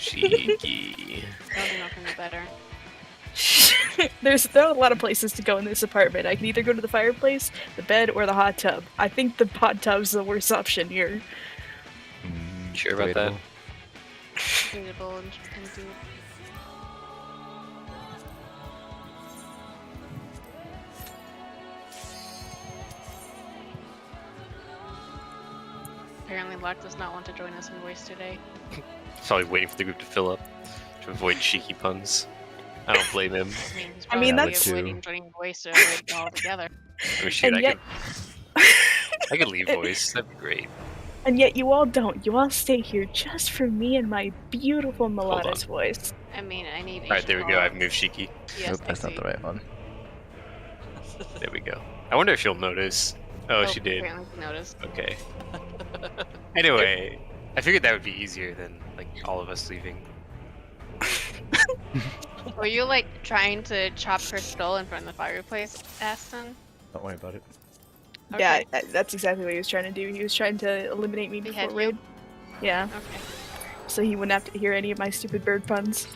Cheeky. Probably not gonna be better. There are a lot of places to go in this apartment. I can either go to the fireplace, the bed, or the hot tub. I think the hot tub's the worst option here. Sure about that? Debatable and indeed. Apparently Luck does not want to join us in voice today. Probably waiting for the group to fill up to avoid cheeky puns. I don't blame him. He's I mean, probably that's- avoiding joining voice to avoid it all together. I mean, shoot, And yet- I could leave voice. That'd be great. And yet you all don't. You all stay here just for me and my beautiful melodious voice. I mean, I need. Alright, there we go. I've moved Shiki. Yes, Nope, that's not the right one. There we go. I wonder if she'll notice. Oh, she did. Apparently she noticed. Okay. Anyway, I figured that would be easier than like all of us leaving. Were you like trying to chop her skull in front of the fireplace, Aston? Don't worry about it. Yeah, Okay. that's exactly what he was trying to do. He was trying to eliminate me Behead before you? raid. Yeah, Okay. so he wouldn't have to hear any of my stupid bird puns.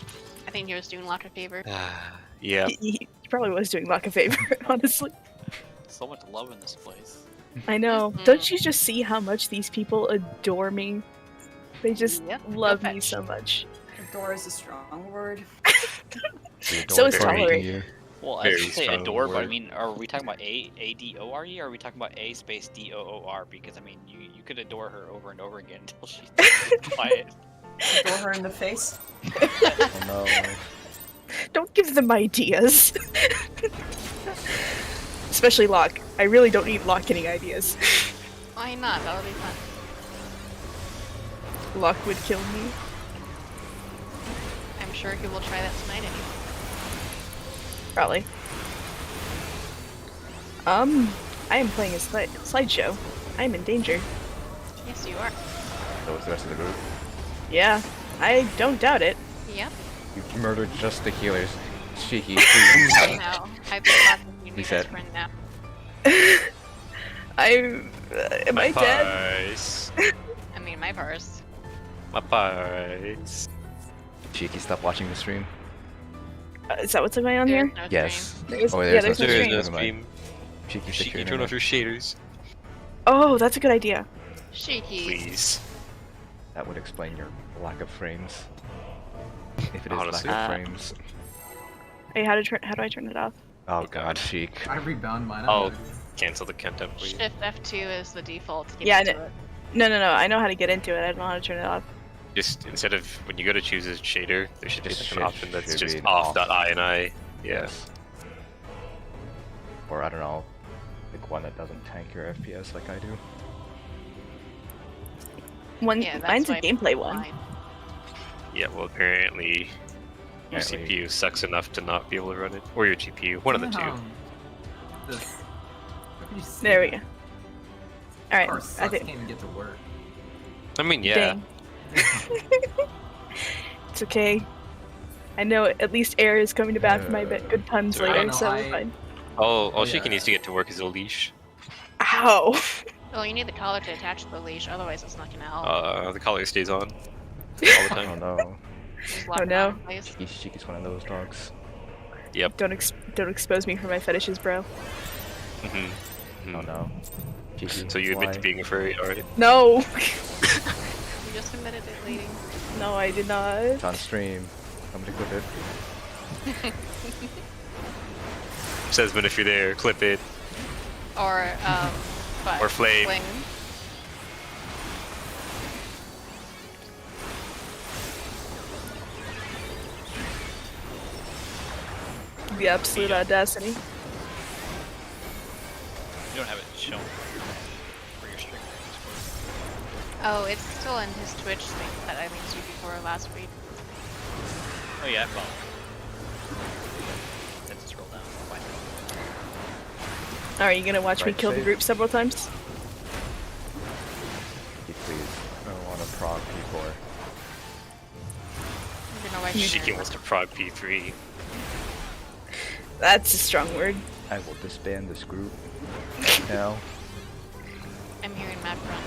I think he was doing Lock a favor. Yeah. He probably was doing Locke a favor, honestly. So much love in this place. I know. Mhm. Don't you just see how much these people adore me? They just Yep, love go me fetch. so much. Adore is a strong word. So is Very tolerate. Well, I Very should say strong adore, but I word. mean, are we talking about A-D-O-R-E, or are we talking about A space D-O-O-R? Because, I mean, you could adore her over and over again until she's quiet. Adore her in the face. Oh no. Don't give them ideas. Especially Locke. I really don't need Locke getting ideas. Why not? That'll be fun. Locke would kill me. I'm sure he will try that tonight anyway. Probably. I am playing a slideshow. I am in danger. Yes, you are. So is the rest of the group. Yeah, I don't doubt it. Yep. You murdered just the healers. Cheeky, I please. know. I've been talking to you He as said. friend now. Am I dead? Pies. I mean, my purse. My pies. Cheeky, stop watching the stream. Is that what's going on There's here? no Yes. There's- Oh, yeah, there's there's no no There is stream. no Never mind. stream. Cheeky, Shiki, secure turn off your shaders. Oh, that's a good idea. Shaky. Please. That would explain your lack of frames. If it is Honestly. lack of frames. Hey, how do I turn it off? Oh god, Cheek. I rebound mine. I'll cancel the countdown for you. Shift F2 is the default to get Yeah, into and it. No, I know how to get into it. I don't know how to turn it off. Just instead of when you go to choose a shader, there should be Just like an should- option that's should just be off.ini. Yeah. Or I don't know, like one that doesn't tank your FPS like I do. Yeah, that's Mine's a why gameplay one. mine. Yeah, well apparently your Apparently- CPU sucks enough to not be able to run it. Or your GPU, one of the two. There we go. Alright, Our I sucks think. can't even get to work. I mean, yeah. Dang. It's okay. I know at least air is coming to bat for my good puns I later, know, so I- fine. All Yeah. Shiki needs to get to work is a leash. Ow! Well, you need the collar to attach to the leash, otherwise it's not gonna help. The collar stays on all the Oh time. no. Just lock oh, it no. in place. Cheeky's one of those dogs. Yep. Don't expose me for my fetishes, bro. Mm-hmm. Oh no. Cheeky, So you admit to why? being a furry, alright. No! You just admitted it, lady. No, I did not. It's on stream. Somebody clip it. Says, but if you're there, clip it. Or, but Or flame. fling. The absolute audacity. You don't have it shown for your stream. Oh, it's still in his Twitch thing that I linked you before last week. Oh yeah, well. Let's scroll down. Find it. Are you gonna watch me Right, kill the save. group several times? Cheeky, please. I don't want to prog P4. I don't know why Shiki wants to prog P3. That's a strong word. I will disband this group right now. I'm hearing Mad Run.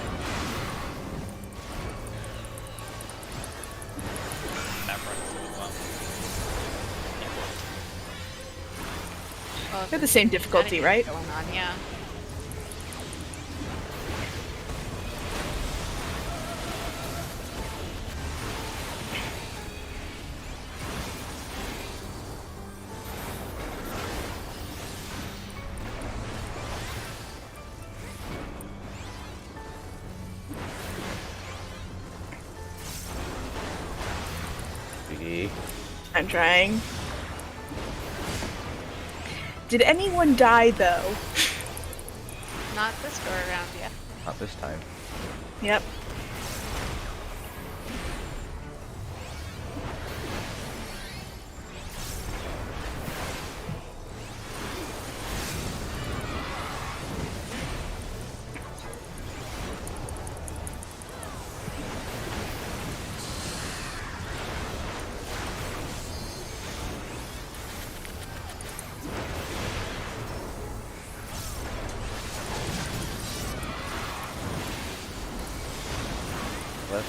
Well, They're the same difficulty, right? going on, yeah. I'm trying. Did anyone die though? Not this go around yet. Not this time. Yep. Left.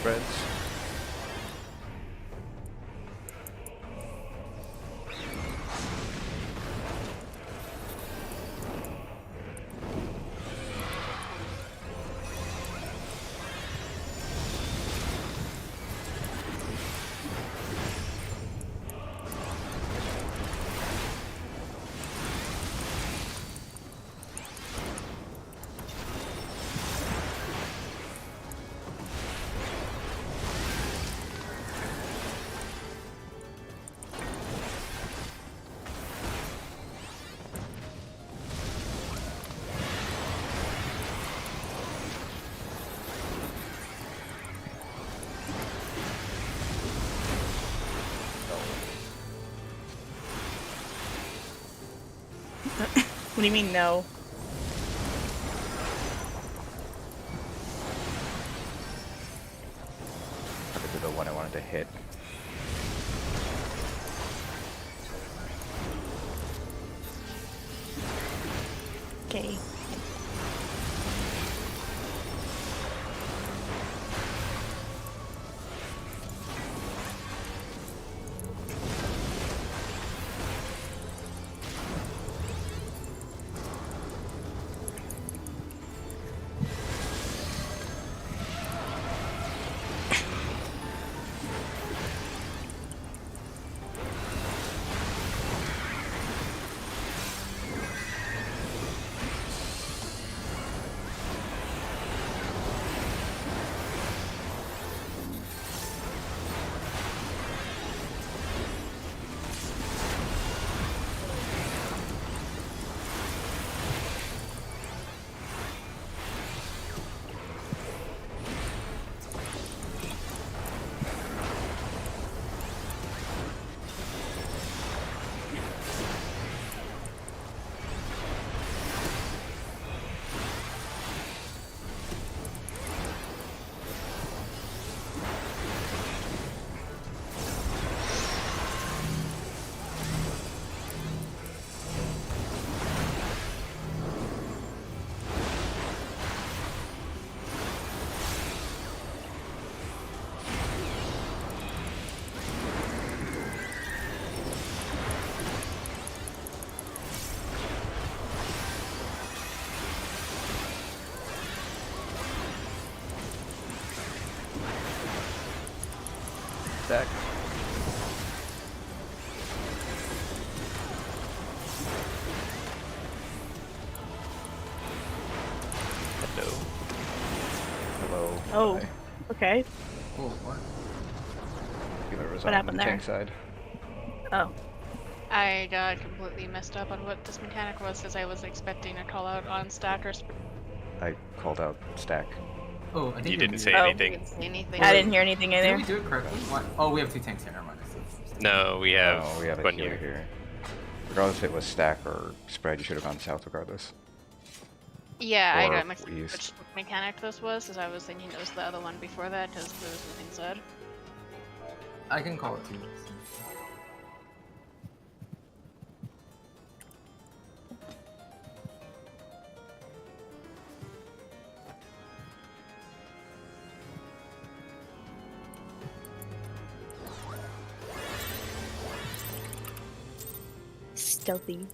Friends. What do you mean no? Had to do the one I wanted to hit. Okay. Stack. Hello. Hello. Oh. Hi. Okay. Oh, what? Healer was What on happened the there? tank side. Oh. I got completely messed up on what this mechanic was, as I was expecting a call out on stack or I called out stack. Oh, I think You didn't we- say Oh. anything. didn't say anything. I didn't hear anything Did either. we do it correctly? What? Oh, we have two tanks here. Never mind. No, we have Oh, we have a one healer here. here. Regardless if it was stack or spread, you should have gone south regardless. Yeah, I Or got mixed up east. which mechanic this was, as I was thinking it was the other one before that, because there was nothing said. I can call it too. Stealthy.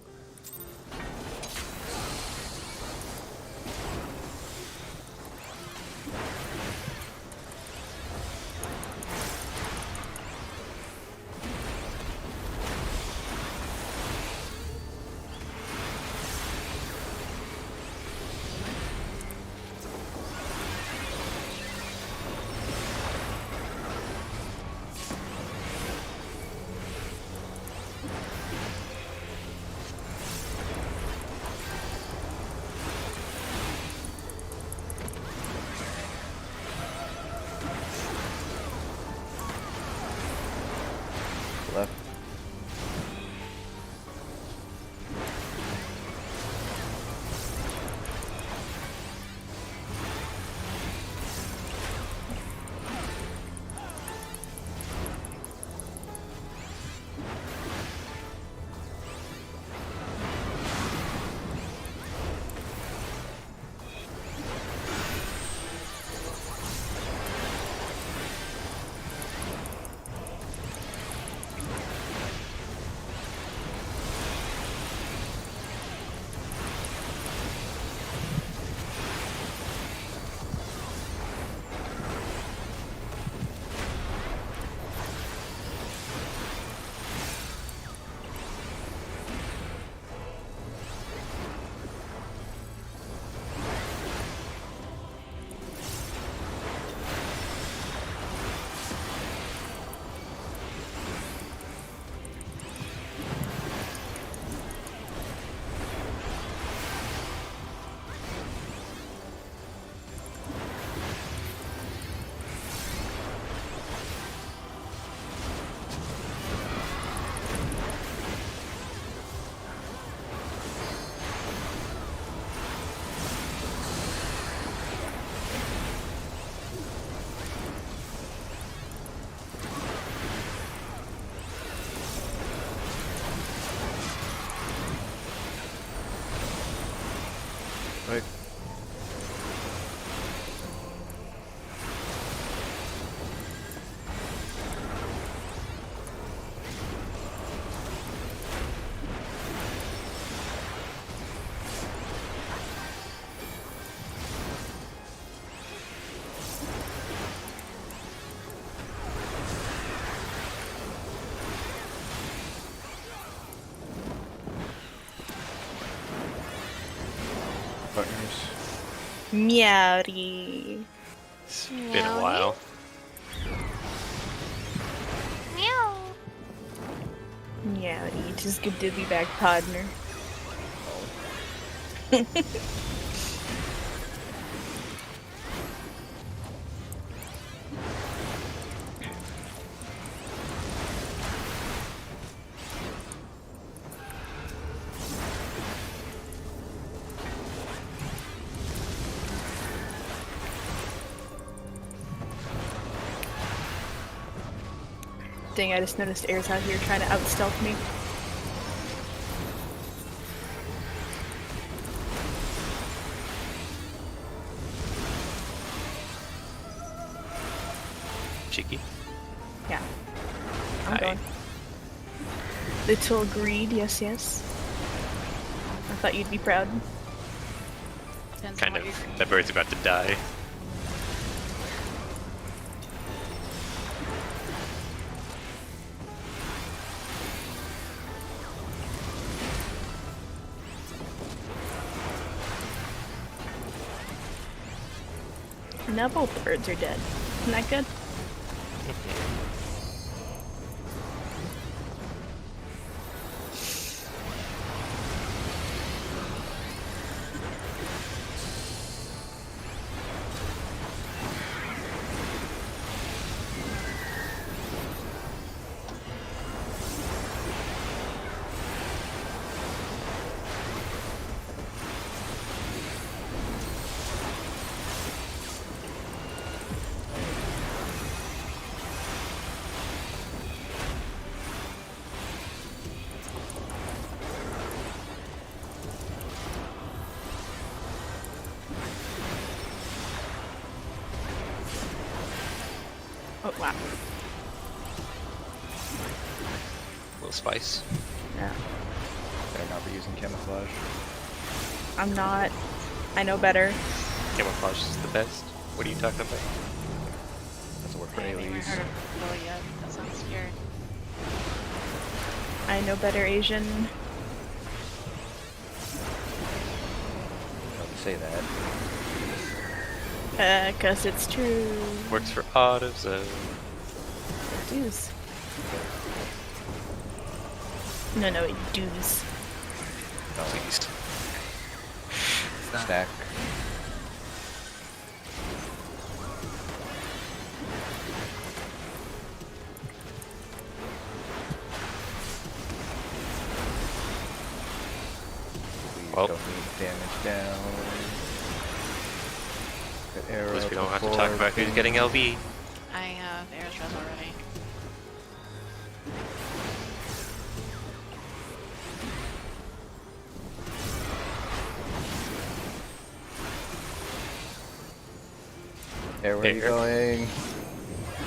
Left. Right. Partners. Meowdy. It's been a while. Meow. Meowdy. It is good to be back, partner. Dang, I just noticed Air's out here trying to out-stealth me. Cheeky. Yeah. I'm Hi. going. Little greed, yes, yes. I thought you'd be proud. Depends Kind on of. what you're That bird's about to die. Now both birds are dead. Isn't that good? little spice. Yeah. Better not be using camouflage. I'm not. I know better. Camouflage is the best. What are you talking about? Doesn't work I for haven't even AoEs. heard of Blow yet. That sounds scary. I know better, Asian. Don't say that. 'Cause it's true. Works for Out of Zone. It does. No, it does. Pleased. Stack. We Well. don't need damage down. Good arrow. At least we don't have to before talk about who's thing. getting LB. I have Aerosmith already. There, where are you There. going?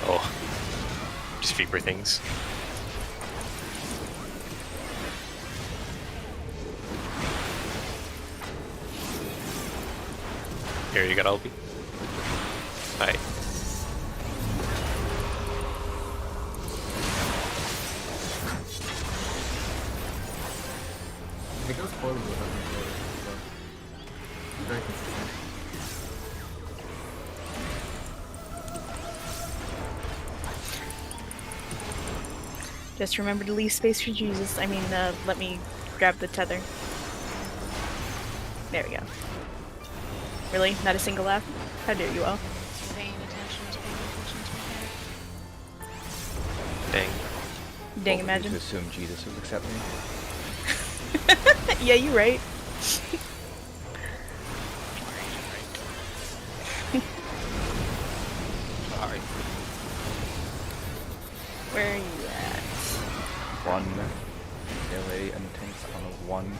Oh. Just Reaper things. Here, you got LB. Hi. If it goes poorly, we'll have to play it, so. Very consistent. Just remember to leave space for Jesus. I mean, let me grab the tether. There we go. Really? Not a single laugh? How dare you all? Paying attention to me. Dang. Dang, Both of you imagine. to assume Jesus would accept me. Yeah, you right. Sorry. Where are you at? 1. LA and tanks on a 1.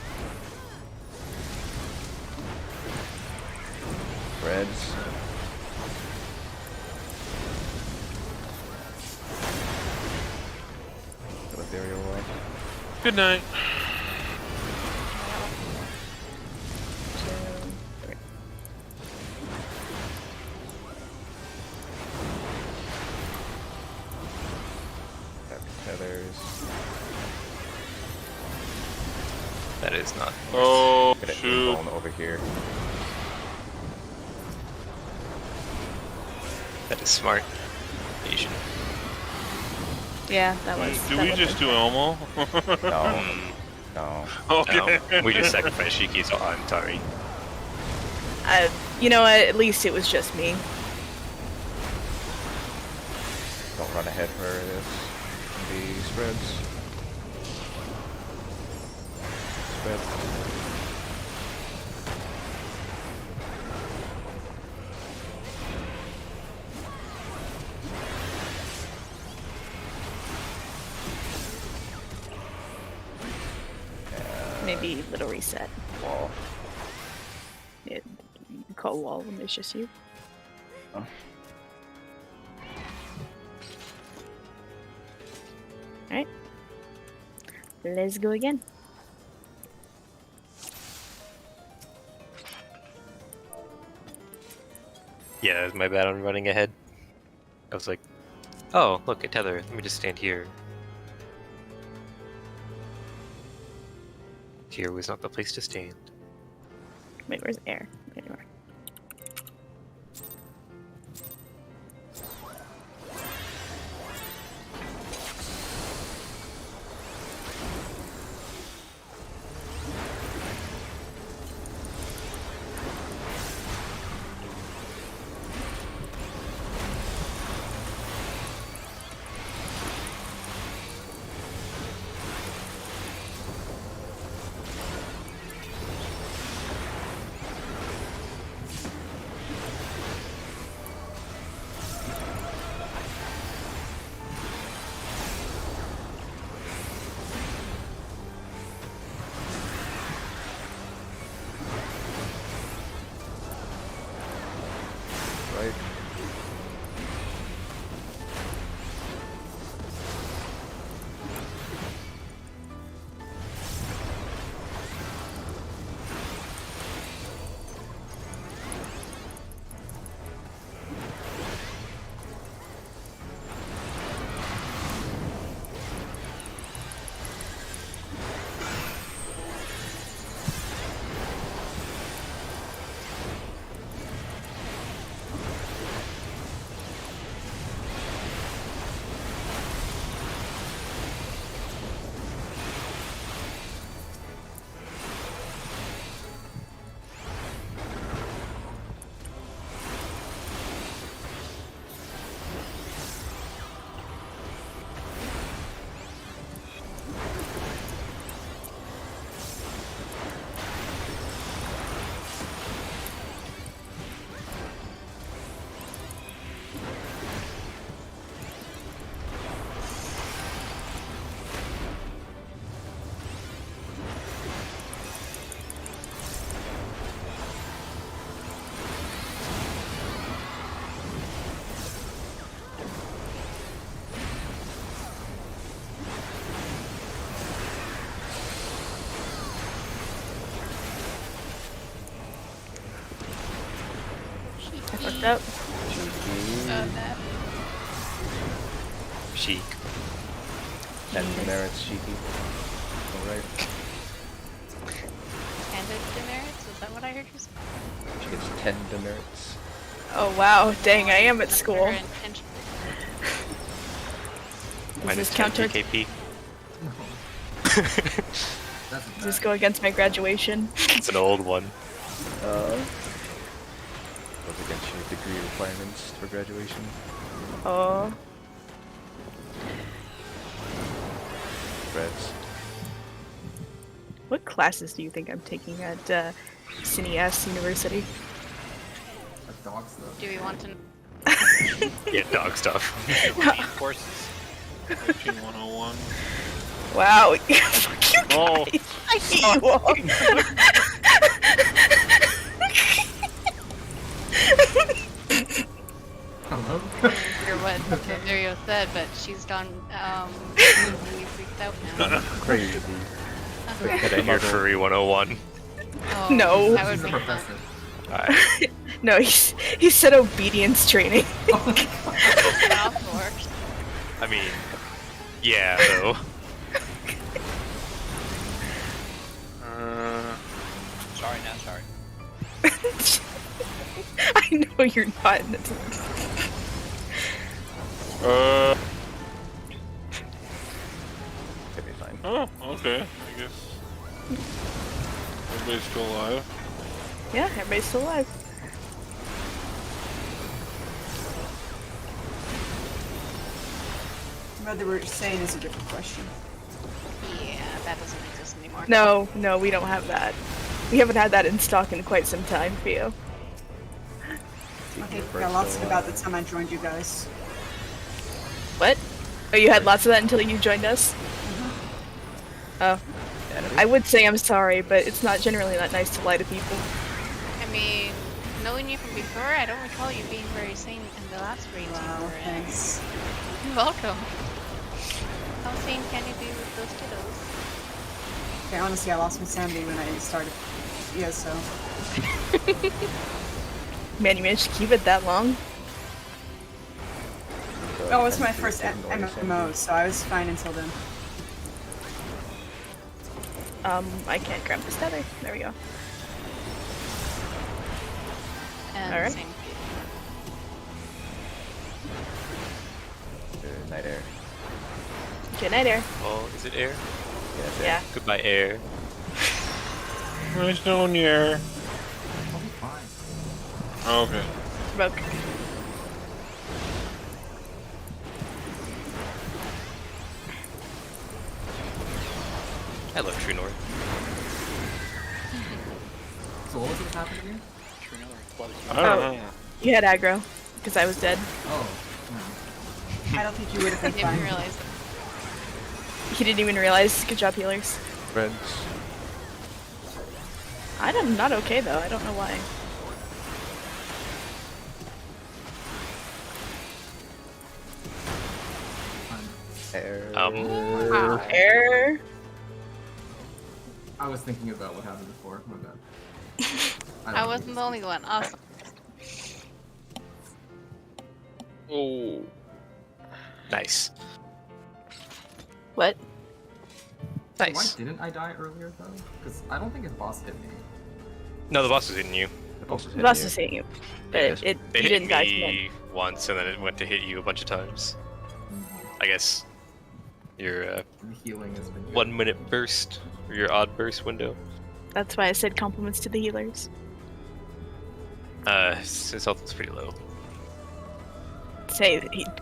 Reds. Got a burial well. Good night. Got tethers. That is not. Oh, Got an shoot. bone over here. That is smart. Asian. Yeah, that was. Do that we was just it. do Elmo? No. No. Okay. No, we just sacrificed Shiki, so I'm sorry. You know what? At least it was just me. Don't run ahead for this. The spreads. Spreads. Maybe little reset. Wall. Yeah, you call wall when there's just you. Oh. Alright. Let's go again. Yeah, it was my bad on running ahead. I was like, oh, look, a tether. Let me just stand here. Here was not the place to stand. Wait, where's air? Okay, there you are. Popped up. That. Chic. 10 demerits, cheeky. Alright. And it demerits? Is that what I heard you say? She gets 10 demerits. Oh wow, dang, I am at That's school. her intention. Does Minus this 10 counter? PKP. That's Does this go against my graduation? It's an old one. Goes against your degree requirements for graduation. Oh. Reds. What classes do you think I'm taking at CineS University? That's dog stuff. Do we want to? Yeah, dog stuff. Courses. 15101. Wow. Fuck you Oh. guys. I hate you all. Hello? Hear what Dario said, but she's gone really freaked out now. Crazy. Get in here, Furry 101. Oh, No. That would She's a be fun. professor. Alright. No, he said obedience training. That also works. I mean, yeah, though. Sorry, not sorry. I know you're not. Could be fine. Oh, okay. I guess everybody's still alive. Yeah, everybody's still alive. What they were saying is a different question. Yeah, that doesn't exist anymore. No, we don't have that. We haven't had that in stock in quite some time, Theo. I think I got lots about the time I joined you guys. What? Oh, you had lots of that until you joined us? Oh. I would say I'm sorry, but it's not generally that nice to lie to people. I mean, knowing you from before, I don't recall you being very sane in the last raid. Wow, thanks. You're welcome. How sane can you be with those kiddos? Okay, honestly, I lost my sanity when I started ESO. Man, you managed to keep it that long? Oh, it was my first MMO, so I was fine until then. I can't grab this tether. There we go. And Alright. same. Night air. Good night, Air. Oh, is it air? Yeah, it's Yeah. Goodbye, air. Nice knowing you. Air. I'll be fine. Oh, okay. Smoke. I love True North. So what was it happening again? True North loves I you. don't Oh. know. You had aggro, because I was dead. Oh. I don't think you would have been I didn't fine. realize it. He didn't even realize. Good job, healers. Reds. I'm not okay, though. I don't know why. Air. Wow. Air. I was thinking about what happened before. My bad. I wasn't the only one. Awesome. Oh. Nice. What? Why Nice. didn't I die earlier though? Because I don't think his boss hit me. No, the boss was hitting you. The boss is The boss is hitting you. But Yes. it It you hit didn't die from it. me once, and then it went to hit you a bunch of times. I guess your The healing has been good. 1 minute burst, or your odd burst window. That's why I said compliments to the healers. His health was pretty low.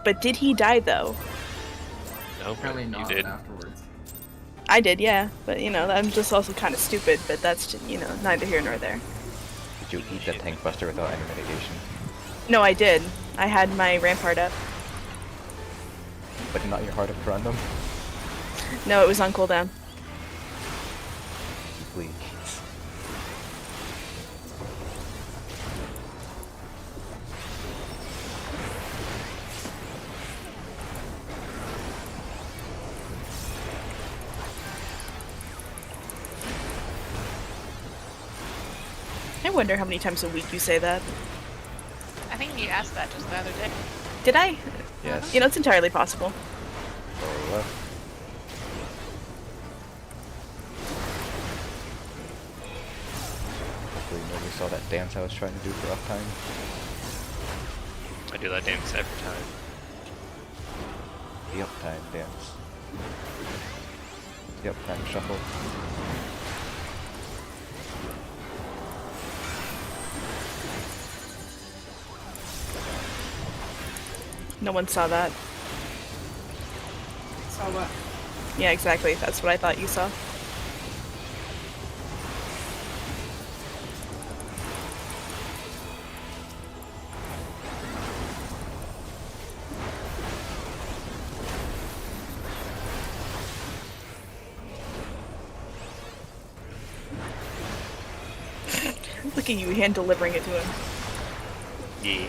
But did he die though? No, Apparently you not did. afterwards. I did, yeah. But you know, I'm just also kind of stupid. But that's just, you know, neither here nor there. Did you eat that tank buster without any mitigation? No, I did. I had my rampart up. But not your heart of Corundum? No, it was on cooldown. Bleak. I wonder how many times a week you say that. I think You asked that just the other day. Did I? Yes. You know, it's entirely possible. Lower left. Hopefully nobody saw that dance I was trying to do for uptime. I do that dance every time. The uptime dance. The uptime shuffle. No one saw that. So what? Yeah, exactly. That's what I thought you saw. Look at you hand delivering it to him. Yeah.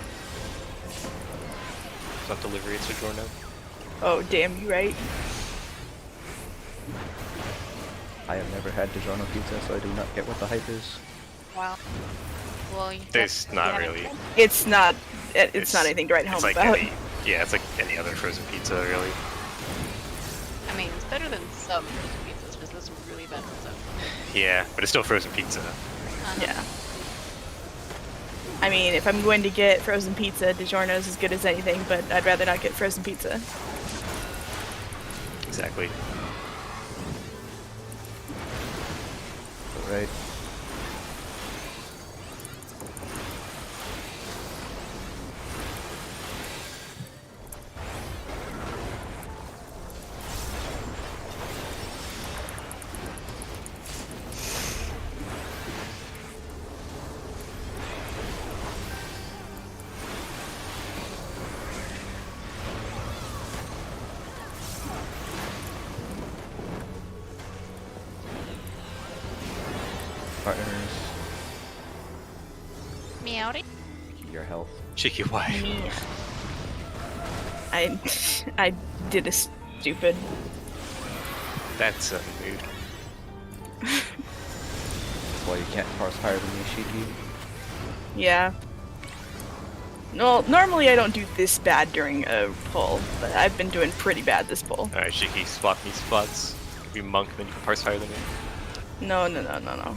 It's not delivery, it's Sojourner. Oh, damn, you right. I have never had DiGiorno pizza, so I do not get what the hype is. Wow. Well, There's not really. It's not. It's not anything to write home It's like about. yeah, it's like any other frozen pizza, really. I mean, it's better than some frozen pizzas, because this is really bad for some. Yeah, but it's still frozen pizza. Yeah. I mean, if I'm going to get frozen pizza, DiGiorno's as good as anything, but I'd rather not get frozen pizza. Exactly. Right. Partners, Meowdy? your health. Cheeky wife. Me. I did a stupid. That's a mood. Well, you can't parse higher than me, Shiki. Yeah. No, normally I don't do this bad during a pull, but I've been doing pretty bad this pull. Alright, Cheeky, swap me spots. Be monk, then you can parse higher than me. No. No.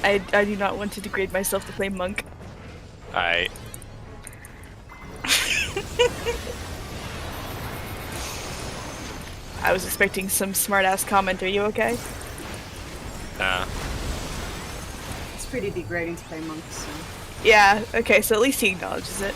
I do not want to degrade myself to play monk. Alright. I was expecting some smart-ass comment. Are you okay? Nah. It's pretty degrading to play monks. So. Yeah. Okay. So at least he acknowledges it.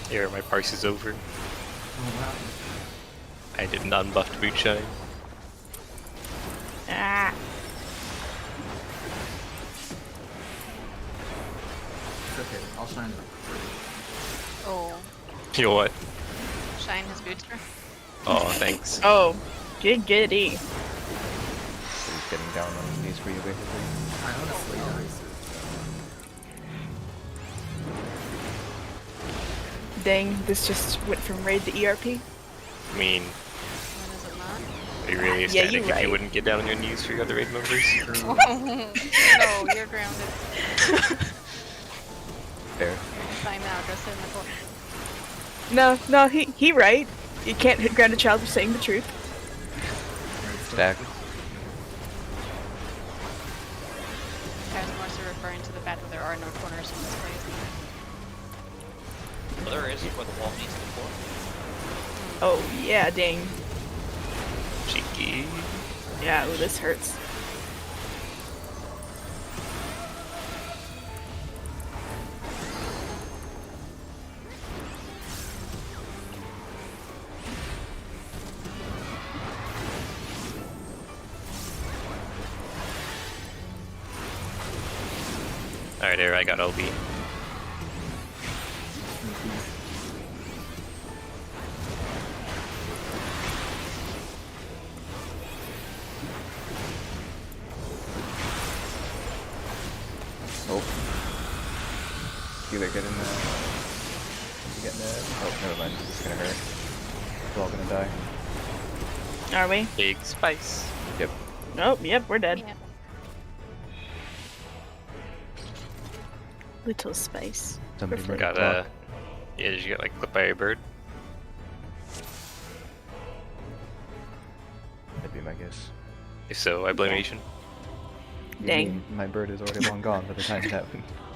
Here, my parse is over. Oh wow. I did an unbuffed boot shine. Ah. It's okay. I'll shine it. Oh, You know what? shine his booster. Oh, thanks. Oh. Giggity. So he's getting down on his knees for you, basically. I honestly, Dang, this just went from raid to ERP. I mean, When is it not? are you really Yeah, ecstatic you're if right. you wouldn't get down on your knees for your other raid members? No, you're grounded. Fair. Time out, go sit in the corner. No, he right. You can't hit ground a child for saying the truth. Stack. are no corners in this place. Well, there is where the wall meets the floor. Oh yeah, dang. Cheeky. Yeah, ooh, this hurts. Alright, here I got LB. Oh. Healer, get in there. You getting it? Oh, never mind. It's gonna hurt. We're all gonna die. Are we? Big spice. Yep. Oh, yep, we're dead. Yeah. Little spice. Somebody Perfect. murdered Got a. Clock. Yeah, did you get like clipped by a bird? That'd be my guess. If so, I blame Asian. You Dang. mean my bird is already long gone by the time that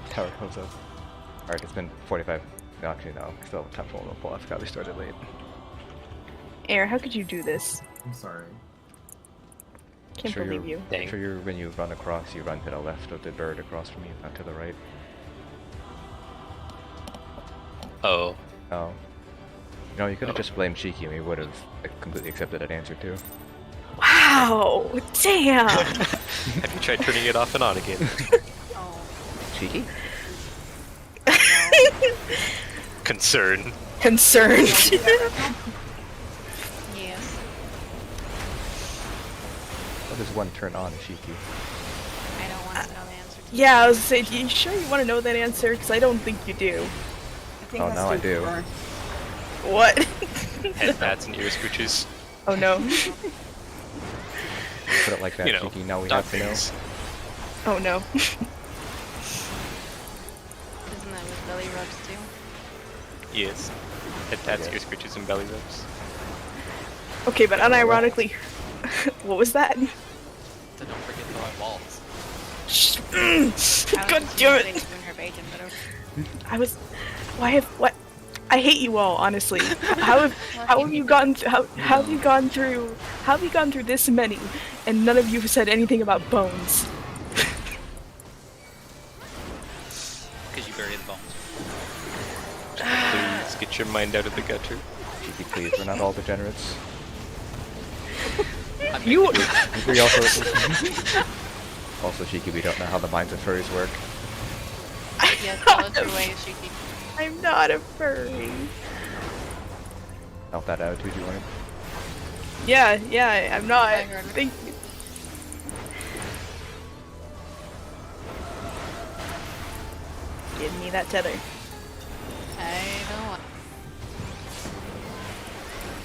tower goes up. Alright, it's been 45. No, actually, no. I still have time for one more pull. I forgot we started late. Air, how could you do this? I'm sorry. Can't Sure believe you. Dang. Sure, when you run across, you run to the left of the bird across from you, not to the right. Oh. Oh. You know, you could have Oh. just blamed Cheeky and we would have completely accepted that answer too. Wow! Damn! Have you tried turning it off and on again? Oh, Cheeky? Concern. Concerned. yes. What does one turn on Cheeky? I don't want to know the answer to Yeah, I was saying, you sure you want to know that answer? Because I don't think you do. I think Oh, that's now I too do. far. What? Head bats and ear scooches. Oh no. Put it like that, You know, Cheeky. Now we dog have to know. things. Oh no. Isn't that with belly rubs too? Yes. Head pats, Okay. ear scooches, and belly rubs. Okay, but unironically, what was that? So don't forget the eyeballs. God damn it! Doing her bacon, but I was. Why have what? I hate you all, honestly. How have you gotten how have you gone through this many, and none of you have said anything about bones? Because you bury the bones. Please get your mind out of the gutter. Cheeky, please. We're not all degenerates. You. We also... also, Cheeky, we don't know how the minds of furries work. yeah, tell us your ways, Shiki. I'm not a furry. Not that attitude you wanted. Yeah, I'm not. I heard it. Thank you. Give me that tether. I don't want.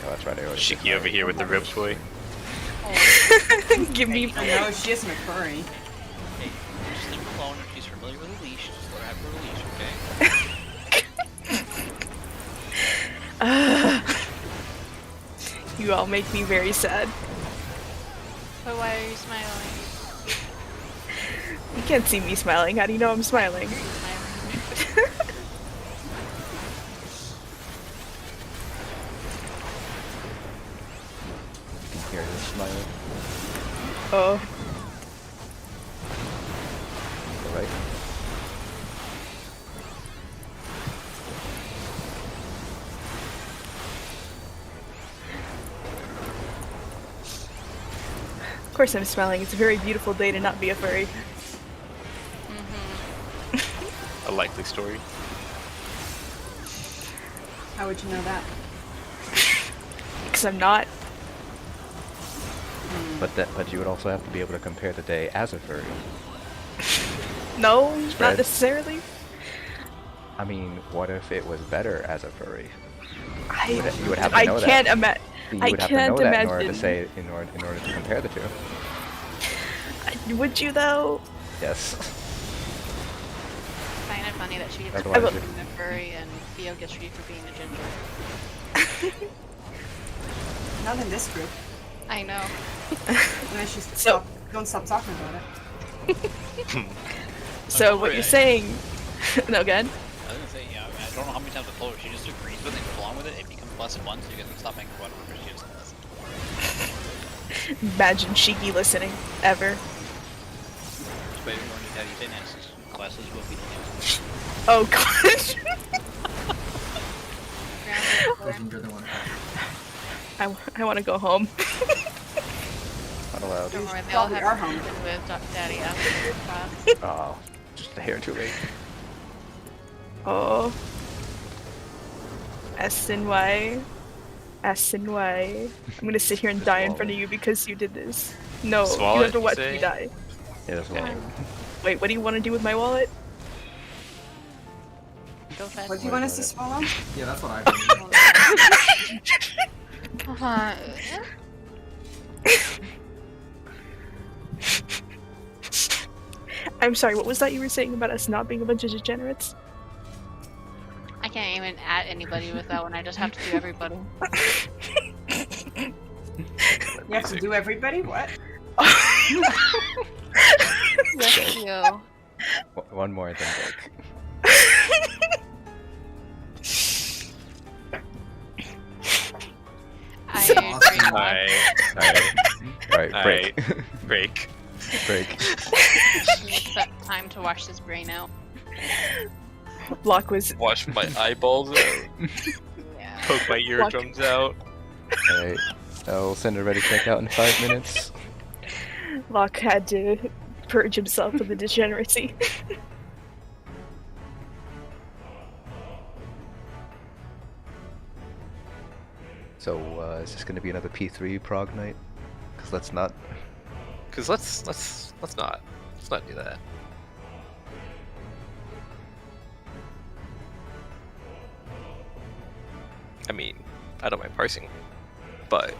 Oh, that's right. I already Shiki over here with the rope toy. Give me. I know, she isn't a furry. Hey, just leave her alone if she's familiar with a leash. Just let her have her leash, okay? You all make me very sad. But why are you smiling? You can't see me smiling. How do you know I'm smiling? Smiling. You can hear her smiling. Oh. Right? Of course I'm smiling. It's a very beautiful day to not be a furry. A likely story. How would you know that? Because I'm not. But you would also have to be able to compare the day as a furry. No, not Spread. necessarily. I mean, what if it was better as a furry? I You would have to know that. can't imagine. You I would have to can't know that in order to imagine. say in order to compare the two. Would you though? Yes. Kind of funny that she gets Otherwise treated it- for being a furry and Theo gets treated for being a ginger. Not in this group. I know. And I should stop. Don't stop talking about it. So what you're saying? No, again. I was gonna say, yeah, I don't know how many times I told her. She just agrees with it, goes along with it. It becomes less fun, so you guys can stop making fun of her. She doesn't listen. Imagine Shiki listening ever. But if you want to daddy dance classes, will be dance. Oh gosh. Legendary one. I want to go home. Not allowed. Don't worry, they Well, all we have are home. something with Daddy after class. Oh, just a hair too late. Oh. S and Y. S and Y. I'm gonna sit here and die in front of you because you did this. No, Swallow you have it, to you watch say? me die. Yeah, that's one. Wait, what do you want to do with my wallet? Go fast. What do you want us to swallow? Yeah, that's what I do. I'm sorry, what was that you were saying about us not being a bunch of degenerates? I can't even add anybody with that one. I just have to do everybody. You have to do everybody? What? Yes, you. One more than I So agree. awesome. Alright, break. Break. Break. It's that time to wash this brain out. Locke was Wash my eyeballs out. Yeah. Poke my eardrums out. Alright, I'll send a ready check out in 5 minutes. Locke had to purge himself of the degeneracy. So, is this gonna be another P3 prog night? Cause let's not. Cause let's not do that. I mean, I don't mind parsing, but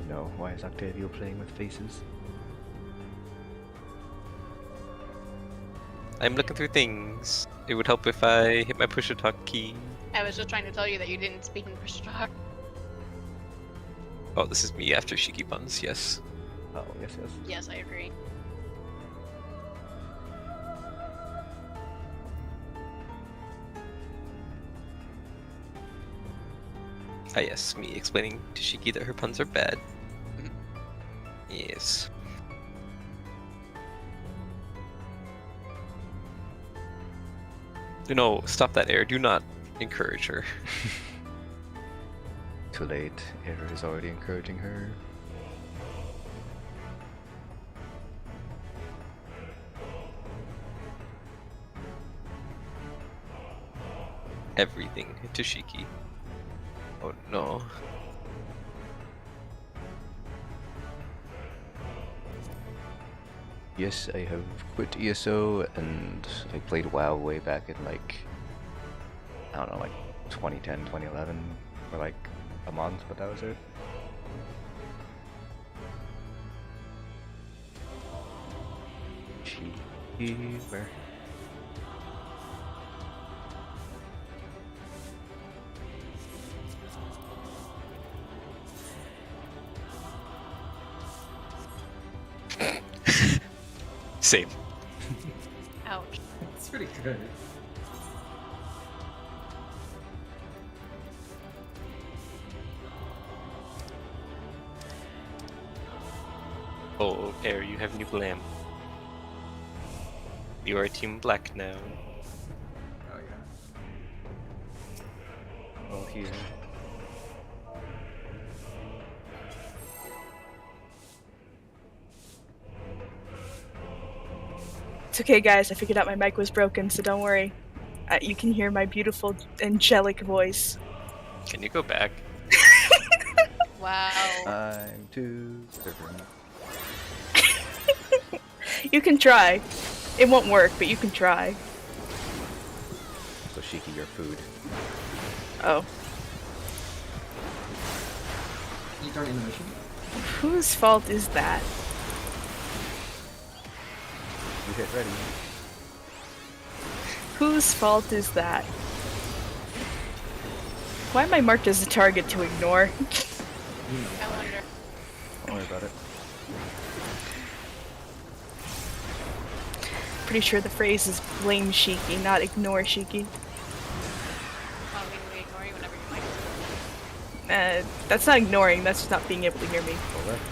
no, why is Octavio playing with faces? I'm looking through things. It would help if I hit my push to talk key. I was just trying to tell you that you didn't speak in push to talk. Oh, this is me after Shiki puns, yes. Oh, yes, yes. Yes, I agree. Ah yes, me explaining to Shiki that her puns are bad. Yes. No, stop that, Air. Do not encourage her. Too late. Air is already encouraging her. Everything to Shiki. Oh no. Yes, I have quit ESO and I played WoW way back in like, I don't know, like 2010, 2011 for like a month, but that was it. Where? Same. Ouch. It's pretty good. Oh, Air, you have new glam. You are Team Black now. Oh yeah. Oh, here. It's okay, guys. I figured out my mic was broken, so don't worry. You can hear my beautiful, angelic voice. Can you go back? Wow. I'm too stubborn. You can try. It won't work, but you can try. So Shiki, your food. Oh. You turn animation. Whose fault is that? You hit ready. Whose fault is that? Why am I marked as a target to ignore? I wonder. Don't worry about it. Pretty sure the phrase is blame Shiki, not ignore Shiki. Well, we ignore you whenever you like. That's not ignoring, that's just not being able to hear me. Go left.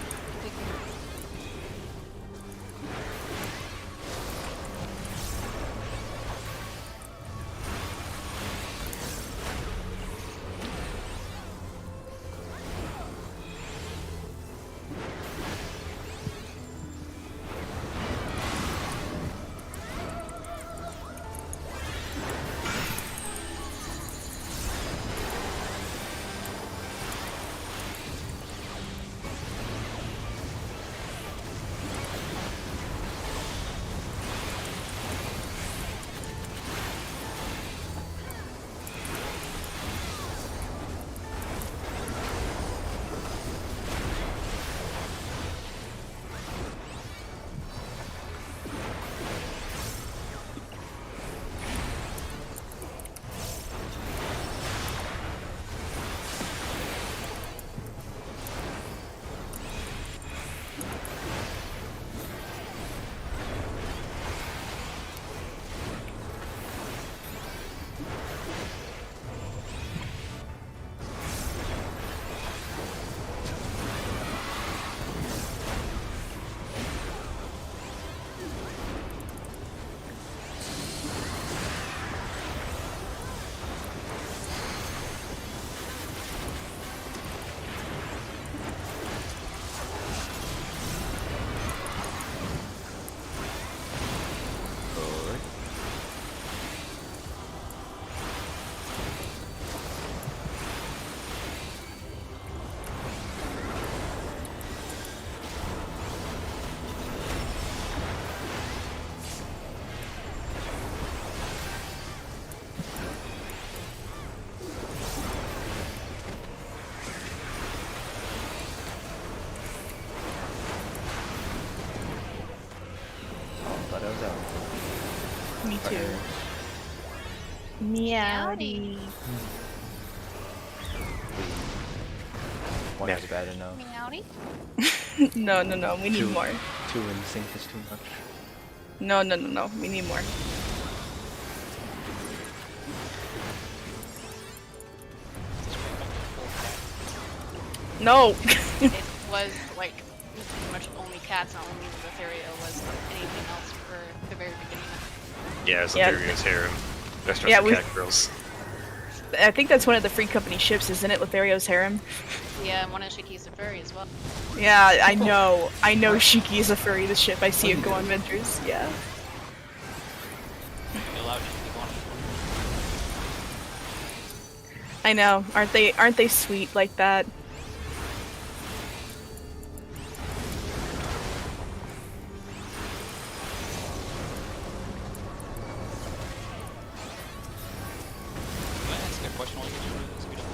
too. partners. Meowdy. One Yeah. is bad enough. Meowdy. No, we need Two. more. 2 in sync is too much. No, we need more. No! It was like pretty much only cats, not only Lothario was anything else for the very beginning. Yeah, it's Yeah. Lothario's harem. Restaurant Yeah, for we- cat girls. I think that's one of the Free Company ships, isn't it? Lothario's harem? Yeah, and one of Shiki's a furry as well. Yeah, I know. I know Shiki is a furry, the ship. I see it go on Ventures. Yeah. You allowed to keep on. I know. Aren't they sweet like that? Can I ask a question while you're doing this? If you don't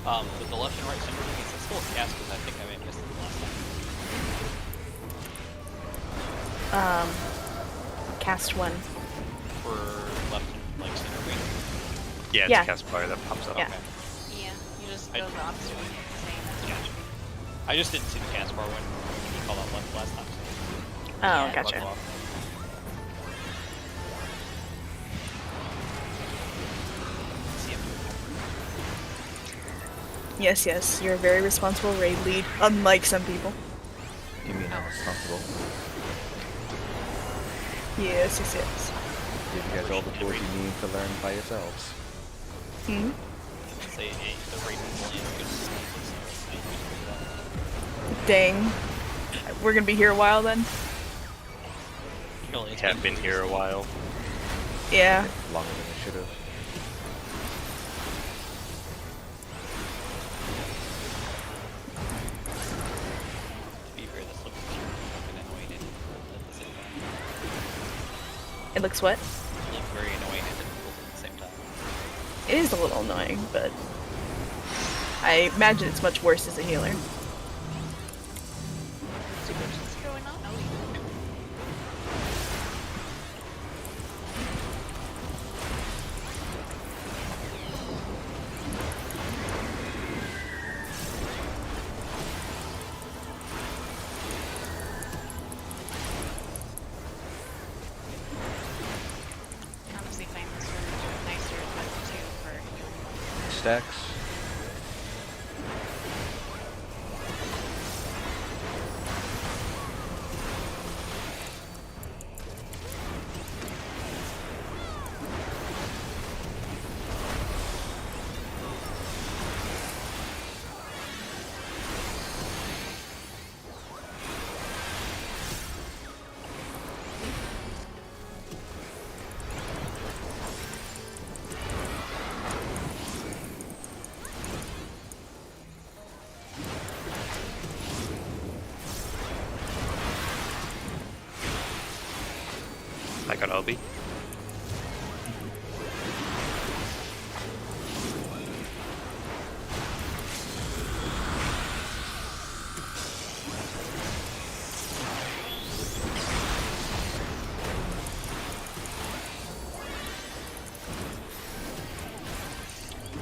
mind? With the left and right center thing, is that still a cast? Because I think I may have missed it the last time. Cast one. For left and like center wing. Yeah, it's Yeah. a cast bar that pops up. Yeah. Okay. Yeah, you just I- go the opposite way. Same. Gotcha. I just didn't see the cast bar when you called out left last time. So Oh, Yeah. gotcha. buckle off. See him. Yes, you're a very responsible raid lead, unlike some people. You mean I'm responsible? Yes. Give you guys all the tools you need to learn by yourselves. Hmm? Say the Raven Land could Dang. We're gonna be here a while then? really Have been here a while. Yeah. Longer than I should have. To be fair, this looks fucking annoying and at the same time. It looks what? It looks very annoying and difficult at the same time. It is a little annoying, but I imagine it's much worse as a healer. What's going on? Honestly, find this room nicer than two for Stacks. I got Obi.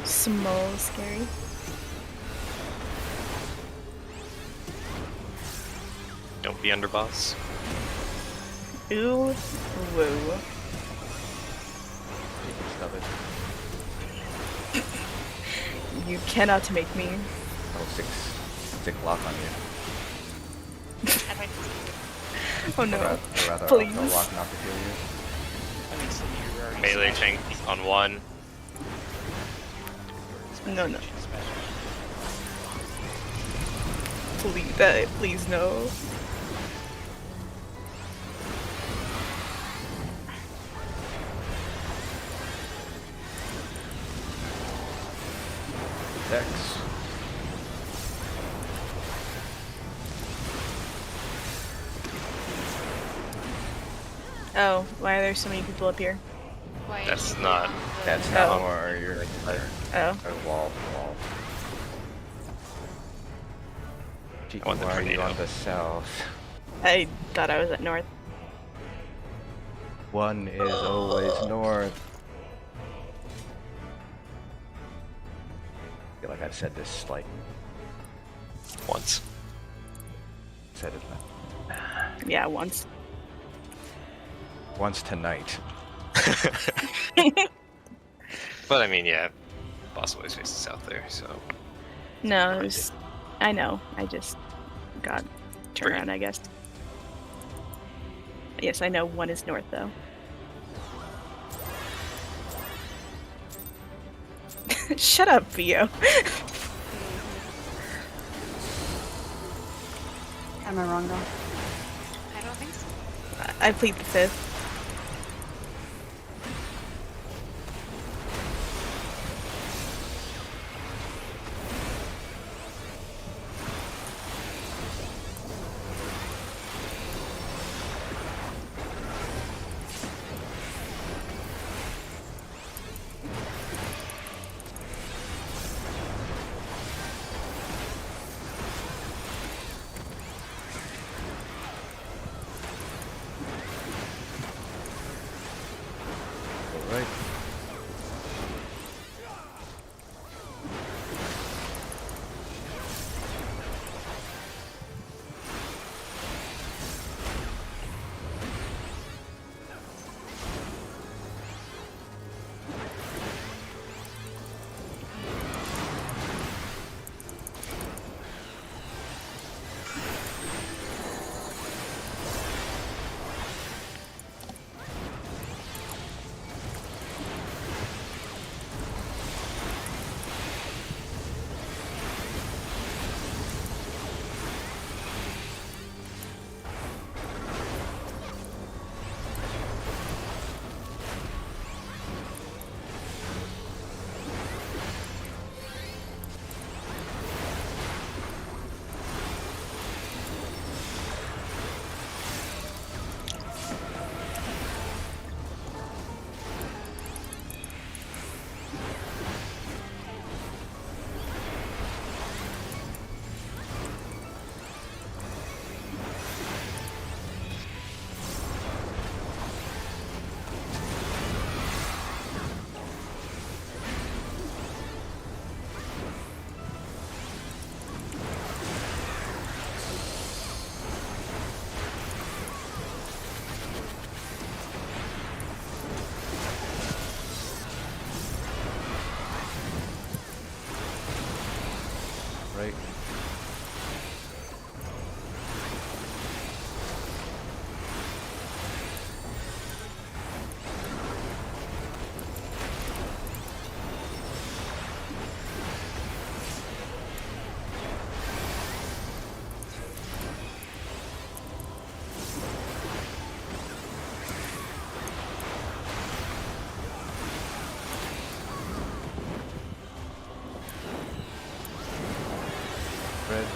Small, scary. Don't be underboss. Ooh, woo. You can stub it. You cannot make me. Oh, six lock on you. I'd like to see Oh Or no. rather, Please. I'll lock not to kill you. I mean, so you're already Melee smashing tank on one. No. smashing. Please no. Dex. Oh, why are there so many people up here? why That's is not- on the- That's Oh. not more your Oh. wall. Chico, want the why are you tornado. on the south? I thought I was at north. 1 is always north. I feel like I've said this like Once. said it Yeah, once. once tonight. But I mean, yeah, boss always faces south there, so No, it was, I know. I just got turned Forget. around, I guess. Yes, I know one is north, though. Shut up, Theo. Am I wrong though? I don't think so. I plead the fifth. Alright. Right. Reds.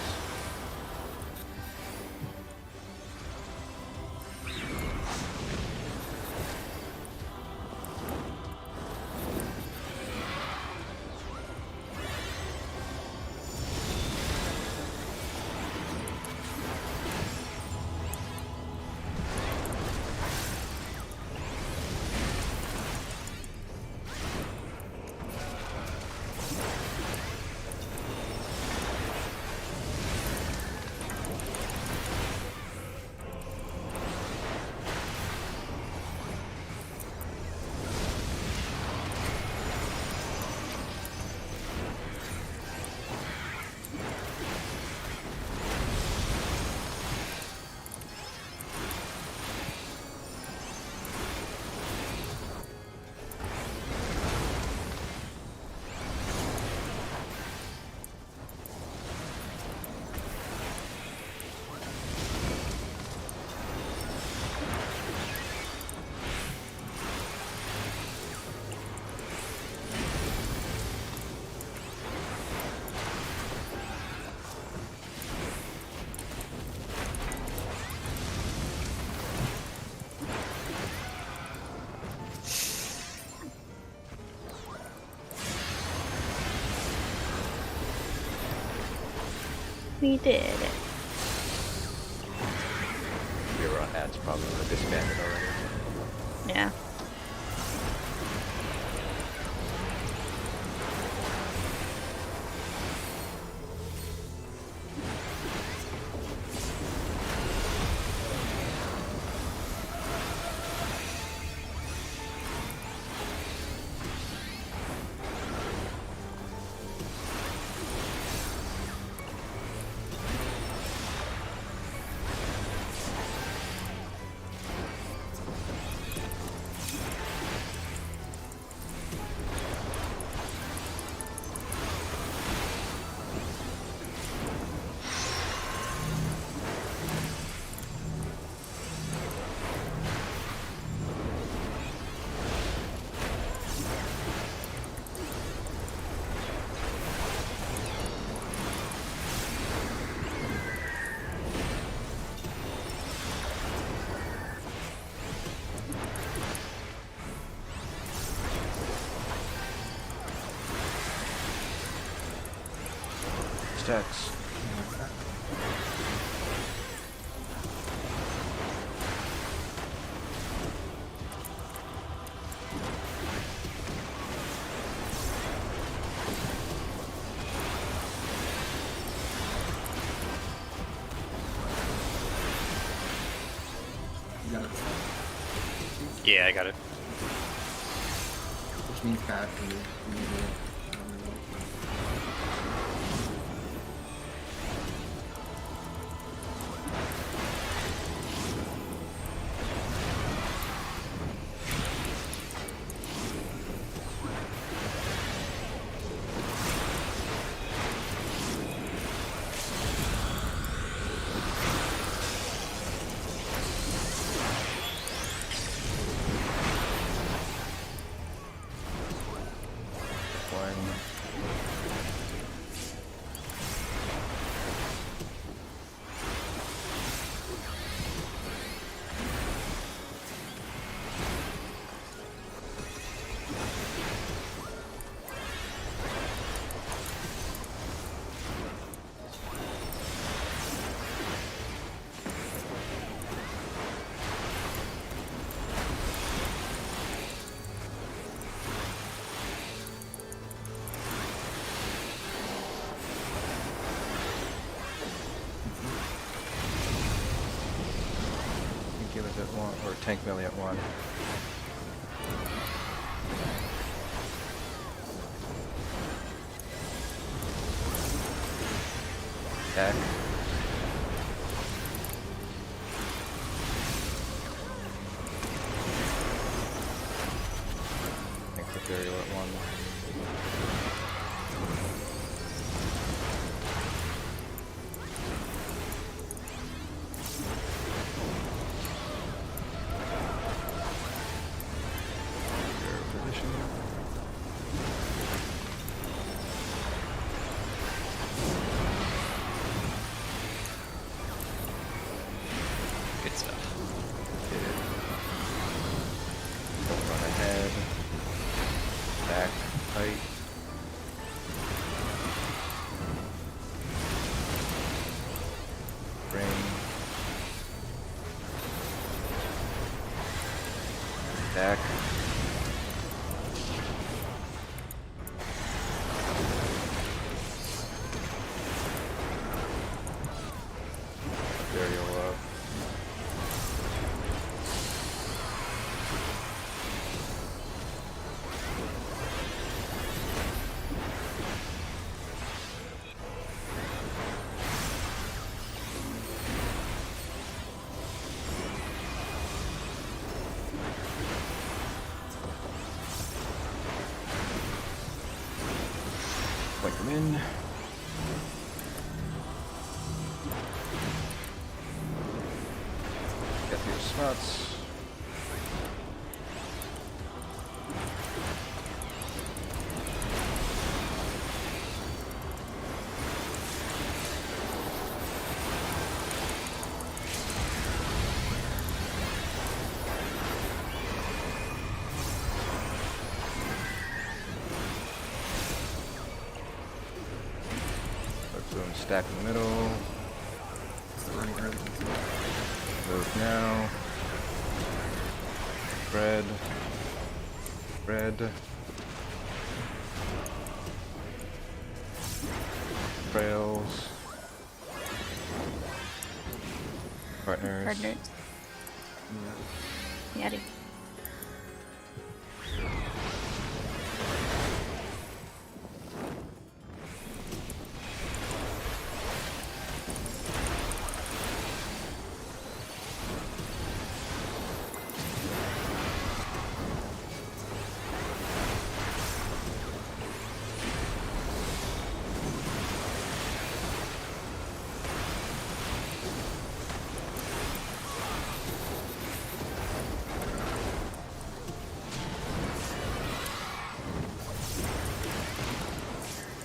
We did it. We were on ads probably were disbanded already. Yeah. Stacks. You got it. Yeah, I got it. Which means bad for you. You need to- Give us at 1, or tank melee at 1. Attack. Thanks, Ethereal at 1. Good stuff. Don't run ahead. Back, fight. Ring. Attack. Burial up. Point them in. Get your spots. Boom, stack in the middle. It's the running early. Move now. Red. Red. Trails. Partners. Partners. Yaddy.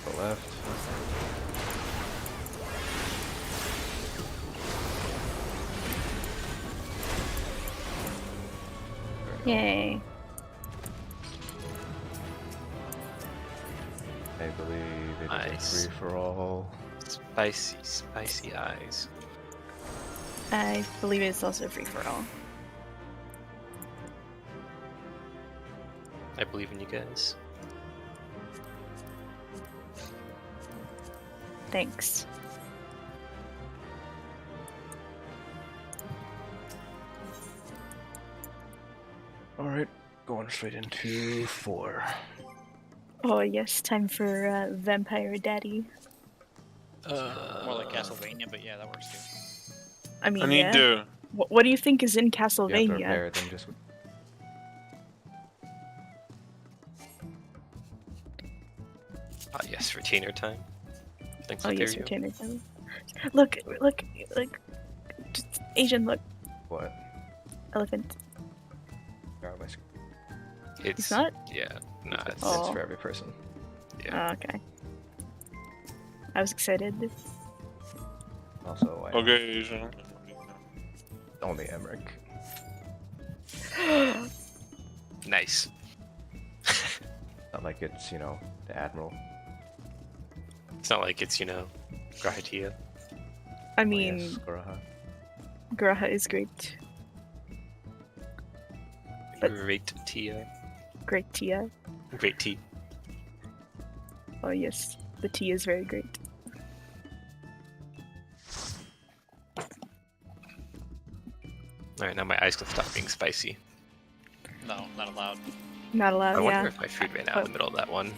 The left. Yay. I believe it is Nice. a free for all. Spicy, spicy eyes. I believe it's also free for all. I believe in you guys. Thanks. Alright, going straight into 4. Oh yes, time for Vampire Daddy. More like Castlevania, but yeah, that works too. I mean, I need yeah. to. What do you think is in You have to Castlevania? repair them just with Ah, yes, retainer time. Thanks, Oh yes, Ethereal. retainer time. Look, look, just Asian, look, what? elephant. Oh, my screen. It's not? Yeah, nah, it's, Oh. It's for every person. yeah. Oh, okay. I was excited. Also, I Okay, Asian. only Emmerich. Nice. Not like it's, you know, the Admiral. It's not like it's, you know, Grahatia. I Oh, mean, yes, Goroha. Graha is great. But- Great Tia. Great Tia. Great T. Oh yes, the tea is very great. Alright, now my eyes can stop being spicy. No, not allowed. Not allowed, I wonder yeah. if my food ran out in the middle of that one.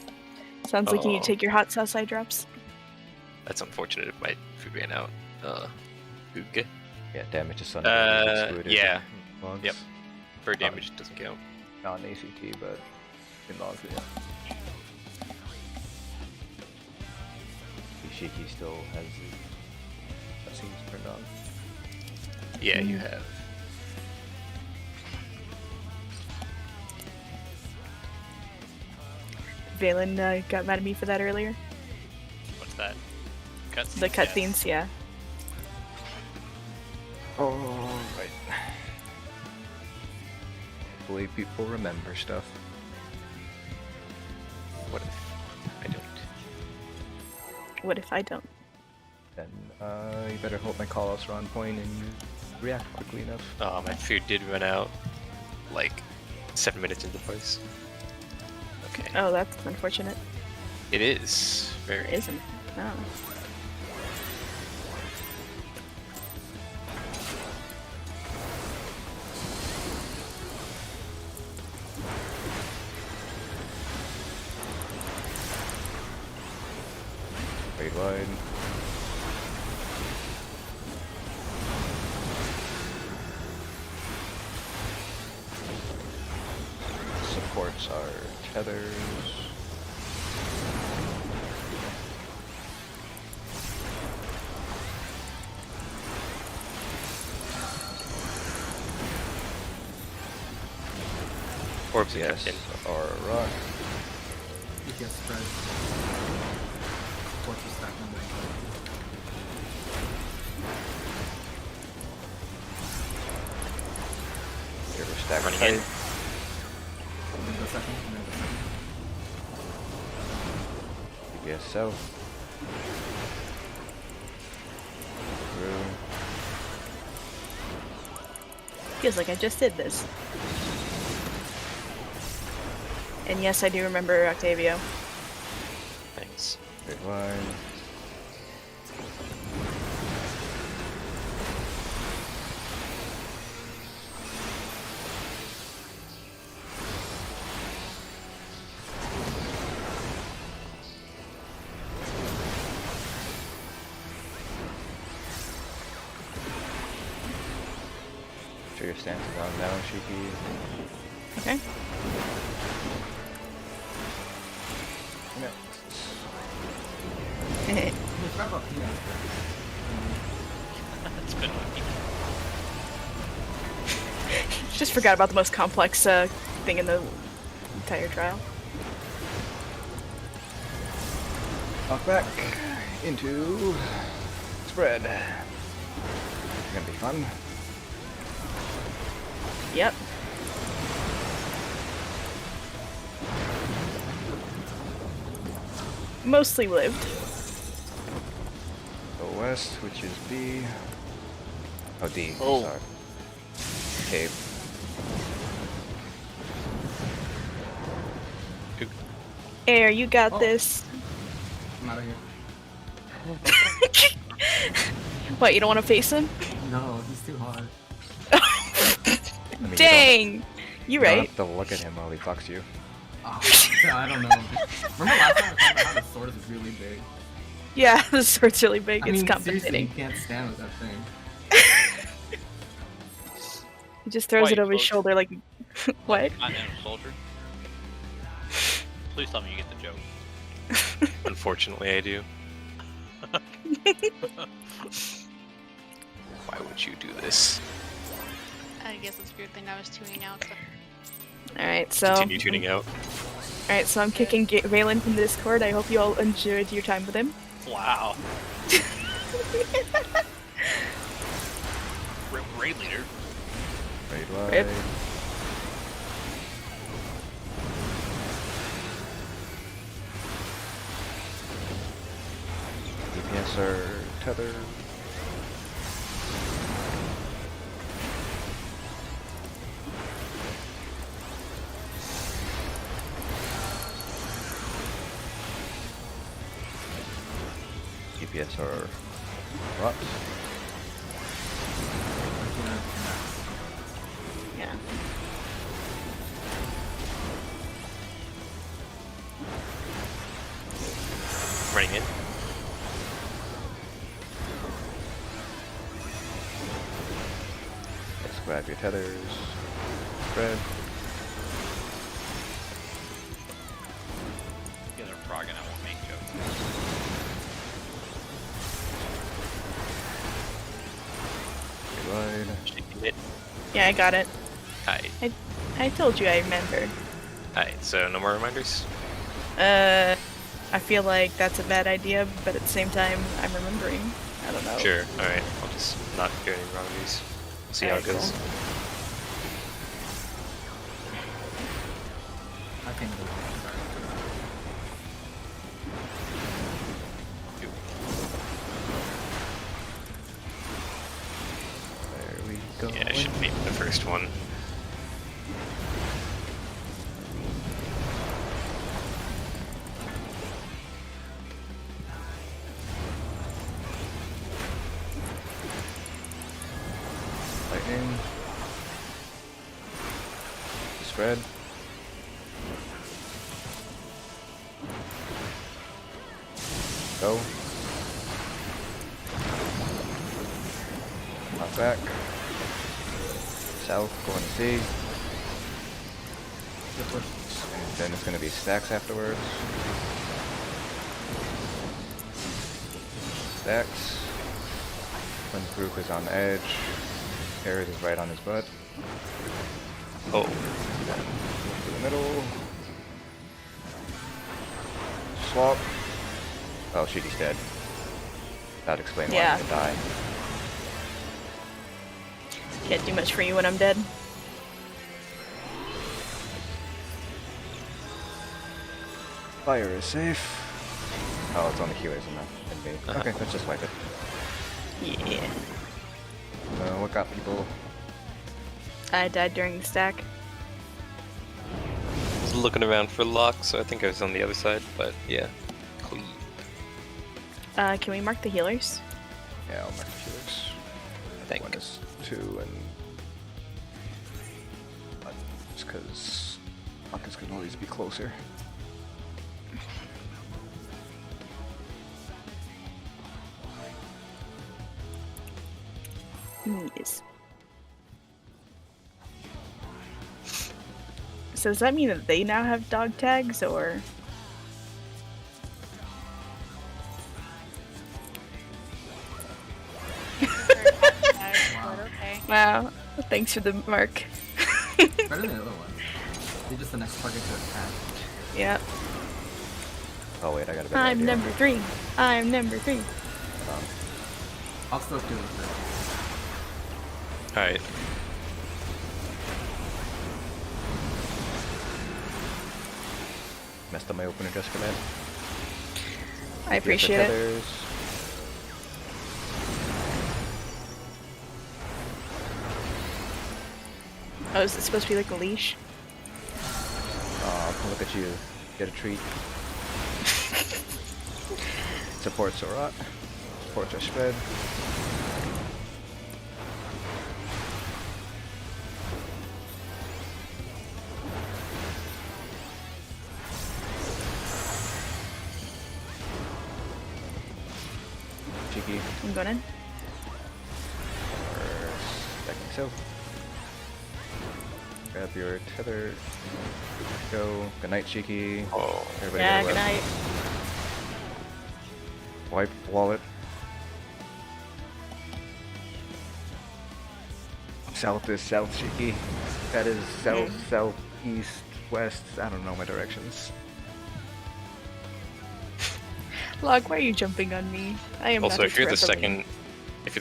Sounds like you need Oh. to take your hot sauce eye drops. That's unfortunate if my food ran out. Oog. Yeah, damage to Sun. yeah. Logs. Yep. Bird damage doesn't count. Not an ACT, but in logs, yeah. Ishiki still has the cutscenes turned on. Yeah, you have. Valen got mad at me for that earlier. What's that? Cutscenes? The Yes. cutscenes, yeah. Oh, right. Hopefully people remember stuff. What if I don't? What if I don't? Then you better hope my call-outs are on point and you react quickly enough. Oh, my food did run out like 7 minutes into place. Okay. Oh, that's unfortunate. It is. Very. It isn't. No. Very wide. Supports our tethers. Orbs are Yes, kept in. our rock. EPS spread. Fortress stack number. Here we're stacked Running tight. in. And then the second, and then the second. Yes, so. Through. Feels like I just did this. And yes, I do remember Octavio. Thanks. Straight line. Sure your stance is on now, Shiki. Okay. Next. That's been lucky. Just forgot about the most complex thing in the entire trial. Walk back into spread. It's gonna be fun. Yep. Mostly lived. Go west, which is B. Oh, D. Oh. Sorry. Cave. Air, you got Oh. this. I'm out of here. What, you don't want to face him? No, he's too hard. I mean, Dang! You You don't right. have to look at him while he fucks you. Oh, yeah, I don't know. Remember last time I found out how the sword is really big? Yeah, the sword's really big. I It's mean, seriously, compensating. you can't stand with that thing. He just throws Why, it over his folks? shoulder like, what? I am a soldier. Please tell me you get the joke. Unfortunately, I do. Why would you do this? I guess it's a weird thing I was tuning out. So. Alright, so. Continue tuning out. Alright, so I'm kicking Valen from the Discord. I hope you all enjoyed your time with him. Wow. Raid leader. Raid wide. Rip. DPS are tethered. DPS are rocks. Yeah. Running in. Let's grab your tethers. Spread. You guys are frogging, I won't make jokes. Raid wide. Shaking it. Yeah, I got it. Alright. I told you I remembered. Alright, so no more reminders? I feel like that's a bad idea, but at the same time, I'm remembering. I don't know. Sure, alright. I'll just not do any reminders. See how it Alright, goes. cool. I can't do it. Sorry. There we go. Yeah, I should be the first one. Lightning. Spread. Go. Knock back. South, going to C. And then it's going to be stacks afterwards. Stacks. When Grook is on the edge, Ares is right on his butt. Oh, Then move to the middle. Swap. Oh, shit, he's dead. That'd explain why Yeah. he died. Can't do much for you when I'm dead. Fire is safe. Oh, it's only healers in that. Okay, let's just wipe it. Yeah. What got people? I died during the stack. looking around for lock, so I think I was on the other side, but yeah. Cleave. Can we mark the healers? Yeah, I'll mark the healers. I think. 1 is 2 and... It's because Marcus can always be closer. Yes. So does that mean that they now have dog tags, or? Okay. Wow. Thanks for the mark. Better than the other one. They're just the next target to attack. Yeah. Oh wait, I got a better I'm idea. number 3. I'm number 3. I'll still do it. Alright. Messed up my opener just for that. I appreciate it. Tethers. Oh, is it supposed to be like a leash? Aw, look at you. Get a treat. Supports are rot. Supports are spread. Cheeky. I'm going in. Or stacking so. Grab your tether. Go. Good night, Cheeky. Oh. Everybody Yeah, go good left. night. Wipe wallet. South is south, Cheeky. That is south, south, east, west. I don't know my directions. Log, why are you jumping on me? I am Also, not if you're the expressing-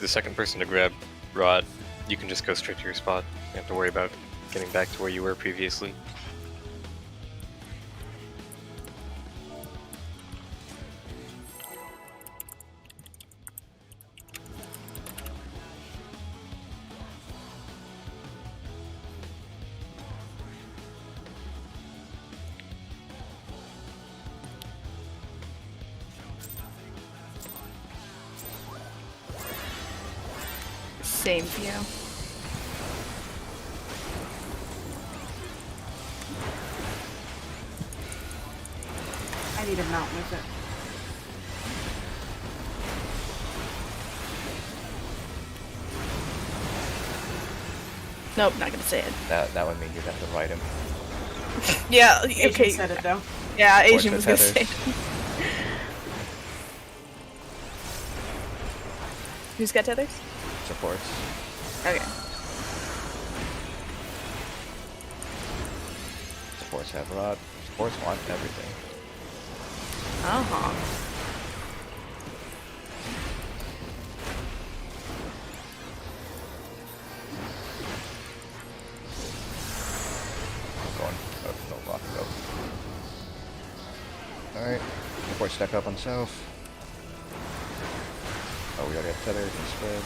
second person to grab Rod, you can just go straight to your spot. You don't have to worry about getting back to where you were previously. Same for you. I need a mount with it. Nope, not gonna say it. That would mean you'd have to ride him. Yeah, Asian okay. said it though. Yeah, Support Asian the was gonna say tethers. it. Who's got tethers? Supports. Okay. Supports have rod. Supports want everything. Uh-huh. Going. Oh, no lock. Go. Alright. Support stack up on south. Oh, we already have tether. Can spread.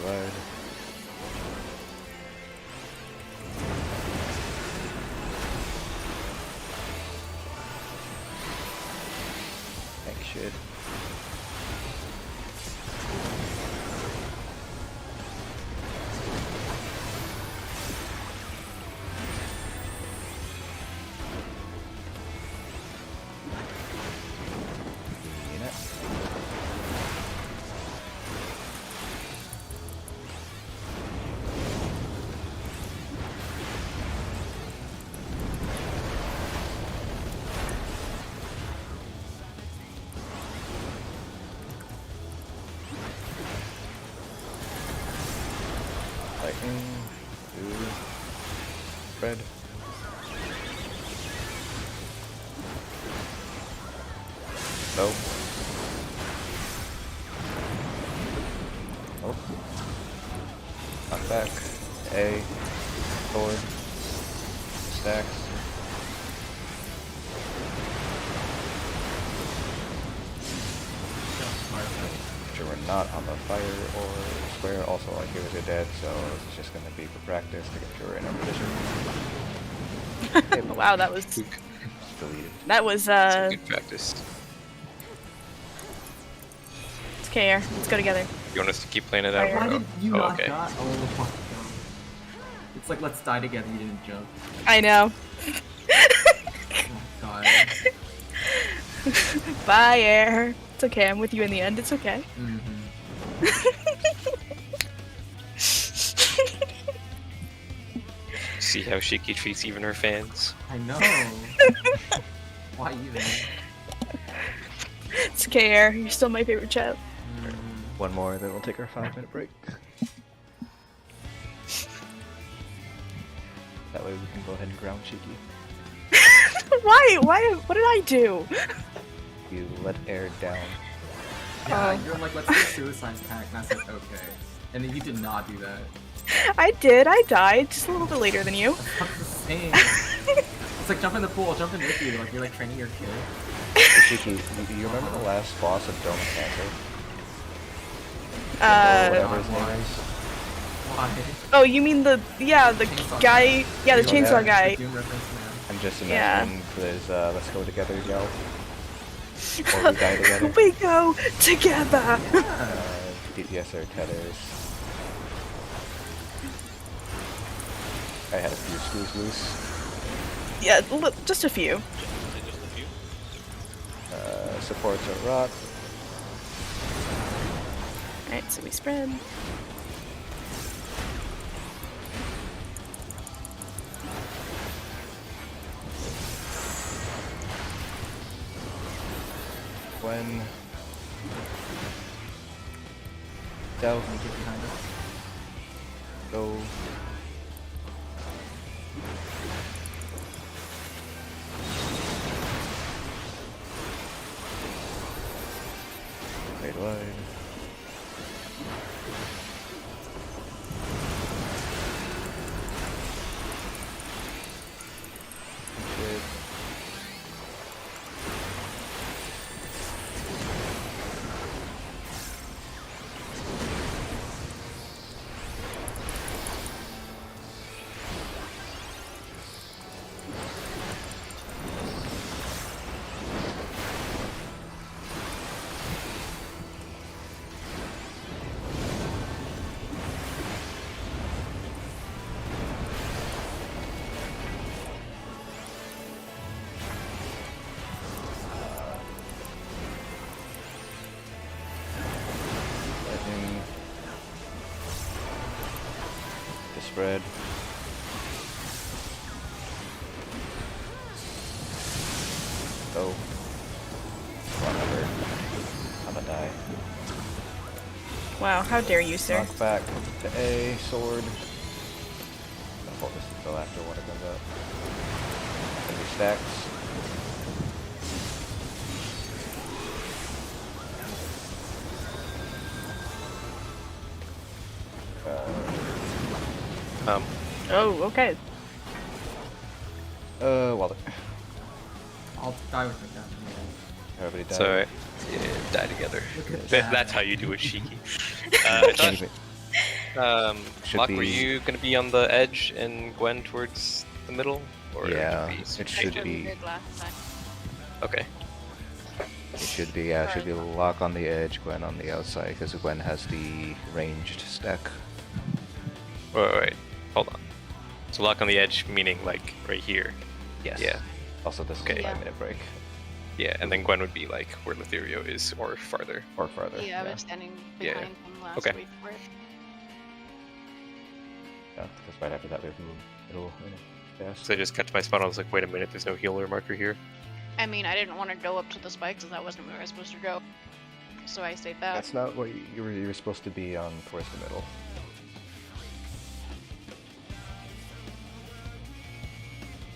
Ride. Thank shit. Unit. Lightning. Blue. Red. No. Nope. Knock back. A. Forward. Stacks. Yeah, smart. sure we're not on the fire or square. Also, our heroes are dead, so it's just gonna be for practice to get sure we're in our position. Wow, that was Luke, Deleted. some good practice. It's KR. Let's go together. You want us to keep playing it out? Fire. Why or- did you oh, not okay. die? Oh my god. It's like, let's die together, you didn't jump. I know. Oh god. Bye, Air. It's okay. I'm with you in the end. It's okay. Mm-hmm. See how Shiki treats even her fans. I know. Why even? It's KR. You're still my favorite child. One more, then we'll take our 5-minute break. That way we can go ahead and ground Shiki. Why? What did I do? You let air down. Yeah, Oh. you're like, let's do a suicide pact, and I said, okay. And then you did not do that. I did. I died just a little bit later than you. That's not the same. It's like jump in the pool, I'll jump in with you, like you're like training your kid. Shiki, you remember the last boss of Dome Cancer? Whatever his name is? Why? Oh, you mean the Chainsaw guy? Yeah, the Chainsaw chainsaw guy. guy. Doom reference now. I'm just Yeah. imagining there's let's go together yell. Or we die together. We go together. DPS or tethers. I had a few screws loose. Yeah, just a few. Is it just a few? Supports are rock. Alright, so we spread. When Delve Can you get behind us? go. Wait, wide. Good. Lightning. The spread. Go. Come on, Hubbard. I'm gonna die. Wow, how dare you, sir? Knock back to A, sword. I'm gonna hold this until after water comes out. Gonna be stacks. Oh, okay. Wallet. I'll die with my gun. Everybody died. So, yeah, die together. Look at That's that. how you do it, Shiki. Can't even- Should Locke, be- were you gonna be on the edge and Gwen towards the middle? Or Yeah, would you be it That's should what we be. did last time. Okay. It should be. Yeah, it should be Lock on the edge, Gwen on the outside, because Gwen has the ranged stack. Wait. Hold on. So lock on the edge, meaning like right here. Yes. Yeah. Also, this is Okay. a Yeah. 5-minute break, Yeah, and then Gwen would be like where Letherio is or farther. or farther. Yeah, I was standing Yeah. behind him last Okay. week for it. Yeah, because right after that we have middle dash. So I just got to my spot. I was like, wait a minute, there's no healer marker here. I mean, I didn't want to go up to the spikes, and that wasn't where I was supposed to go. So I stayed back. That's not what you were. You were supposed to be on towards the middle.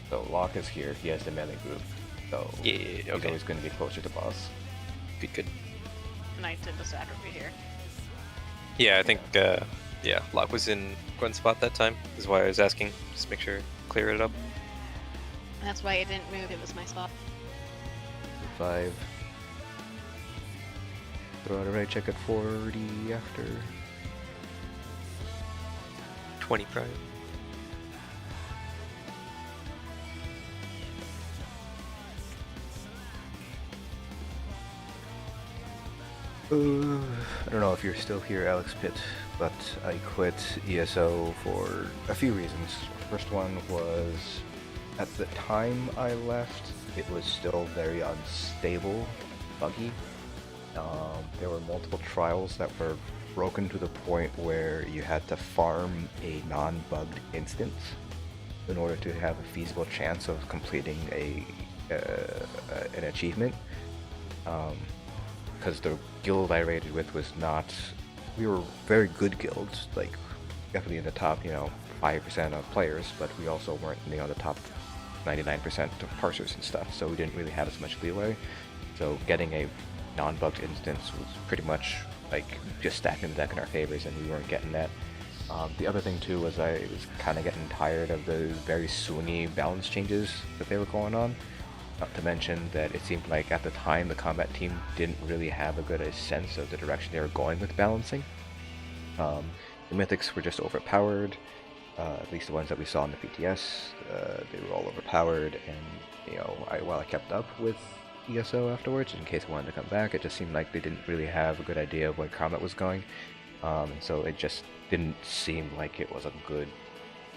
So Locke is here. He has the melee group. So Yeah, he's okay. always going to be closer to boss. Good. And I did the sat over here. Yeah, I think, yeah, Locke was in Gwen's spot that time. Is why I was asking. Just make sure, clear it up. And that's why it didn't move, it was my spot. 5. throw out a right check at 40 after. 20 pride. I don't know if you're still here, Alex Pitt, but I quit ESO for a few reasons. First one was, at the time I left, it was still very unstable, buggy. There were multiple trials that were broken to the point where you had to farm a non-bugged instance in order to have a feasible chance of completing an achievement. Because the guild I raided with was not, we were very good guilds, like definitely in the top, 5% of players, but we also weren't, the top 99% of parsers and stuff, so we didn't really have as much leeway. So getting a non-bugged instance was pretty much like just stacking the deck in our favors, and we weren't getting that. The other thing too was I was kind of getting tired of the very swingy balance changes that they were going on. Not to mention that it seemed like at the time the combat team didn't really have a good sense of the direction they were going with balancing. The mythics were just overpowered, at least the ones that we saw in the PTS. They were all overpowered, and while I kept up with ESO afterwards, in case I wanted to come back, it just seemed like they didn't really have a good idea of where combat was going. So it just didn't seem like it was a good.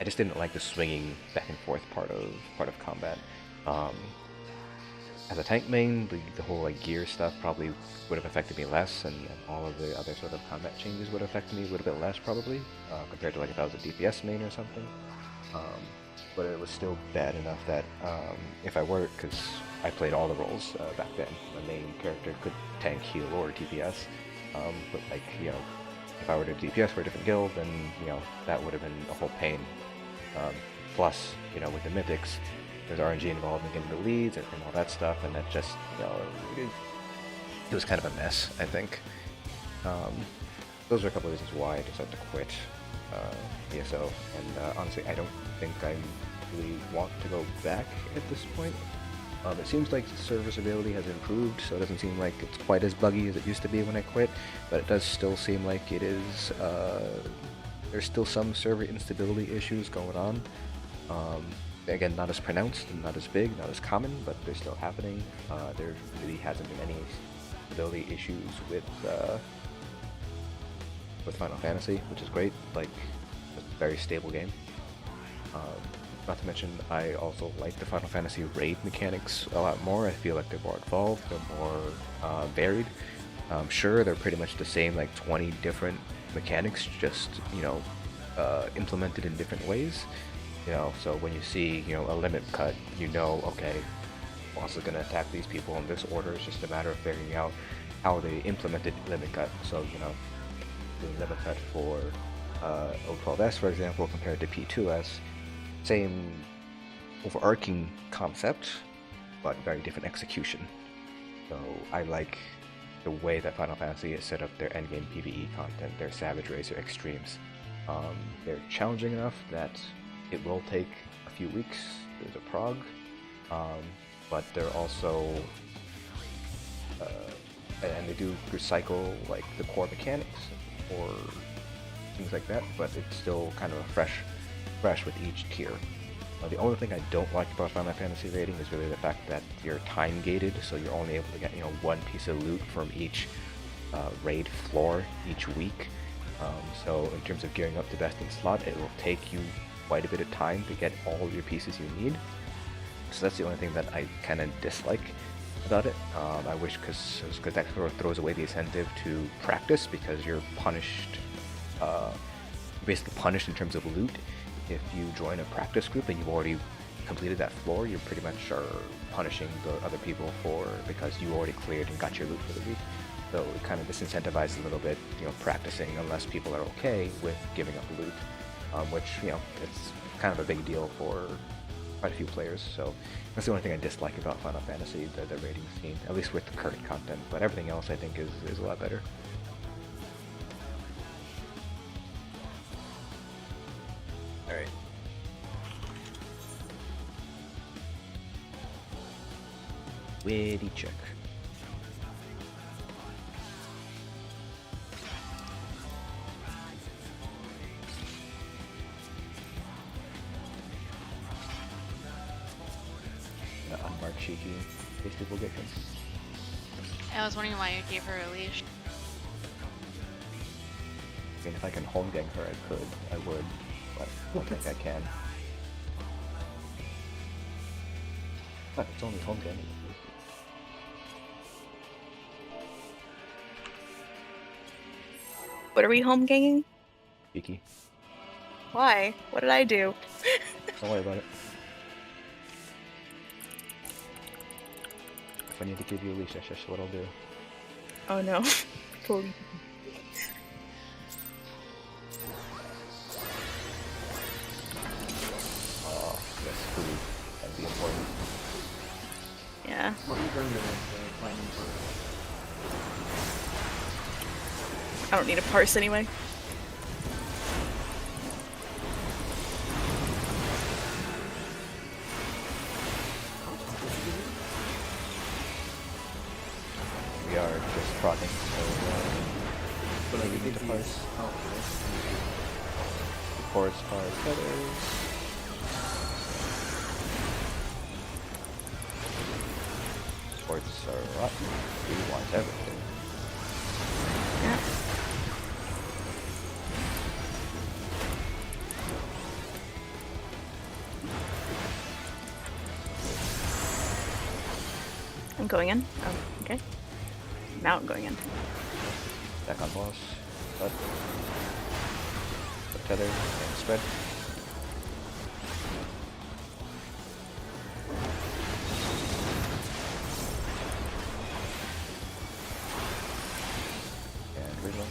I just didn't like the swinging back and forth part of combat. As a tank main, the whole gear stuff probably would have affected me less, and all of the other sort of combat changes would have affected me a little bit less probably, compared to if I was a DPS main or something. But it was still bad enough that if I were, because I played all the roles back then, my main character could tank, heal, or DPS. But if I were to DPS for a different guild, then that would have been a whole pain. Plus, with the mythics, there's RNG involved in getting the leads and all that stuff, and that just, it was kind of a mess, I think. Those are a couple of reasons why I decided to quit ESO, and honestly, I don't think I really want to go back at this point. It seems like the serviceability has improved, so it doesn't seem like it's quite as buggy as it used to be when I quit, but it does still seem like it is, there's still some server instability issues going on. Again, not as pronounced, and not as big, not as common, but they're still happening. There really hasn't been any stability issues with Final Fantasy, which is great. It's a very stable game. Not to mention, I also like the Final Fantasy raid mechanics a lot more. I feel like they're more involved, they're more varied. Sure, they're pretty much the same, 20 different mechanics, just implemented in different ways. So when you see, a limit cut, okay, boss is going to attack these people in this order. It's just a matter of figuring out how they implemented limit cut. So, the limit cut for O12S, for example, compared to P2S, same overarching concept, but very different execution. So I like the way that Final Fantasy has set up their endgame PvE content, their Savage Racer extremes. They're challenging enough that it will take a few weeks. There's a prog, but they're also, and they do recycle the core mechanics or things like that, but it's still kind of fresh with each tier. The only thing I don't like about Final Fantasy raiding is really the fact that you're time gated, so you're only able to get one piece of loot from each raid floor each week. So in terms of gearing up the best in slot, it will take you quite a bit of time to get all your pieces you need. So that's the only thing that I kind of dislike about it. I wish, because that sort of throws away the incentive to practice, because you're punished, basically punished in terms of loot. If you join a practice group and you've already completed that floor, you pretty much are punishing the other people because you already cleared and got your loot for the week. So it kind of disincentivizes a little bit, practicing, unless people are okay with giving up loot, which, it's kind of a big deal for quite a few players. So that's the only thing I dislike about Final Fantasy, the raiding scene, at least with the current content. But everything else I think is a lot better. Alright. Witty check. cheeky in case people get confused. I was wondering why you gave her a leash. I mean, if I can home gang her, I would, but I don't think I can. But it's only home gang. What are we home ganging? Cheeky. Why? What did I do? Don't worry about it. If I need to give you a leash, that's just what I'll do. Oh no. Please. Oh, yes, food. That'd be important. Yeah. What are you going to the lightning part? I don't need a parse anyway. We are just prodding, so But like, maybe it need to gives you parse. health, Forest fire feathers. Sports are rotten. We want everything. Yeah. I'm going in. Oh, okay. Now I'm going in. Back on boss. But tether and spread. And reload.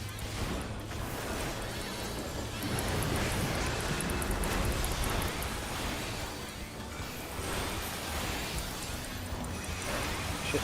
Shit.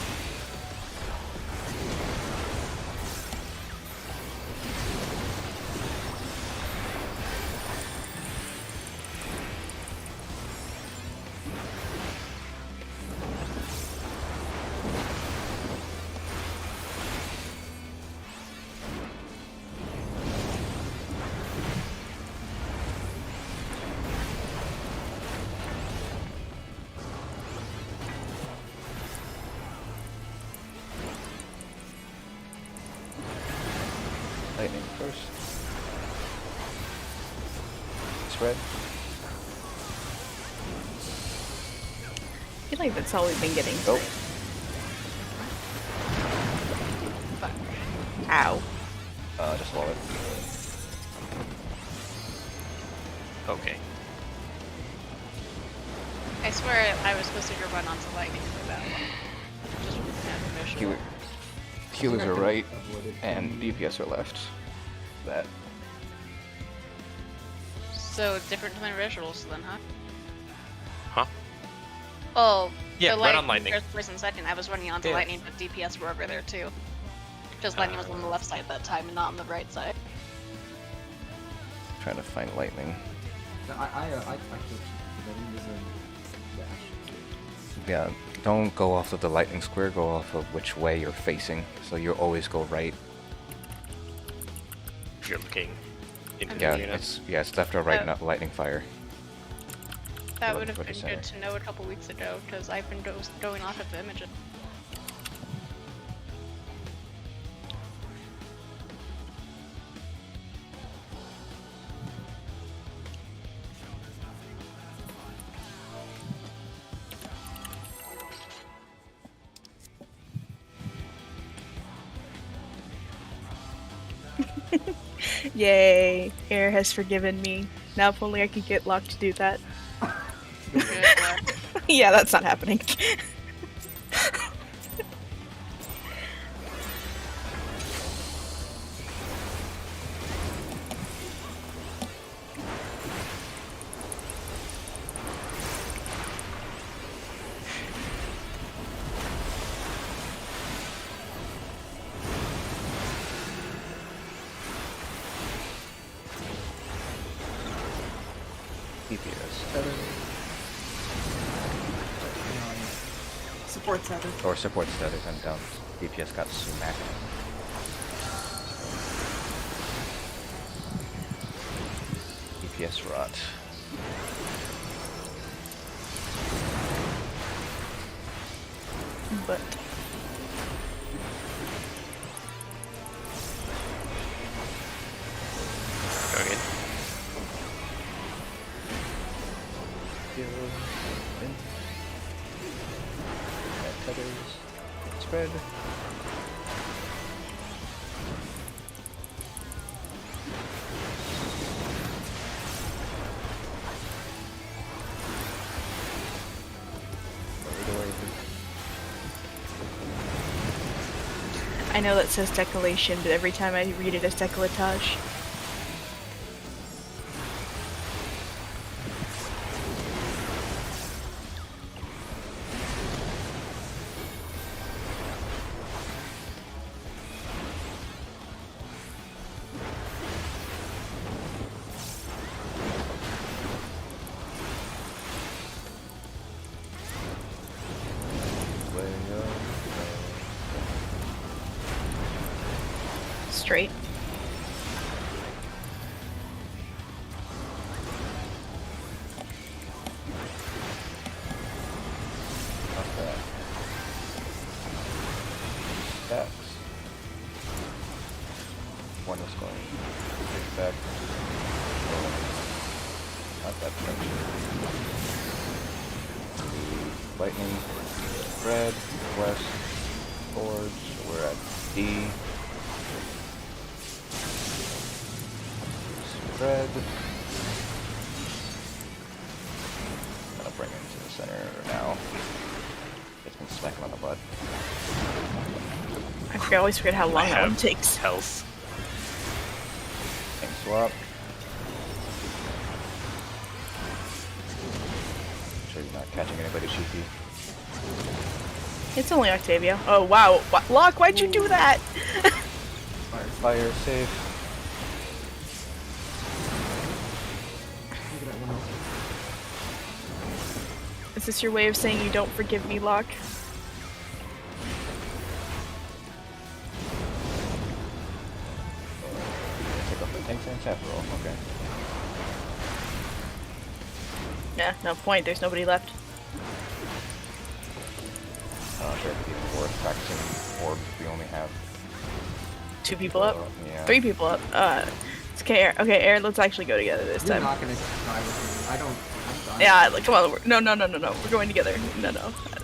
Lightning first. Spread. I feel like that's all we've been getting. Go. Fuck. Ow. Just roll it. Okay. I swear I was supposed to run onto lightning for that one. Just with that visual. Healers are right, avoid it. and DPS are left. That. So different to my visuals then, huh? Huh? Oh, Yeah, the right on lightning. First person, second. I was running onto Yeah. lightning, but DPS were over there too. Just lightning was on the left side that time and not on the right side. Trying to find lightning. No, I killed you. I didn't use the action. Yeah, don't go off of the lightning square, go off of which way you're facing. So you always go right. If you're looking into Yeah, the unit. it's left or right, not lightning fire. That Go would have to been center. good to know a couple weeks ago, because I've been going off of the images. Yay. Air has forgiven me. Now if only I could get Locke to do that. Good luck. Yeah, that's not happening. DPS. Support tether. Or support status, I'm down. DPS got smacked. DPS rot. but Going in. Heal. In. Add tethers. Spread. I know that says decollation, but every time I read it as decolletage. Straight. Okay. Stacks. One is going back. Not that pressure. Lightning. Red. West. Forward. So we're at D. Spread. Gonna bring it to the center now. It's been smacking on the butt. I always forget how long I that one have takes. health. King swap. Make sure you're not catching anybody cheeky. It's only Octavia. Oh wow, Locke, why'd you do that? Fire safe. Look at that one. Is this your way of saying you don't forgive me, Locke? Take off the tanks and tap roll. Okay. Yeah, no point. There's nobody left. I'm not sure if it's even worth practicing orbs if we only have 2 people up. Yeah. 3 people up. It's okay, Aaron. Okay, Aaron, let's actually go together this You're time. not gonna die with me. I don't. I'm done. Yeah, like, come on. No. We're going together. No.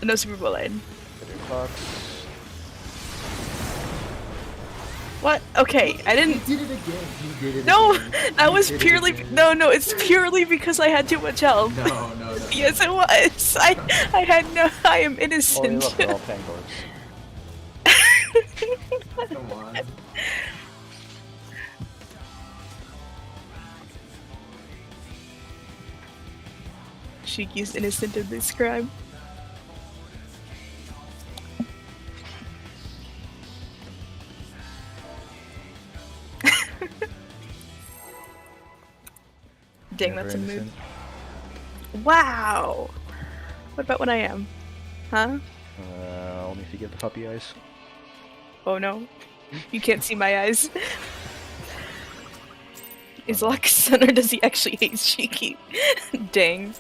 No Super Bowl lane. Get your clocks. What? Okay, I didn't. You did it again. You did it No, again. that You was did it purely. again. No, it's purely because I had too much health. No. Yes, it was. I had no. I am Oh, innocent. look, they're all tanglers. Come on. Shiki's innocent of this crime. Dang, Never that's a mood. innocent. Wow. What about when I am? Huh? Only if you get the puppy eyes. Oh no. You can't see my eyes. Is Locke son or does he actually hate Shiki? Dang.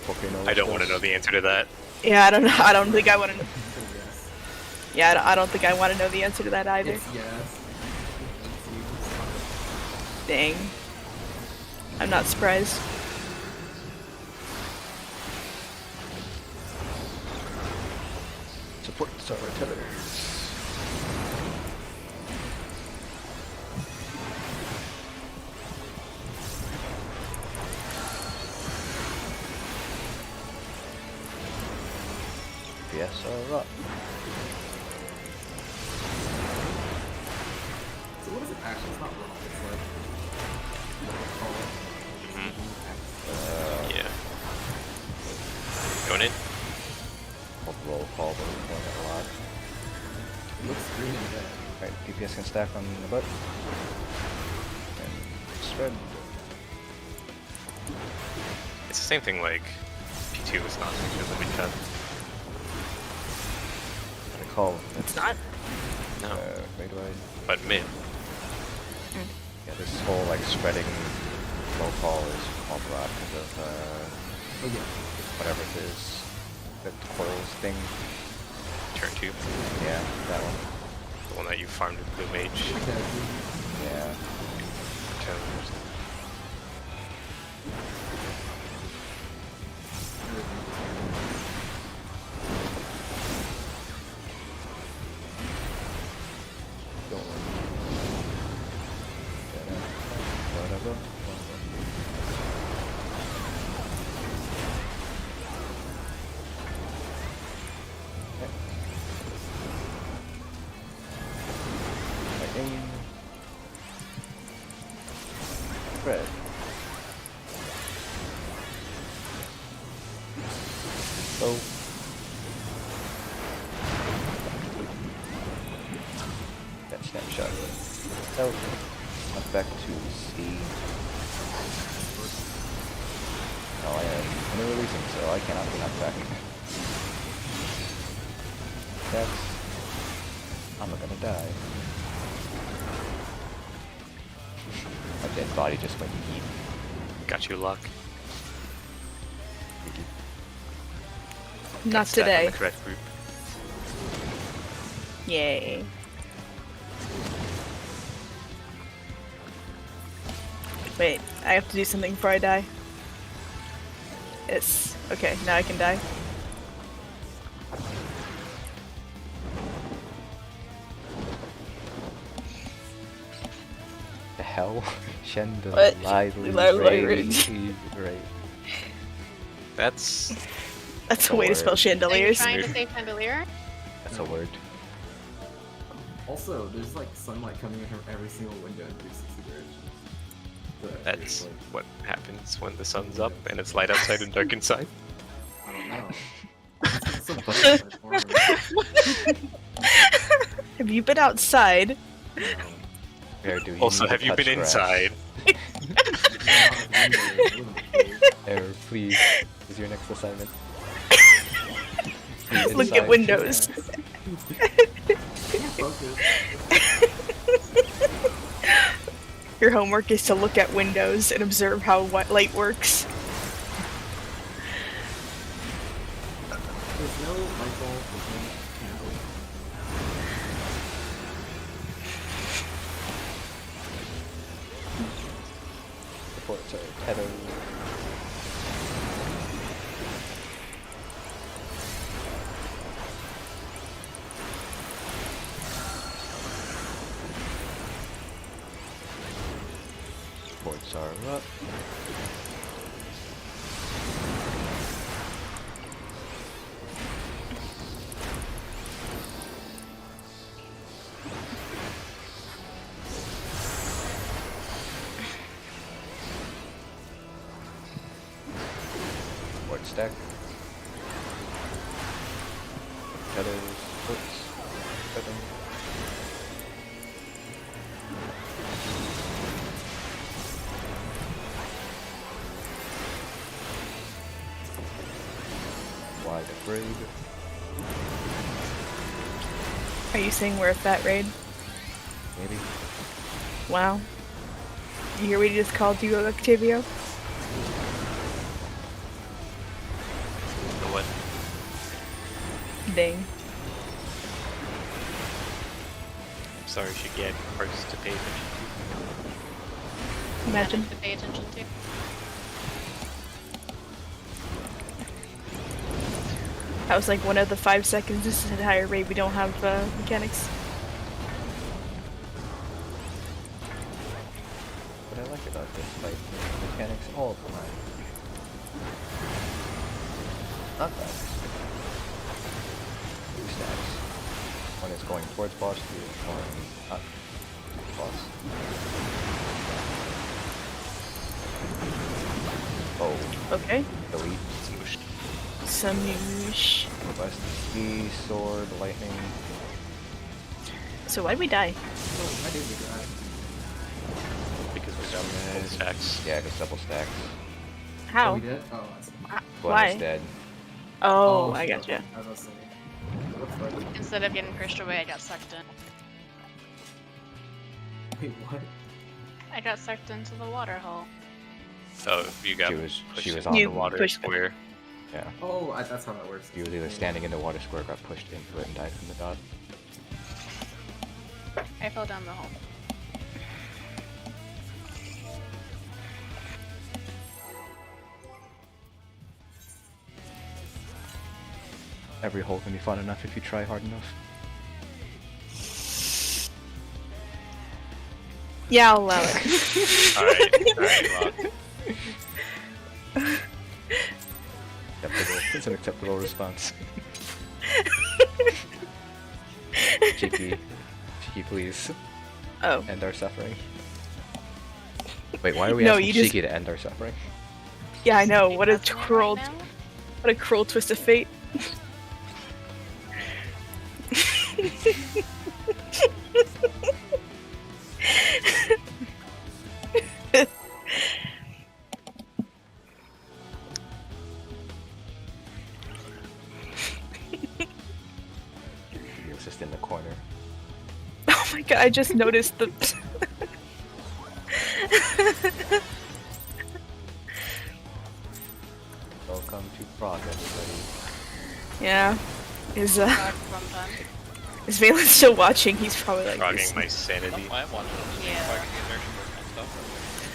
Okay, no. I don't want to know the answer to that. Yeah, I don't know. I don't think I want to know. Yes. Yeah, I don't think I want to know the answer to that either. It's yes. Dang. I'm not surprised. Support server tethers. Yes, alright. So what is it actually? It's not wrong. It's like. Yeah. Going in. Hold roll call, but we're playing it a lot. It looks green and red. Alright, DPS can stack on the butt. And spread. It's the same thing like P2 was not because of the cut. I call. It's not. No, Wait, do I? but mid. Yeah, this whole like spreading low call is called a lot because of Oh yeah. whatever it is. the coils thing. Turn 2. Yeah, that one. The one that you farmed with Blue Mage. Yeah. Turn. Don't worry. Whatever. Lightning. Red. Oh. That snapshot. Oh. Up back to C. Oh, I am under releasing, so I cannot be knocked back. That's. I'm not gonna die. My dead body just went deep. Got you, Luck. Not Stack on today. the correct group. Yay. Wait, I have to do something before I die. It's okay, now I can die. The hell? Shenda What? lively Lively rage. Right. That's That's The a way to spell word. Are you chandeliers. trying to say chandelier? That's a word. Also, there's like sunlight coming in from every single window in 360 directions. So that's like, what happens when the sun's up and it's light outside and dark inside. I don't know. It's so butterfly form. Have you been outside? Air, do you Also, need to have you touch been grass? inside? Air, please. Is your next assignment? Be Look inside. at windows. Focus. Your homework is to look at windows and observe how light works. There's no light bulb, there's no candle. Reports are tether. Reports are up. Report stack. Tethers, reports, tether. Wide braid. Are you saying we're a fat raid? Maybe. Wow. You hear what he just called you, Octavio? The what? Dang. I'm sorry, Shiggy, parts to pay attention Imagine. To pay attention to. That was like one of the 5 seconds this entire raid we don't have mechanics. What I like about this fight is mechanics all the time. Not that. 2 stacks. One is going towards boss, 2 is going up boss. Oh, Okay. delete. to. Samoosh. Robust E, sword, lightning. So why'd we die? Oh, why did we die? Because we're double stacks. Yeah, just double stacks. Oh, How? we did? Oh, I see. One Why? is dead. Oh, I shit. gotcha. I was about to say. What's right? Instead of getting pushed away, I got sucked in. Wait, what? I got sucked into the water hole. So you got She was pushed on You the water. pushed- square. Yeah. Oh, that's how that works. You was either standing in the water square, got pushed into it, and died from the dot. I fell down the hole. Every hole can be fun enough if you try hard enough. Yeah, I'll allow it. Alright, Rod. Acceptable. It's an acceptable response. Cheeky, please Oh. end our suffering. Wait, why are we No, asking you just- Cheeky to end our suffering? Yeah, I know. Are you What a asking right cruel, now? what a cruel twist of fate. He was just in the corner. Oh my god! I just noticed the. Welcome to Prague, everybody. Yeah. Is God, sometime. is Valen still watching? He's probably like. Frogging this- my sanity. I am watching. Yeah. Fucking the inertia work on stuff.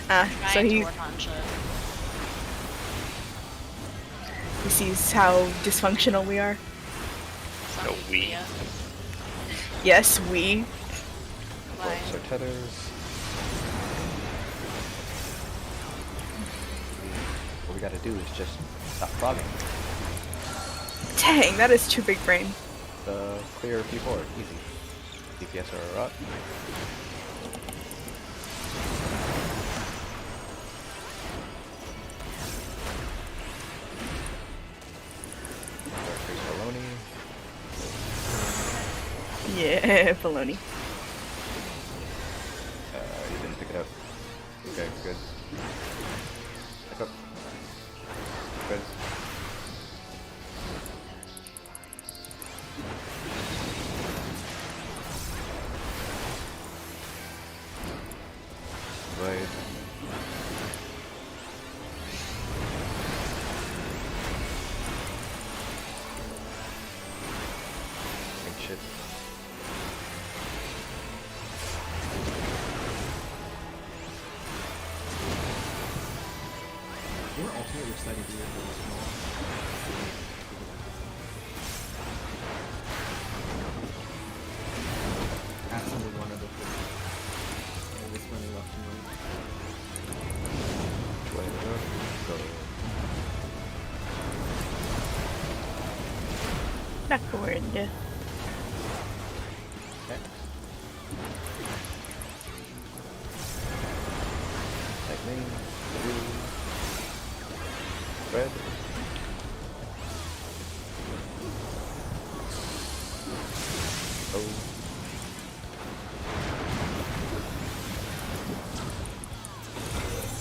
So Trying to he work on shit. sees how dysfunctional we are. Some No, we. idea. Yes, we. Why? So tethers. What we gotta do is just stop frogging. Dang, that is too big brain. Clear P4, easy. DPS are a rot. There's Baloney. Yeah, baloney. You didn't pick it up. Okay, good. Pick up. Good. Blade. Think shit. Your alternate which side do you small? Ask number one of the four. This one left and right. Which way to go? Go. Backward. Okay. Lightning. Blue. Red. Oh.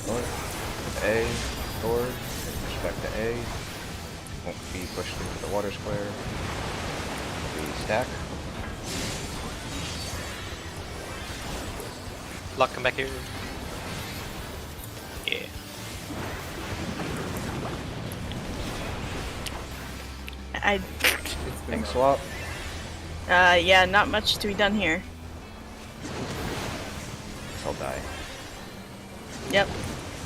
North. A. Forward. Push back to A. Won't be pushed into the water square. We stack. Lock, come back here. Yeah. I. It's been Thing rough. swap. Yeah, not much to be done here. I'll die. Yep.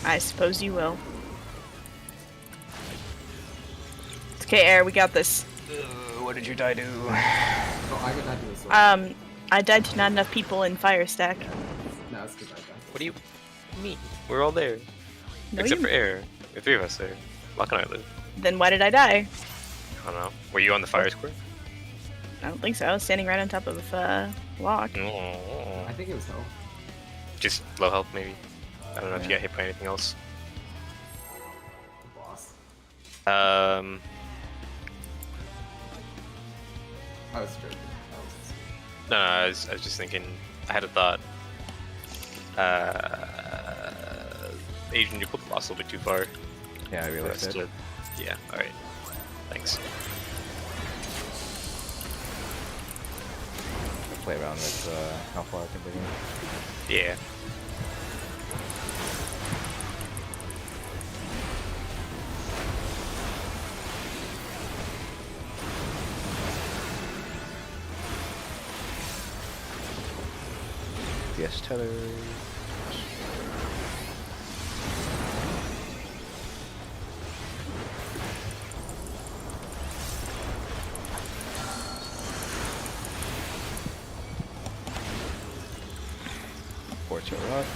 I suppose you will. It's okay, Air, we got this. What did you die to? Oh, I got that to this one. I died to not enough people in Fire Stack. No, it's because I died. What do you mean? We're all there. No, Except you- for Air. The three of us there. Lock and I live. Then why did I die? I don't know. Were you on the fire square? I don't think so. I was standing right on top of Lock. Oh. I think it was hell. Just low health, maybe. I don't know if you Yeah. got hit by anything else. The boss. I was joking. No, I was just thinking. I had a thought. Adrian, you pulled the boss a little bit too far. Yeah, I for realized us it. to- Yeah. All right. Thanks. Play around with how far I can bring it. Yeah. DPS tether. Ports are up.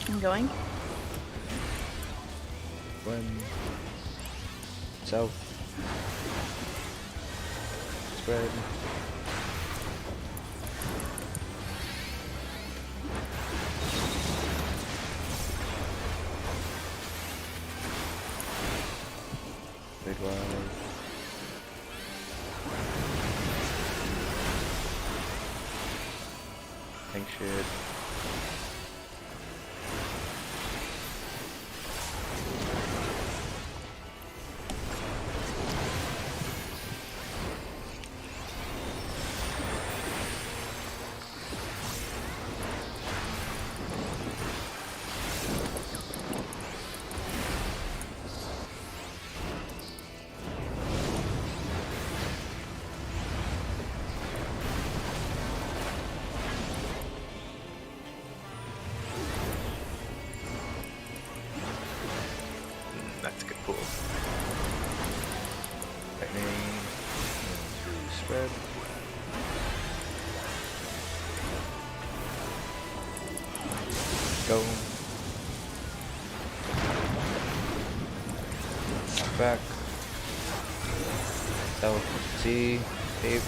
I'm going. When south spread. Big one. Tank shit. That's a good pool. Lightning into spread. Go. Knock back. South C. Tape.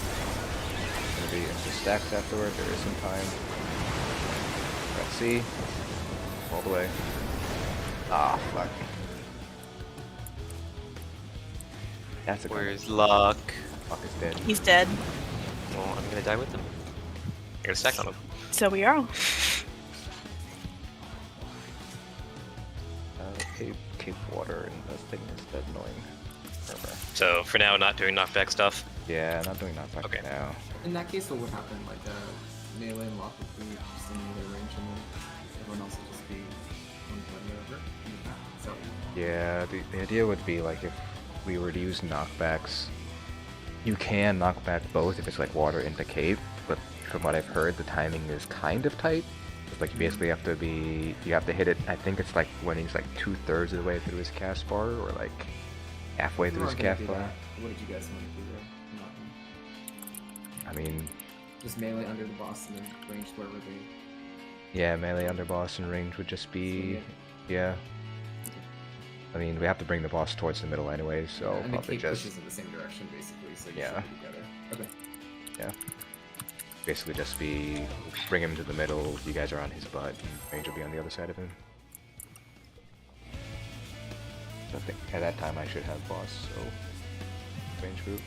Gonna be into stacks afterward. There is some time. Got C. All the way. Ah, fuck. That's a Where's Luck? Fuck is dead. He's dead. Well, I'm gonna die with him. I'm gonna stack on him. So we are. Cape water and the thing is dead annoying. Remember. So for now, not doing knockback stuff. Yeah, not doing knockback Okay. now. In that case, what would happen? Like, melee and lock would be just in melee range, and then everyone else would just be on whatever. So, Yeah, the idea would be like if we were to use knockbacks, you can knock back both if it's like water into cape, but from what I've heard, the timing is kind of tight. It's like you basically have to hit it, I think it's like when he's like 2/3 of the way through his cast bar, or like halfway we through his weren't gonna cast do bar. that. What did you guys want to do there? I mean, Just melee under the boss and then ranged wherever they. yeah, melee under boss and range would just be, Swing yeah. I mean, we have to bring the boss towards the middle anyway, so and the probably cape just pushes in the same direction, basically, so you Yeah. should be together. Okay. yeah. Basically just be bring him to the middle, you guys are on his butt, and range will be on the other side of him. So I think at that time I should have boss, so range group.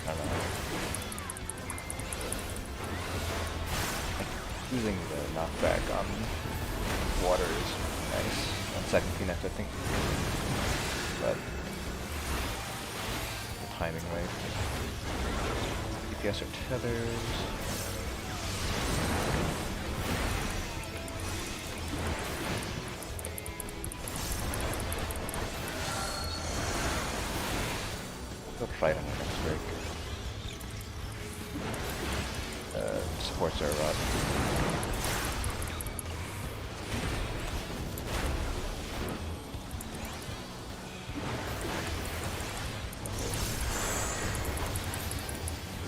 I don't know. Using the knockback on water is nice. On second Phoenix, I think. But the timing way. DPS are tethers. They'll fight on the next break. Supports are up.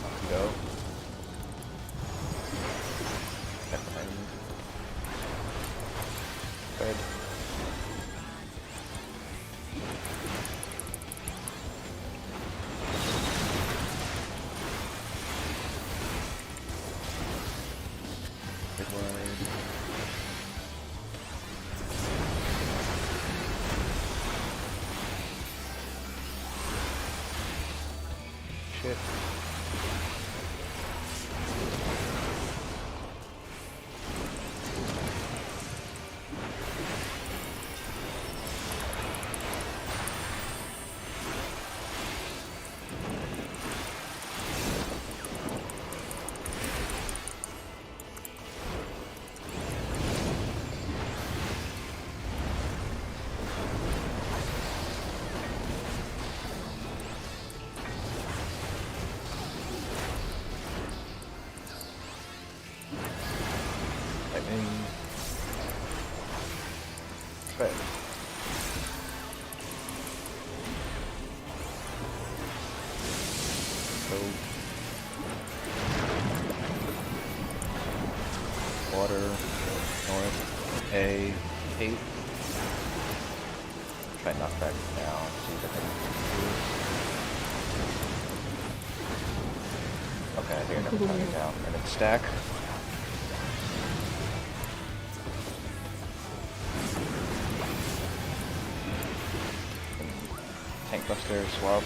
Off you go. Back behind me. Red. Big wide. Shit. Right. So water, north, A, 8. Try and knock back down, see if I can do this. Okay, I think I got the timing down. And then stack. Tank Buster, swap.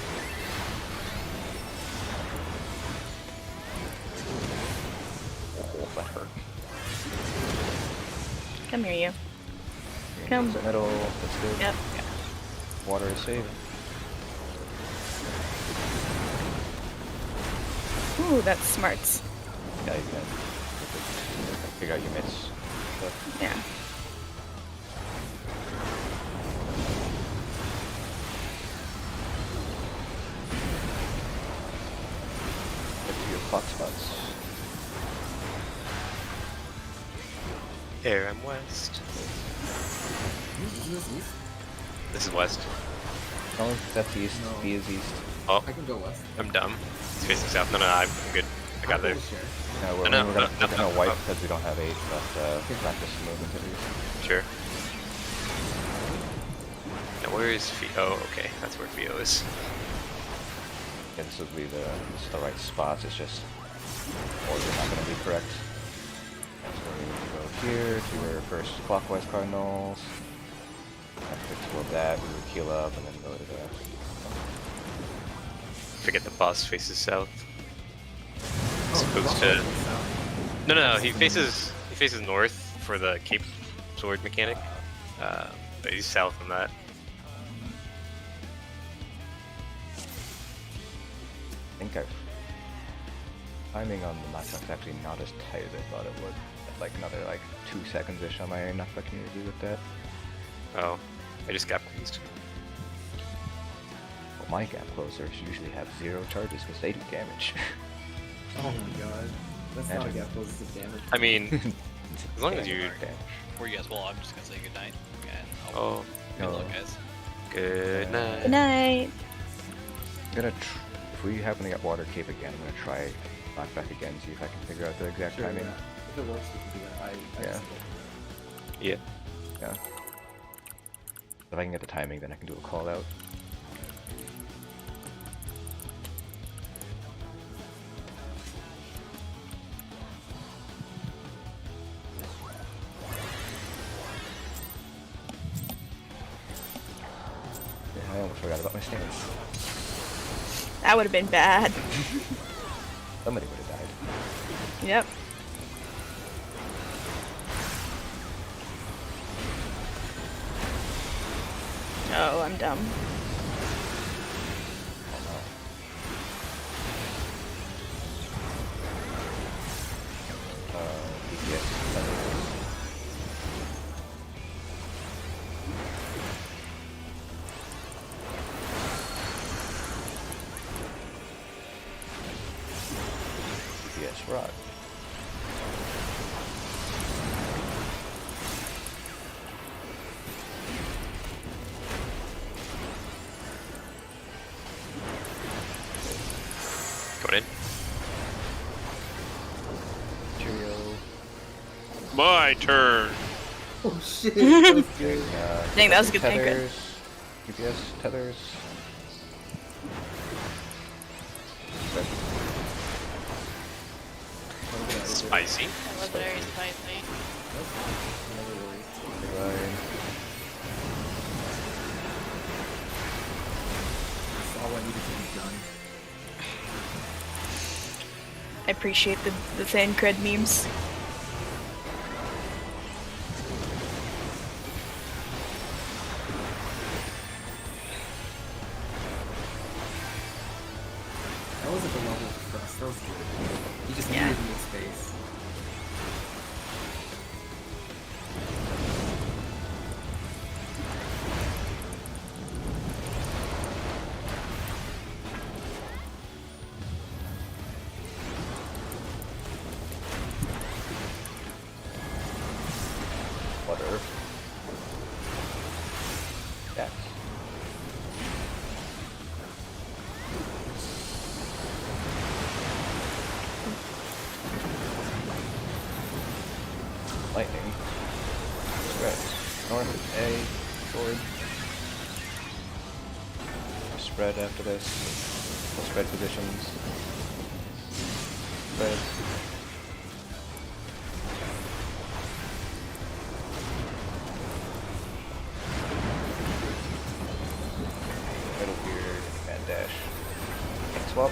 Oh, that hurt. Come here, you. Come. Middle, that's good. Yep. Water is safe. Ooh, that's smarts. Yeah, you can figure out your mids. Stuff. Yeah. Get to your clock spots. Here, I'm west. Isn't this east? This is west. Oh, that's east. No. B is east. Oh, I can go west. I'm dumb. It's facing south. No, I'm good. I got there. Share. No, we're, No, we're no, gonna, no, wipe no. because we don't have 8, but practice movement at least. Sure. Now where is Fio? Oh, okay. That's where Fio is. Yeah, this would be this is the right spots, it's just order's not gonna be correct. So we need to go here to your first clockwise cardinals. After toward that, we would heal up and then go to the Forget the boss faces south. Oh, Supposed Rock to. Falls is south. No, he faces north for the cape sword mechanic. But he's south on that. I think I've timing on the matchup is actually not as tight as I thought it would. Like another 2 seconds-ish on my enough I can do with that. Oh, I just got closed. Well, my gap closers usually have 0 charges because they do damage. Oh my god. That's not a Imagine. gap close, it's a damage. I mean, as long as you. Damage. Before you guys well, I'm just gonna say goodnight. And Oh, good no. luck, guys. good night. Good night. I'm gonna if we happen to get water cape again, I'm gonna try knock back again, see if I can figure out the exact Sure, timing. yeah. If it works, we can do that. I Yeah. just- Yeah. Yeah. If I can get the timing, then I can do a call out. Yeah, I almost forgot about my stance. That would have been bad. Somebody would have died. Yep. Oh, I'm dumb. Oh no. DPS. DPS rod. Going in. Cheerio. My turn. Oh shit, that was good. Dang, that was a good thing, Cred. Tethers. DPS, tethers. Good. Spicy. That was very spicy. Never worries. Goodbye. That's all I needed to be done. I appreciate the fan cred memes. That was at the level of trust. That was good. He just Yeah. needed to make space. Water. Dax. Lightning. Spread. North, A, sword. Spread after this. Full spread positions. Spread. Middle beard and dash. Swap.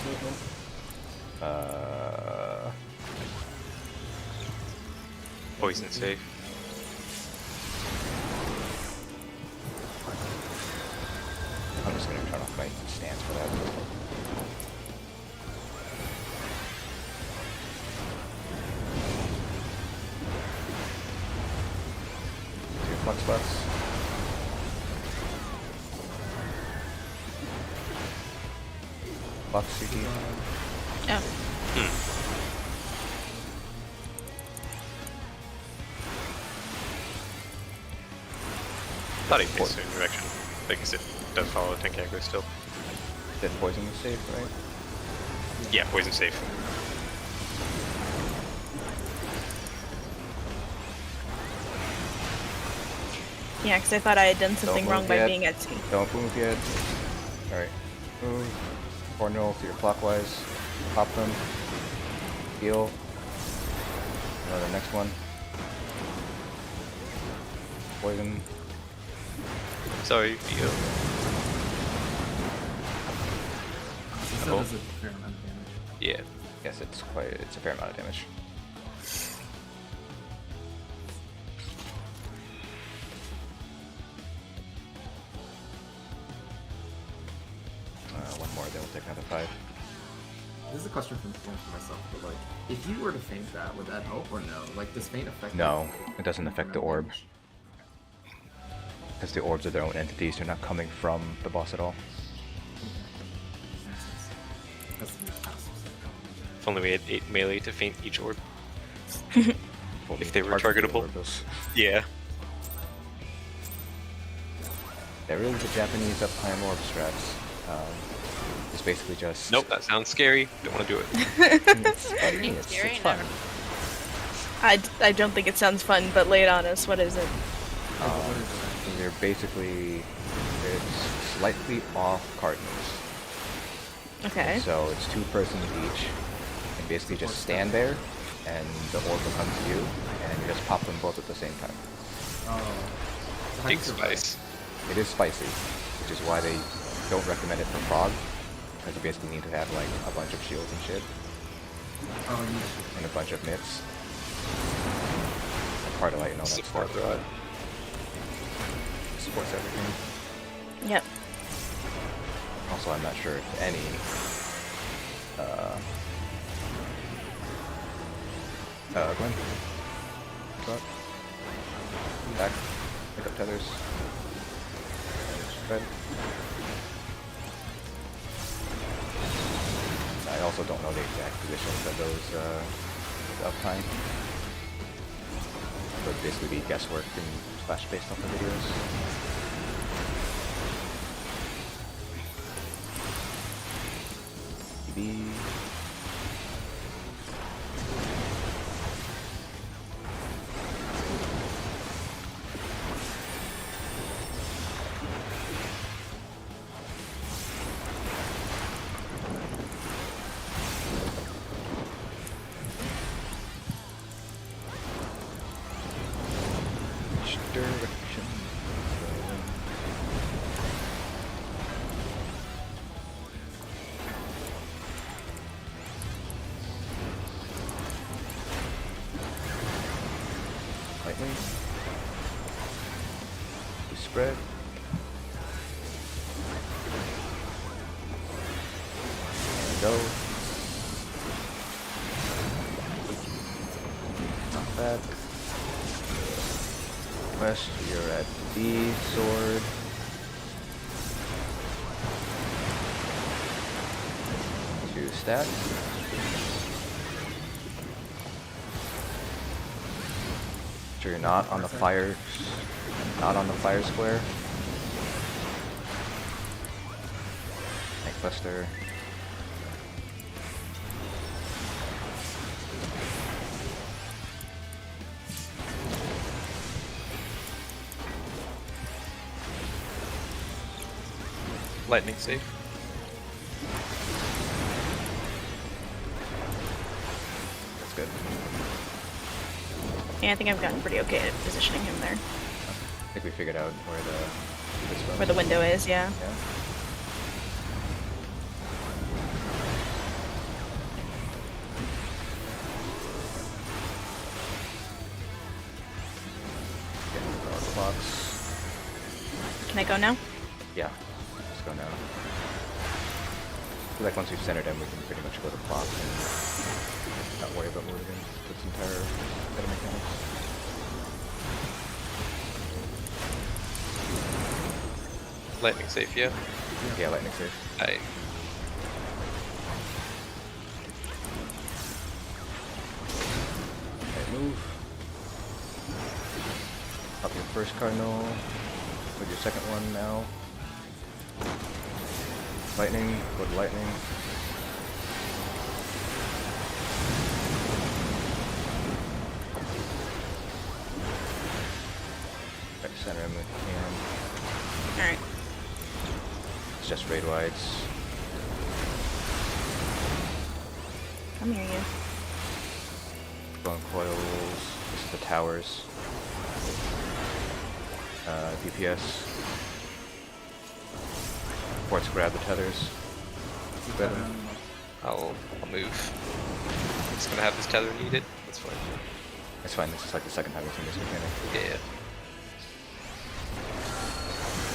Movement. Poison safe. I'm just gonna turn off my stance for that. Two flux bucks. Flux CT. Oh. Thought he'd miss certain direction. I guess it does follow tank aggro still. Then poison was safe, right? Yeah, poison safe. Yeah, because I thought I had done something Don't wrong move by yet. being at sea. Don't move yet. Alright. Move. Cornel to your clockwise. Pop them. Heal. Go to the next one. Poison. Sorry, feel. She still does a fair amount of damage. Yeah. Yes, it's a fair amount of damage. One more, then we'll take another 5. This is a question for myself, but like, if you were to faint that, would that help or no? Like, does faint affect? No, it doesn't affect the incremental orb. damage? Because the orbs are their own entities, they're not coming from the boss at all. Makes sense. That's the passive side. If only we had 8 melee to feint each orb. Well, If they were target the targetable. orbs. Yeah. There is a Japanese uptime orb straps. It's basically just... Nope, that sounds scary. Don't want to do it. It's funny, It's it's scary, fun. never. I don't think it sounds fun, but lay it on us. What is it? They're basically... It's slightly off Cardinals. Okay. So it's 2 persons each. And basically just stand there, and the orb will come to you, and you just pop them both at the same time. Oh. So how do you Big survive? spice. It is spicy, which is why they don't recommend it for Frog, because you basically need to have like a bunch of shields and shit, Oh, you and a bunch of mitts. Hard to let you know that Support stuff. rod. Supports everything. Yep. Also, I'm not sure if any Gwen. Go up. Back. Pick up tethers. Spread. I also don't know the exact positions of those uptime. But basically be guesswork and slash based off the videos. EB. Which direction? Lightly. We spread. There we go. Not bad. West, you're at B, sword. Two stats. sure you're not on the fire, square. Tank Buster. Lightning safe. That's good. Yeah, I think I've gotten pretty okay at positioning him there. I think we figured out where Where the window is, yeah. Yeah. Getting the dog box. Can I go now? Yeah. Let's go now. I feel like once we've centered him, we can pretty much go to plot and not worry about moving this entire set of mechanics. Lightning safe, yeah. Yeah, lightning safe. I Okay, move. Up your first cardinal. With your second one now. Lightning, go to lightning. Try to center him if you can. Alright. It's just raid wides. Come near you. Bone coils. This is the towers. DPS. Ports grab the tethers. Better. I'll move. I'm just gonna have this tether needed. That's fine. It's fine, this is like the second time we've seen this mechanic. Yeah.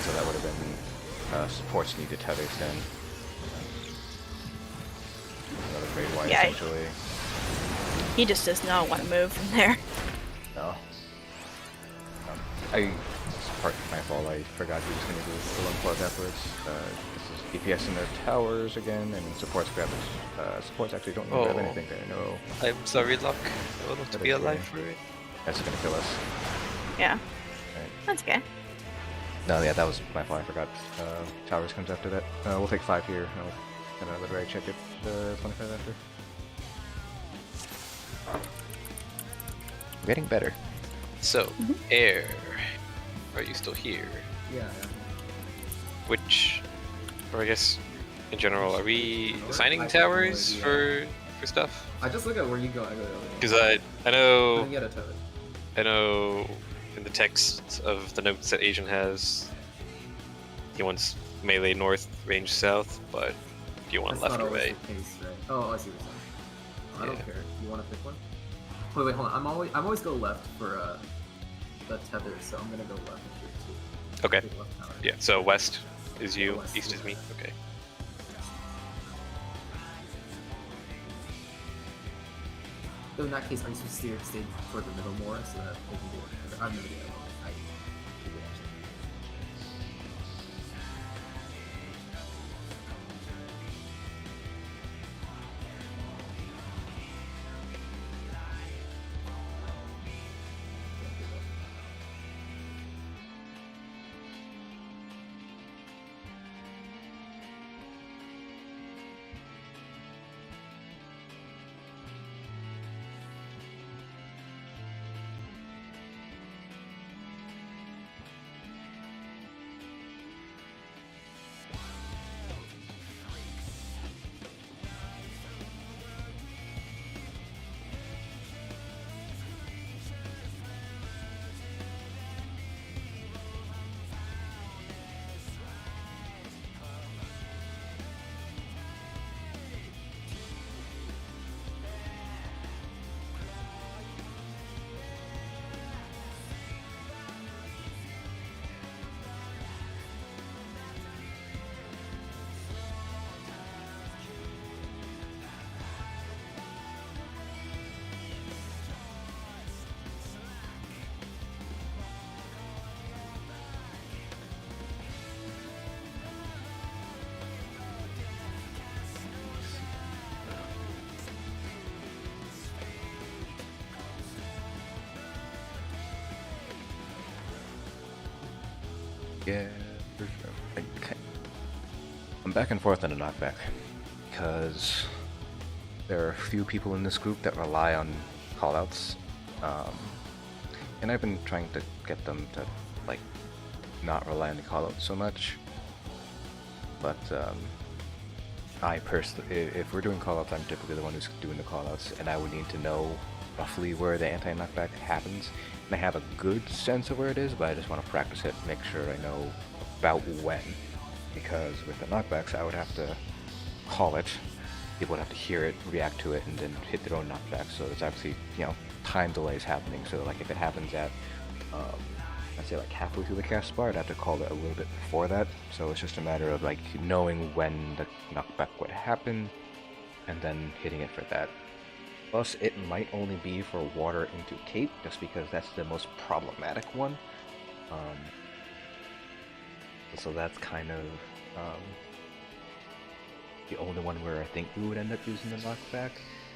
So that would have been supports need to tethers then. Another great wide Yeah, essentially. He just does not want to move from there. No. It's part of my fault, I forgot he was going to do the lung plug afterwards. This is DPS in their towers again, and supports grab it. Supports actually don't grab Oh. anything there, no. I'm sorry, Luck. I would love to That be is alive okay. for it. That's going to kill us. Yeah. Right. That's okay. No, yeah, that was my fault, I forgot. Towers comes after that. We'll take 5 here. I'll get another drag check at 25 after. Getting better. So, air. Are you still here? Yeah. Which, or I guess, in general, are we North? assigning I have no towers idea. for stuff? I just look at where you go. I go the other way. Because I I know didn't get a tether. I know in the text of the notes that Asian has, he wants melee north, range south, but do you want That's left not or always right? the case, right? Oh, I see what you're saying. I don't Yeah. care. You want to pick one? Wait, hold on. I'm always go left for the tether, so I'm gonna go left here too. Okay. Pick left tower. Yeah. So west is you, West, east is yeah. me. Okay. So in that case, I'm supposed to stay toward the middle more, so that they can do it. I have no idea. I figure it out. Yeah, for sure. I'm back and forth on a knockback because there are a few people in this group that rely on callouts, and I've been trying to get them to like not rely on the callouts so much. But I personally, if we're doing callouts, I'm typically the one who's doing the callouts, and I would need to know roughly where the anti-knockback happens. And I have a good sense of where it is, but I just want to practice it, make sure I know about when. Because with the knockbacks, I would have to call it, people would have to hear it, react to it, and then hit their own knockback. So there's actually, time delays happening. So like if it happens at, let's say like halfway through the cast bar, I'd have to call it a little bit before that. So it's just a matter of like knowing when the knockback would happen, and then hitting it for that. Plus, it might only be for water into cape, just because that's the most problematic one. So that's kind of the only one where I think we would end up using the knockback.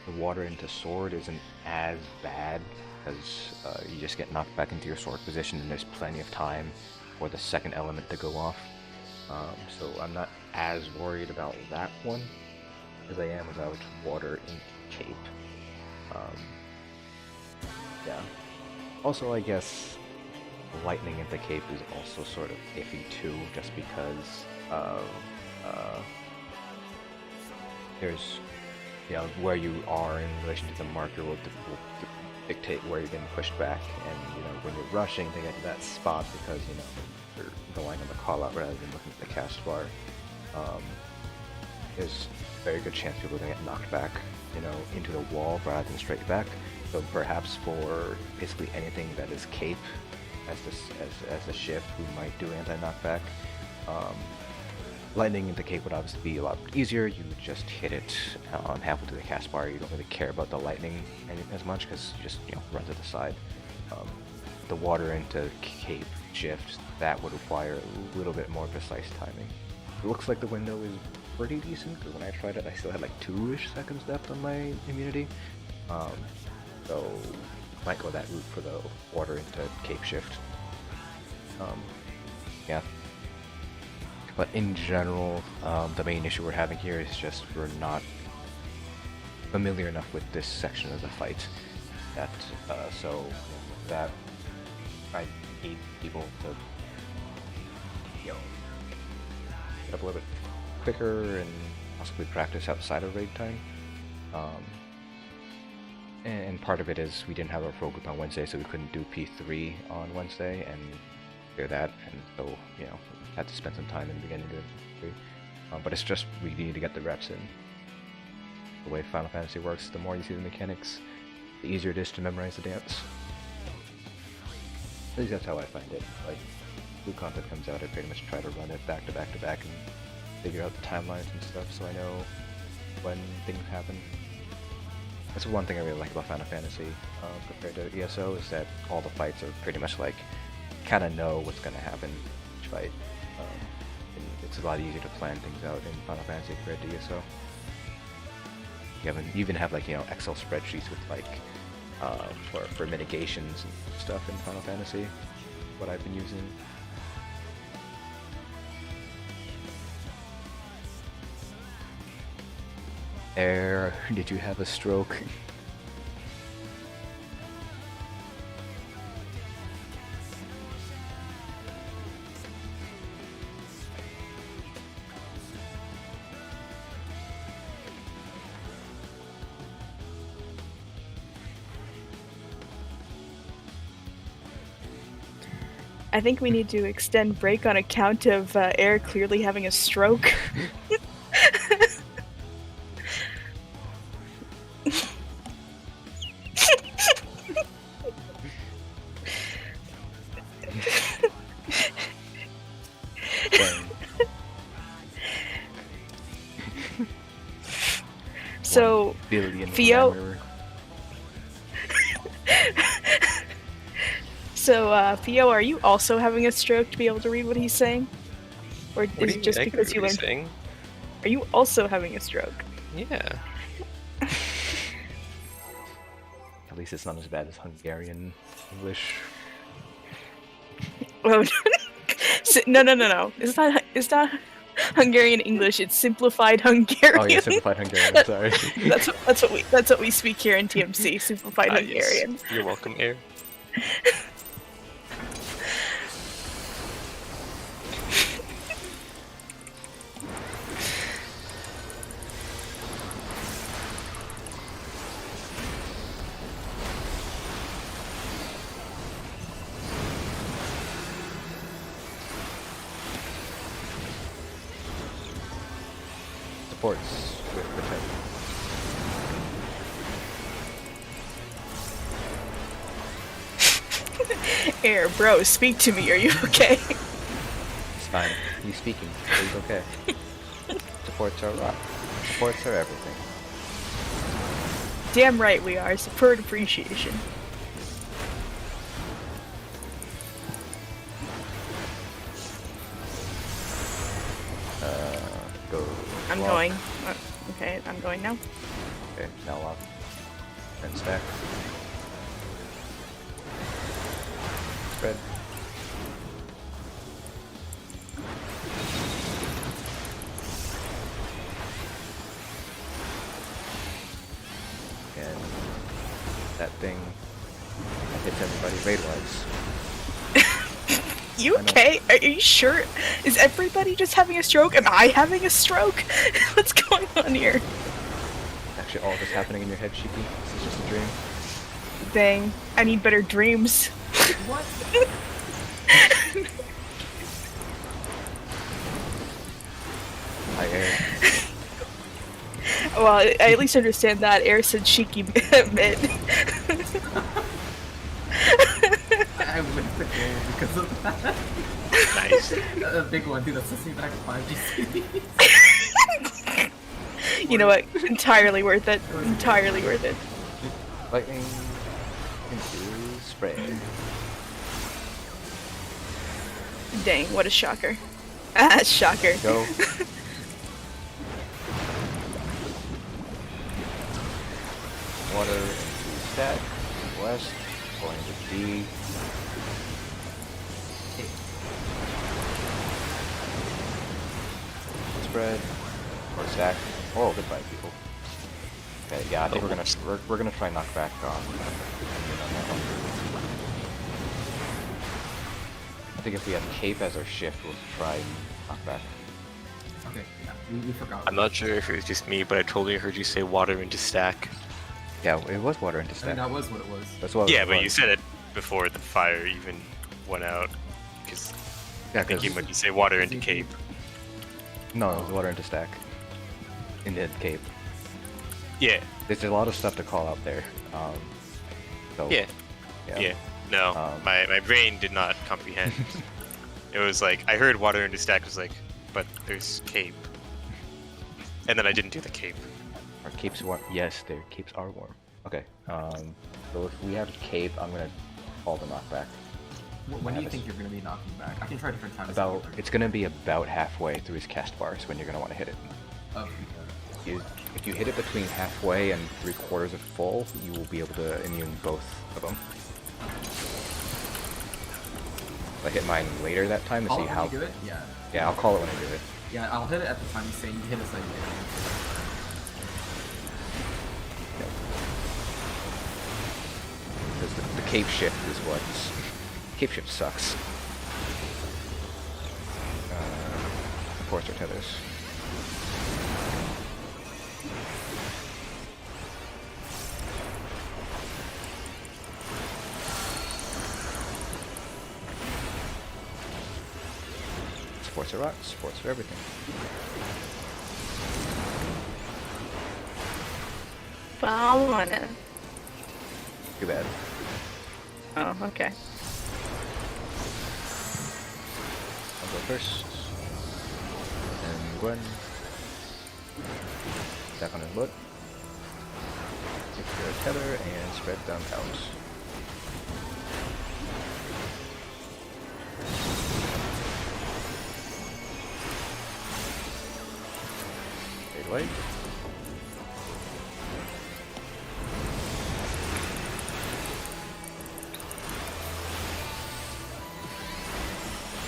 The water into sword isn't as bad, because you just get knocked back into your sword position and there's plenty of time for the second element to go off. So I'm not as worried about that one as I am about water into cape. Yeah. Also, I guess lightning into cape is also sort of iffy too, just because there's, where you are in relation to the marker will dictate where you're getting pushed back, and when you're rushing to get to that spot, because you're relying on the call out rather than looking at the cast bar, there's a very good chance people are going to get knocked back, into the wall rather than straight back. So perhaps for basically anything that is cape as a shift, we might do anti-knockback. Lightning into cape would obviously be a lot easier. You would just hit it halfway through the cast bar. You don't really care about the lightning as much, because you just run to the side. The water into cape shift, that would require a little bit more precise timing. It looks like the window is pretty decent, because when I tried it I still had like 2-ish seconds left on my immunity. So might go that route for the water into cape shift. Yeah. But in general, the main issue we're having here is just we're not familiar enough with this section of the fight. So that I need people to get up a little bit quicker and possibly practice outside of raid time. And part of it is we didn't have our pro group on Wednesday, so we couldn't do P3 on Wednesday and clear that, and so had to spend some time in the beginning doing P3. But it's just we need to get the reps in. The way Final Fantasy works, the more you see the mechanics, the easier it is to memorize the dance. At least that's how I find it. Like, new content comes out, I pretty much try to run it back to back to back and figure out the timelines and stuff, so I know when things happen. That's one thing I really like about Final Fantasy compared to ESO, is that all the fights are pretty much like, kind of know what's going to happen each fight. And it's a lot easier to plan things out in Final Fantasy compared to ESO. You even have like Excel spreadsheets with like for mitigations and stuff in Final Fantasy. What I've been using. Air, did you have a stroke? I think we need to extend break on account of Air clearly having a stroke. So, Theo. So, Theo, are you also having a stroke to be able to read what he's saying? Or is it just because you learned? Saying? Are you also having a stroke? Yeah. At least it's not as bad as Hungarian English. Oh, No. It's not Hungarian English. It's simplified Hungarian. Oh yeah, simplified Hungarian. I'm sorry. That's what we speak here in TMC. Simplified Yes. Hungarian. You're welcome, Air. Supports with protect. Air, bro, speak to me. Are you okay? It's fine. He's speaking. So he's okay. Supports are rock. Supports are everything. Damn right we are. Support appreciation. Go. I'm walk. going. Okay, I'm going now. Okay, now walk. Then stack. Spread. And that thing hits everybody raid-wise. You I know. okay? Are you sure? Is everybody just having a stroke? Am I having a stroke? What's going on here? Actually, all this happening in your head, Shiki. This is just a dream. Dang, I need better dreams. What? I air. Well, I at least understand that. Air said Shiki mid. I win the game because of that. Nice. A big one, dude. That's the same back 5 GC. You know what? Entirely worth it. Entirely worth it. Lightning into spray. Dang, what a shocker. Ah, shocker. Go. Water into stack. West. Going to D. Spread. Or stack. Oh, goodbye, people. Okay, yeah, I think we're gonna try knock back on that one. I think if we have cape as our shift, we'll try knock back. Okay, yeah, we forgot. I'm not sure if it was just me, but I totally heard you say water into stack. Yeah, it was water into I stack. mean, that was what it was. That's what. Yeah, it but was. you said it before the fire even went out. Because Yeah, I think 'cause- when you say water into cape. No, it was water into stack. In the cape. Yeah, There's a lot of stuff to call out there. So, yeah, yeah. No, my brain did not comprehend. It was like, I heard water into stack, was like, but there's cape. And then I didn't do the cape. Our capes warm. Yes, their capes are warm. Okay. So if we have cape, I'm gonna call the knockback. When do you think you're going to be knocking back? I can try different times. About it's gonna be about halfway through his cast bars when you're gonna want to hit it. Oh, If you hit it between halfway and 3/4 of full, you will be able to immune both of them. I hit mine later that time to Call see it when how. you do it? Yeah. Yeah, I'll call it when I do it. Yeah, I'll hit it at the time you say you hit us like Because the cape shift is what. Cape shift sucks. Of course, our tethers. Supports are rocks, supports for everything. Banana. Too bad. Oh, okay. I'll go first. And Gwen. Stack on his butt. Take your tether and spread down out. Fade away.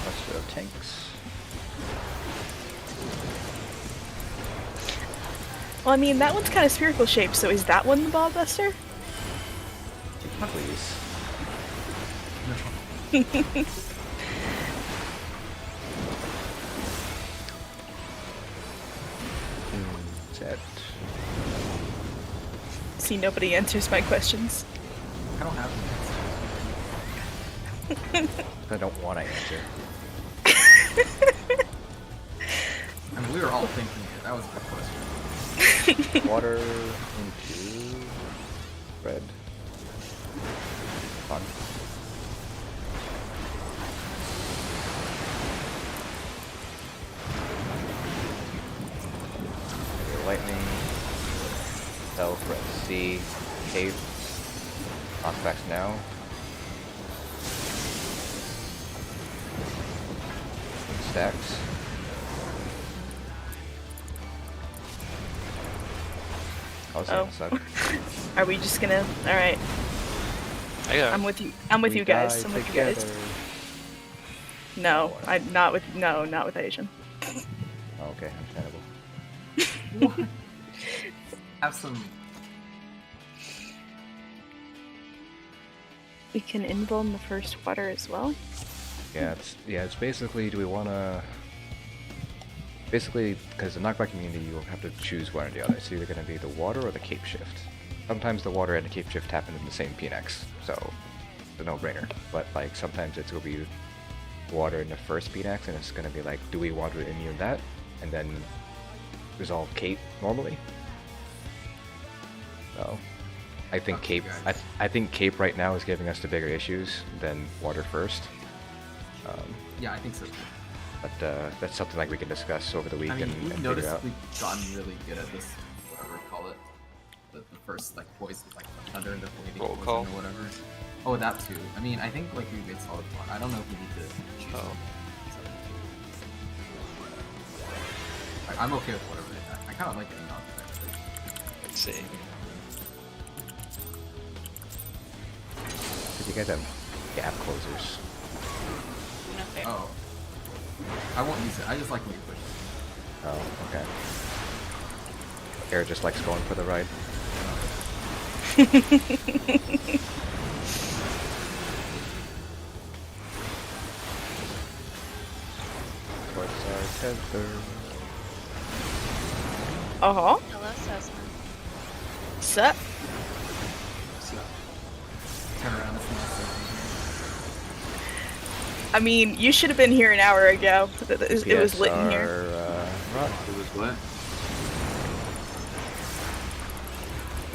Let's tanks. Well, I mean, that one's kind of spherical shaped, so is that one the Ball Buster? Please. Set. See, nobody answers my questions. I don't have I don't want to answer. I mean, we were all thinking it. That was a good question. Water into red. Fun. Lightning. Stealth, red sea, cape. Knockbacks now. Stacks. Oh, it's gonna suck. Are we just gonna? All right. I'm with you. I'm with We you guys. die I'm with you guys. together. No, I'm not with. No, not with Asian. Oh, okay, understandable. Have some. We can invuln the first water as well. Yeah, it's basically, do we want to... Basically, because the knockback community, you'll have to choose one or the other. It's either going to be the water or the cape shift. Sometimes the water and the cape shift happen in the same PNX, so it's a no-brainer. But like sometimes it's going to be water in the first PNX, and it's going to be like, do we want to immune that, and then resolve cape normally? So, I think Up to you cape. guys. I think cape right now is giving us the bigger issues than water first. Yeah, I think so. But that's something like we can discuss over the week I mean, and we've figure noticed out. we've gotten really good at this, whatever we call it. The first, like, poison, like, thunder and deflating Roll poison call. or whatever. Oh, that too. I mean, I think, like, we made solid one. I don't know if we need to choose Oh. one. Like, I'm okay with whatever they have. I kind of like getting on there. Let's see. Because you guys have gap closers. No fair. Oh. I won't use it. I just like when you push it. Oh, okay. Air just likes going for the ride. What's our tether? Uh-huh. Hello, Cessna. Sup? Turn around and see I mean, you should have been here an hour ago. It was lit in here. Rock. It was what?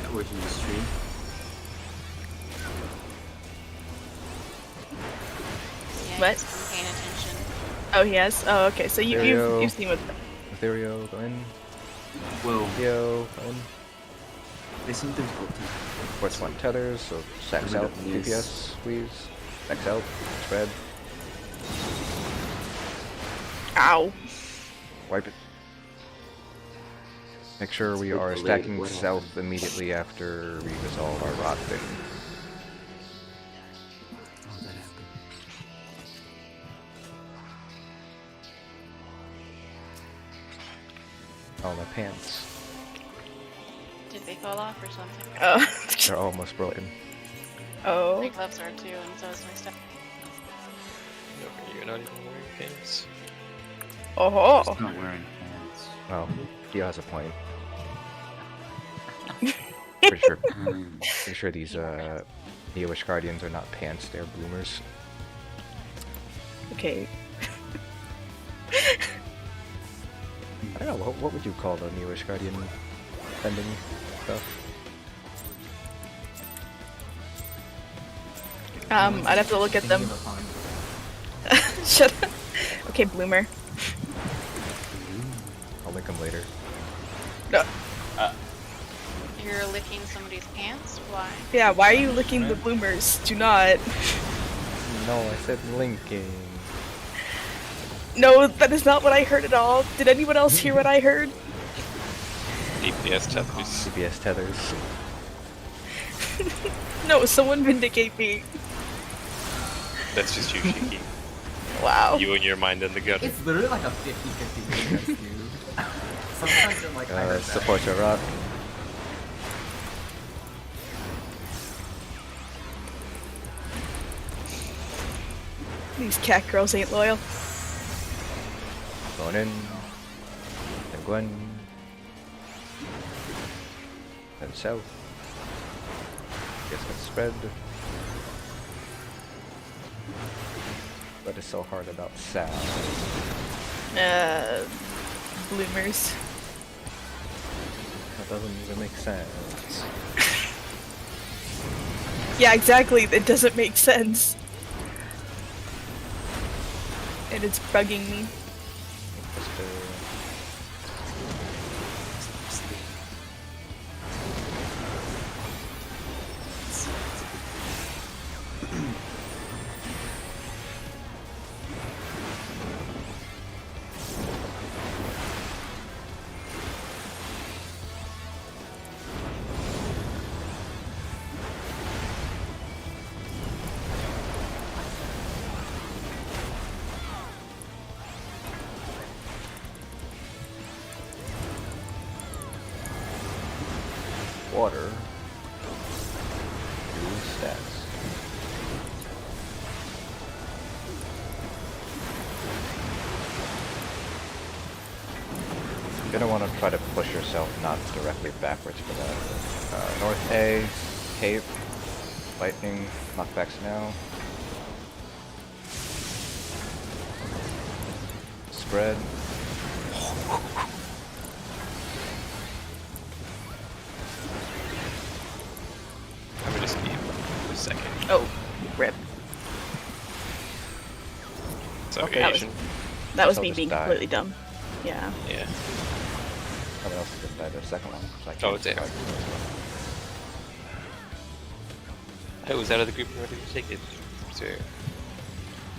That was in the stream. Yeah, What? he's been paying attention. Oh, he has? Oh, okay. So Stereo. you've seen what... Ethereal, go in. Well, Theo, go in. they sometimes go to. What's one tethers, so stacks Limit out, of knees. DPS, squeeze, stacks out, spread, Ow. wipe it. Make sure we It's are delayed. stacking What south immediately after we resolve our rot thing. Oh, that happened. Oh, my pants. Did they fall off or something? Oh. They're almost broken. Oh. My gloves are too, and so is my stuff. No, you're not even wearing pants. Oh. Just not wearing pants. Well, Theo has a point. Pretty sure, pretty sure these Neo-ish Guardians are not pants, they're bloomers. Okay. I don't know, what would you call the Neo-ish Guardian bending stuff? I'd have to look at them. Thinking of a pun. Shut up. Okay, Bloomer. I'll link them later. No. You're licking somebody's pants? Why? Yeah, why are you licking the bloomers? Do not. No, I said linking. No, that is not what I heard at all. Did anyone else hear what I heard? DPS tethers. CPS tethers. No, someone vindicate me. That's just you, Shiki. Wow. You and your mind in the gutter. It's literally like a 50-50 against you. Sometimes I'm like, I heard that. Support your rock. These cat girls ain't loyal. Going in. Then Gwen. Then south. Guess gets spread. What is so hard about south? Bloomers. That doesn't even make sense. Yeah, exactly. It doesn't make sense. And it's bugging me. Water. Do stats. You're gonna want to try to push yourself not directly backwards for that. North A, Cape, Lightning, knockbacks now. Spread. I'm gonna just keep a second. Oh, rip. Sorry, Okay. Asian. That was I'll me just being die. completely dumb. Yeah. Yeah. Someone else just died the second one. So I Oh, can't it's AR. survive. I was out of the group and ready to take it. So,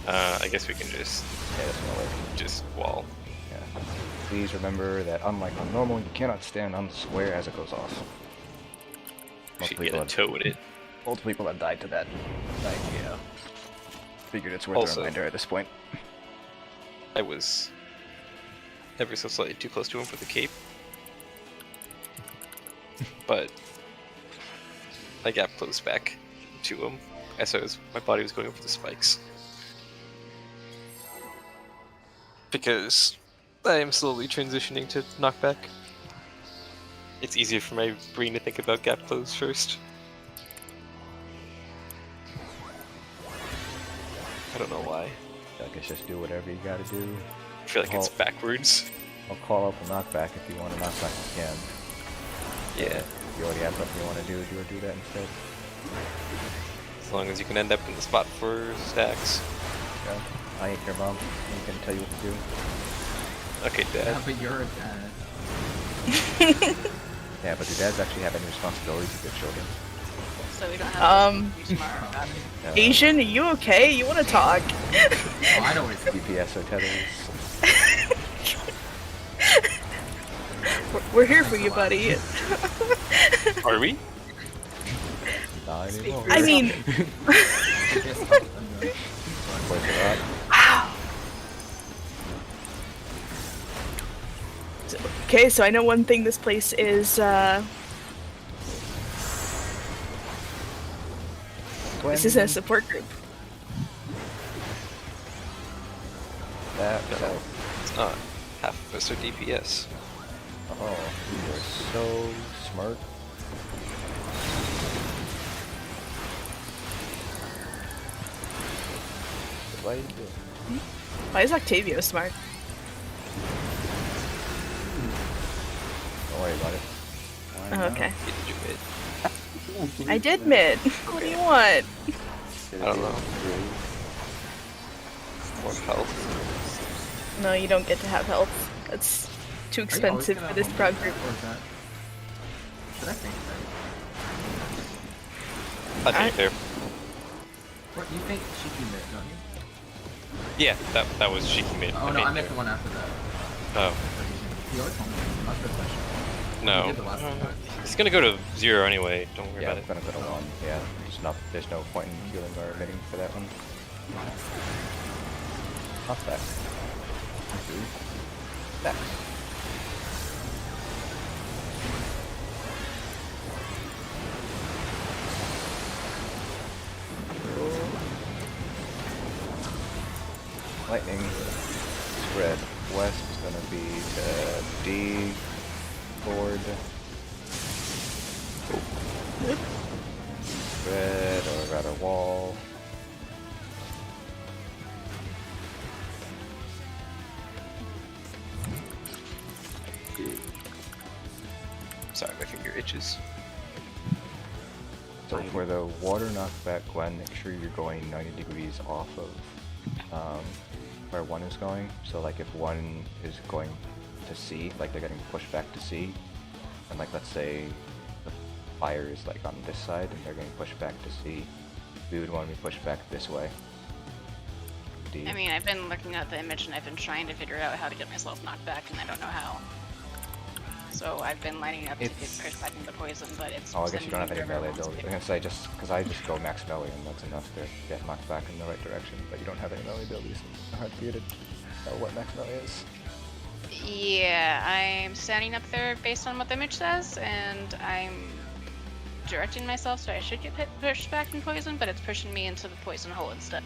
I guess we can just Yeah, that's no way. just wall. Yeah. Please remember that unlike on normal, you cannot stand on the square as it goes off. Should get a toe in it. Multiple people have died to that idea. Figured it's worth Also- a reminder at this point. I was ever so slightly too close to him for the cape. But I got close back to him as my body was going for the spikes. Because I am slowly transitioning to knockback. It's easier for my brain to think about gap close first. I don't know why. I guess just do whatever you gotta do. I feel like it's Oh. backwards. I'll call up a knockback if you want a knockback, you can. Yeah. If you already have something you want to do that instead. As long as you can end up in the spot for stacks. Yeah. I ain't your mom. I can tell you what to do. Okay, Yeah, Dad. but you're a dad. Yeah, but do dads actually have any responsibilities with their children? So we don't have to be smart about it. Asian, are you okay? You want to talk? Oh, I know what it's DPS or tethers. We're here for you, buddy. Are we? Not anymore. I mean, Support your rock. okay, so I know one thing this place is, this isn't a support group. That, No, that. it's not. Half of us are DPS. Oh, you are so smart. Why are you doing? Why is Octavio smart? Don't worry about it. Oh, okay. Did you mid? I did mid. What do you want? I don't know. More health. No, you don't get to have health. That's too expensive for this prog group. Or is that... Should I think that? I think there. What, you think Shiki mid, don't you? Yeah, that was cheeky mid. Oh no, I meant the one after that. Oh, You always told me. Not the question. no. did the last one. It's gonna go to 0 anyway. Don't worry Yeah, about it's it. gonna go to 1. Yeah, there's no point in healing or hitting for that one. knockback. Into stacks. Lightning spread west is going to be to D, Lord. Spread, or rather wall. Sorry, my finger itches. So for the water knockback, Gwen, make sure you're going 90 degrees off of where 1 is going. So like if 1 is going to C, like they're getting pushed back to C, and like let's say the fire is like on this side and they're getting pushed back to C, we would want to be pushed back this way. D. I mean, I've been looking at the image and I've been trying to figure out how to get myself knocked back, and I don't know how. So I've been lining up to get pushed back into poison, but it's. Oh, I guess you don't have any sending me melee wherever I want ability. to I'm gonna say just because I just go max melee and that's enough to get knocked back in the right direction, but you don't have any melee abilities. It's hard for you to know what max melee is. Yeah, I'm standing up there based on what the image says, and I'm directing myself so I should get pushed back in poison, but it's pushing me into the poison hole instead.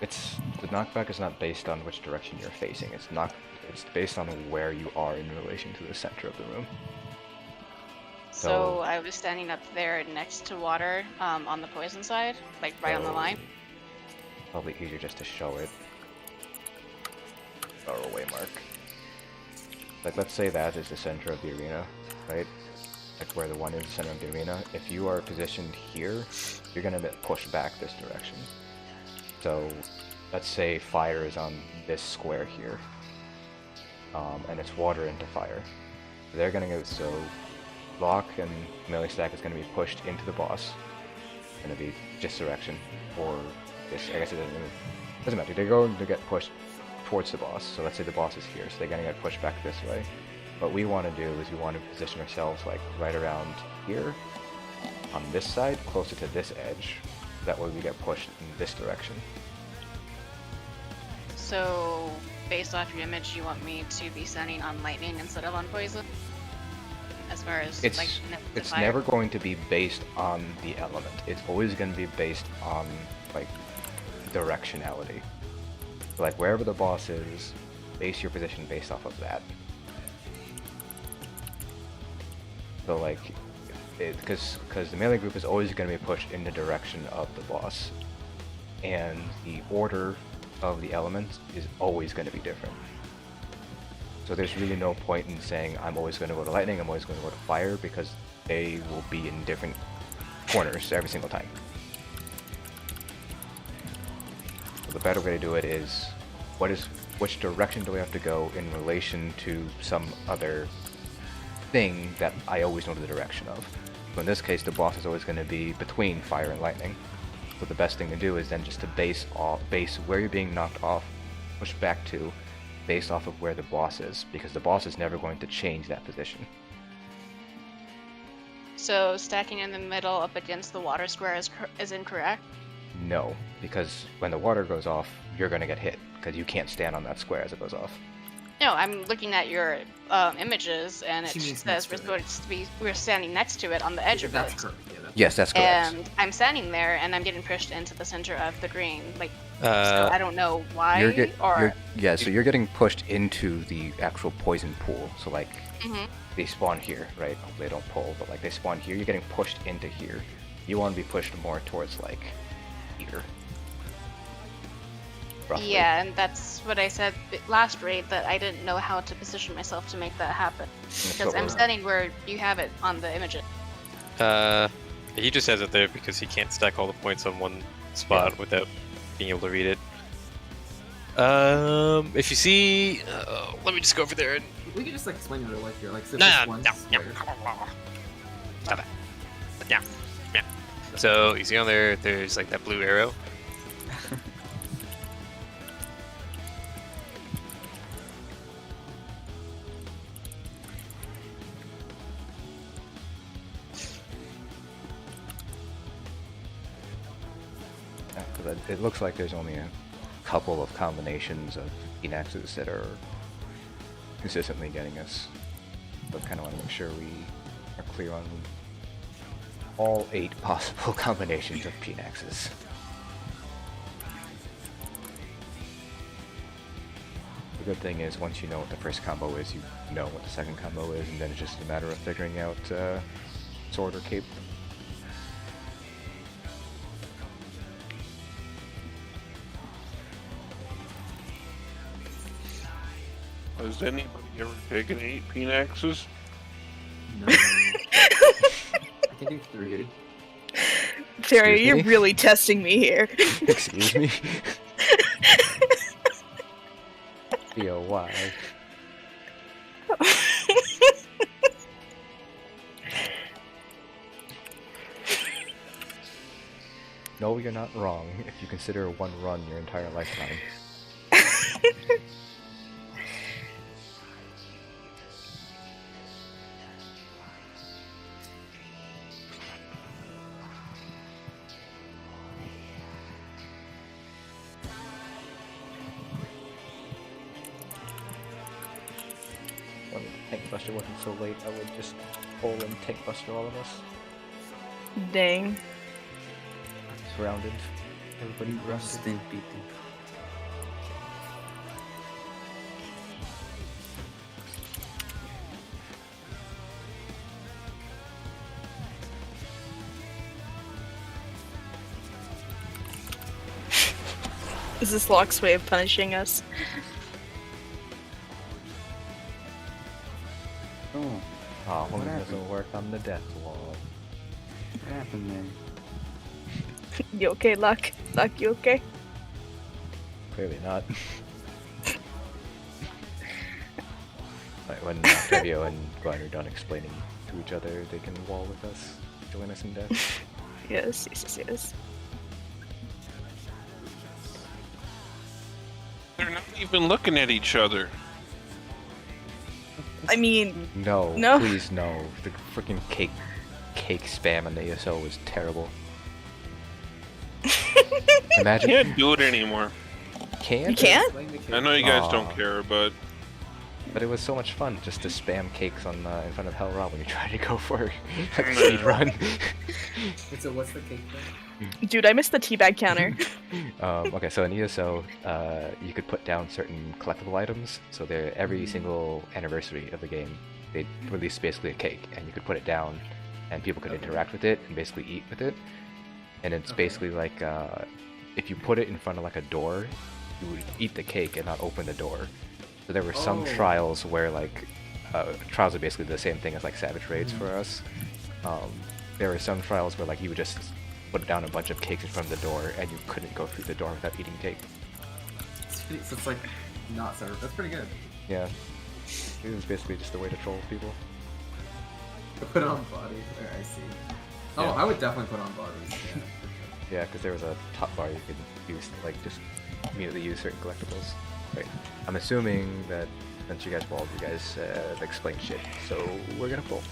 The knockback is not based on which direction you're facing. It's based on where you are in relation to the center of the room. So I was standing up there next to water on the poison side, like right on the line. Probably easier just to show it. Our away mark. Like let's say that is the center of the arena, right? Like where the 1 is the center of the arena. If you are positioned here, you're gonna get pushed back this direction. So let's say fire is on this square here, and it's water into fire. They're gonna go, so Lock and melee stack is gonna be pushed into the boss. It's gonna be this direction, or this, I guess it doesn't matter. They're going to get pushed towards the boss. So let's say the boss is here, so they're gonna get pushed back this way. What we want to do is we want to position ourselves like right around here, on this side, closer to this edge. That way we get pushed in this direction. So, based off your image, you want me to be standing on lightning instead of on poison? As far as like the It's fire? never going to be based on the element. It's always going to be based on like directionality. Like wherever the boss is, base your position based off of that. So like, because the melee group is always going to be pushed in the direction of the boss, and the order of the elements is always going to be different. So there's really no point in saying I'm always going to go to lightning, I'm always going to go to fire, because they will be in different corners every single time. So the better way to do it is, which direction do we have to go in relation to some other thing that I always know the direction of. So in this case, the boss is always going to be between fire and lightning. So the best thing to do is then just to base where you're being knocked off, push back to, based off of where the boss is, because the boss is never going to change that position. So stacking in the middle up against the water square is incorrect? No, because when the water goes off, you're going to get hit, because you can't stand on that square as it goes off. No, I'm looking at your images, and it She means says next to we're standing next to it on the edge of That's it. correct. Yeah, that's Yes, that's correct. And I'm standing there, and I'm getting pushed into the center of the green. Like, so Uh, I don't know why, So you're getting pushed into the actual poison pool. So like, Mhm. they spawn here, right? They don't pull, but like they spawn here. You're getting pushed into here. You want to be pushed more towards like here. Roughly. Yeah, and that's what I said last raid, that I didn't know how to position myself to make that happen. Because I'm standing where you have it on the images. He just has it there because he can't stack all the points on one spot without being able to read it. If you see, let me just go over there and. We can just like explain in real life here, like so No, this no, one no, square. Stop it. Yeah, yeah. So you see on there, there's like that blue arrow. Yeah, 'cause it looks like there's only a couple of combinations of Phoenixes that are consistently getting us. But kind of want to make sure we are clear on all 8 possible combinations of Phoenixes. The good thing is, once you know what the first combo is, you know what the second combo is, and then it's just a matter of figuring out sword or cape. Has anybody ever taken 8 Phoenixes? No. I can do 3. Terry, Excuse you're me? really testing me here. Excuse me? Yo, why? No, you're not wrong if you consider one run your entire lifetime. When Tank Buster wasn't so late, I would just pull and Tank Buster all of us. Dang. Surrounded. Everybody surrounded. Stink beating. Is this Locke's way of punishing us? Oh, Ah, What woman happened? doesn't work on the death wall. what happened there? You okay, Locke? Locke, you okay? Clearly not. Right, when Octavio and Gwen are done explaining to each other, they can wall with us, join us in death. Yes, yes, yes, yes. They're not even looking at each other. I mean, No, No. please no. The freaking cake spam on the ESO was terrible. Imagine Can't do it anymore. can't? you can't? Explain the cake. I know you guys Aw. don't care, but But it was so much fun just to spam cakes on in front of Hell Rob when you try to go for like a speed run. Wait, so what's the cake thing? Dude, I missed the teabag counter. Okay, so in ESO, you could put down certain collectible items. So every single anniversary of the game, they release basically a cake, and you could put it down, and people could interact with it and basically eat with it. And it's Okay. basically like if you put it in front of like a door, you would eat the cake and not open the door. So there were some Oh. trials where like trials are basically the same thing as like Savage Raids for us. There were some trials where like you would just put down a bunch of cakes in front of the door and you couldn't go through the door without eating cake. So it's like not served. That's pretty good. Yeah. It was basically just a way to troll people. Put on body. There, I see. Oh, Yeah. I would definitely put on bodies. Yeah, for sure. Yeah, because there was a top bar you could use to like just immediately use certain collectibles. Right. I'm assuming that since you guys walled, you guys explained shit, so we're gonna pull.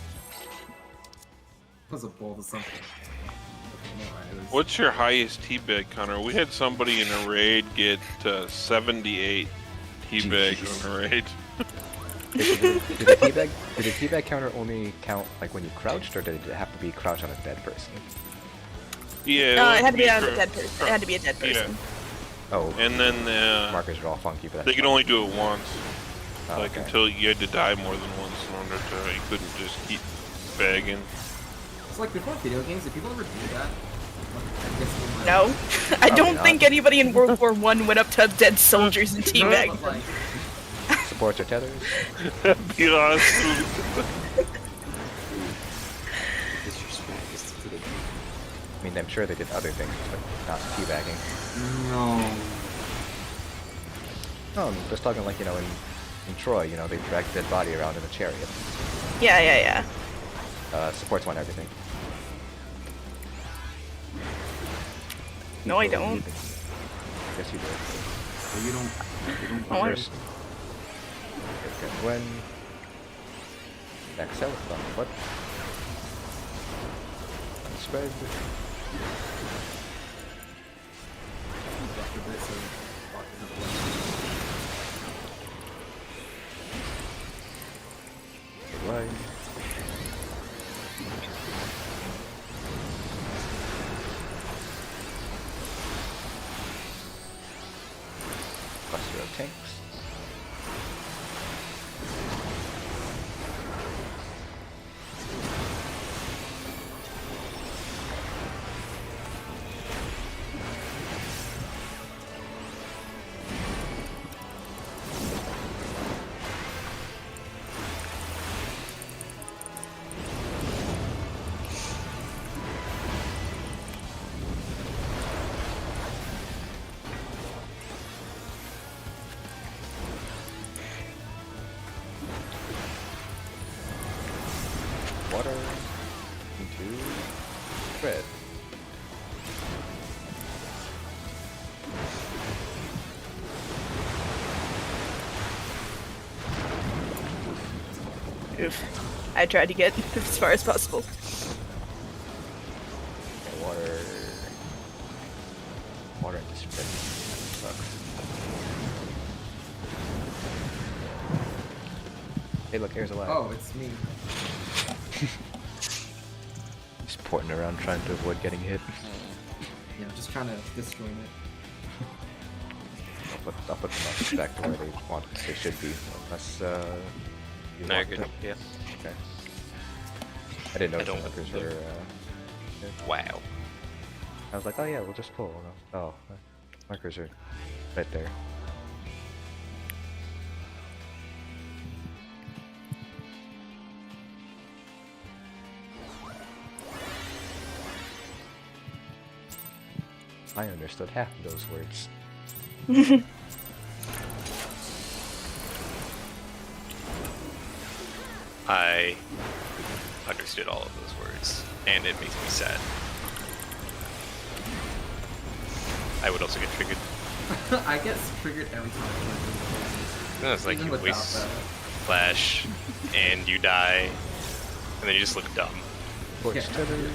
It was a bowl to something. Okay, never mind. It was... what's your highest teabag counter? We had somebody in a raid get 78 teabags Jeez. on a raid. Did the teabag counter only count like when you crouched, or did it have to be crouched on a dead person? Yeah. No, it had to be a on a dead person. It had to be a dead person. Oh, And then markers are all funky, but they that's could only do it once. oh, Like okay. until you had to die more than once in order to, you couldn't just keep bagging. It's like before video games. Did people ever do that? I guess in my- No, I don't not. think anybody in World War One went up to dead soldiers and teabagged. But, like, Supports or tethers? Be honest. Disrespect is to the I mean, I'm sure they did other things, but not teabagging. No. No, I'm just talking like, in Troy, they drag the dead body around in a chariot. Yeah, yeah, yeah. Supports want everything. No, I don't. Yes, you do. So you don't Oh, I- First. Get Gwen. Excel stuff. What? Unspread. after this, so, Goodbye. Cluster of tanks. Water into red. Oof. I tried to get as far as possible. Okay, water. Water into spread. Sucks. Hey, look, here's a lag. Oh, it's me. Just porting around trying to avoid getting hit. Yeah, I'm just trying to disjoin it. I'll put them back to where they should be, unless you No, you're want good. to. Yeah. Okay. I didn't know I don't the markers want were. to. Wow. I was like, oh yeah, we'll just pull. Oh, markers are right there. I understood half of those words. I understood all of those words, and it makes me sad. I would also get triggered. I get triggered every time I play. No, it's like Even you without waste that. flash, and you die, and then you just look dumb. Torch Yeah. tethers.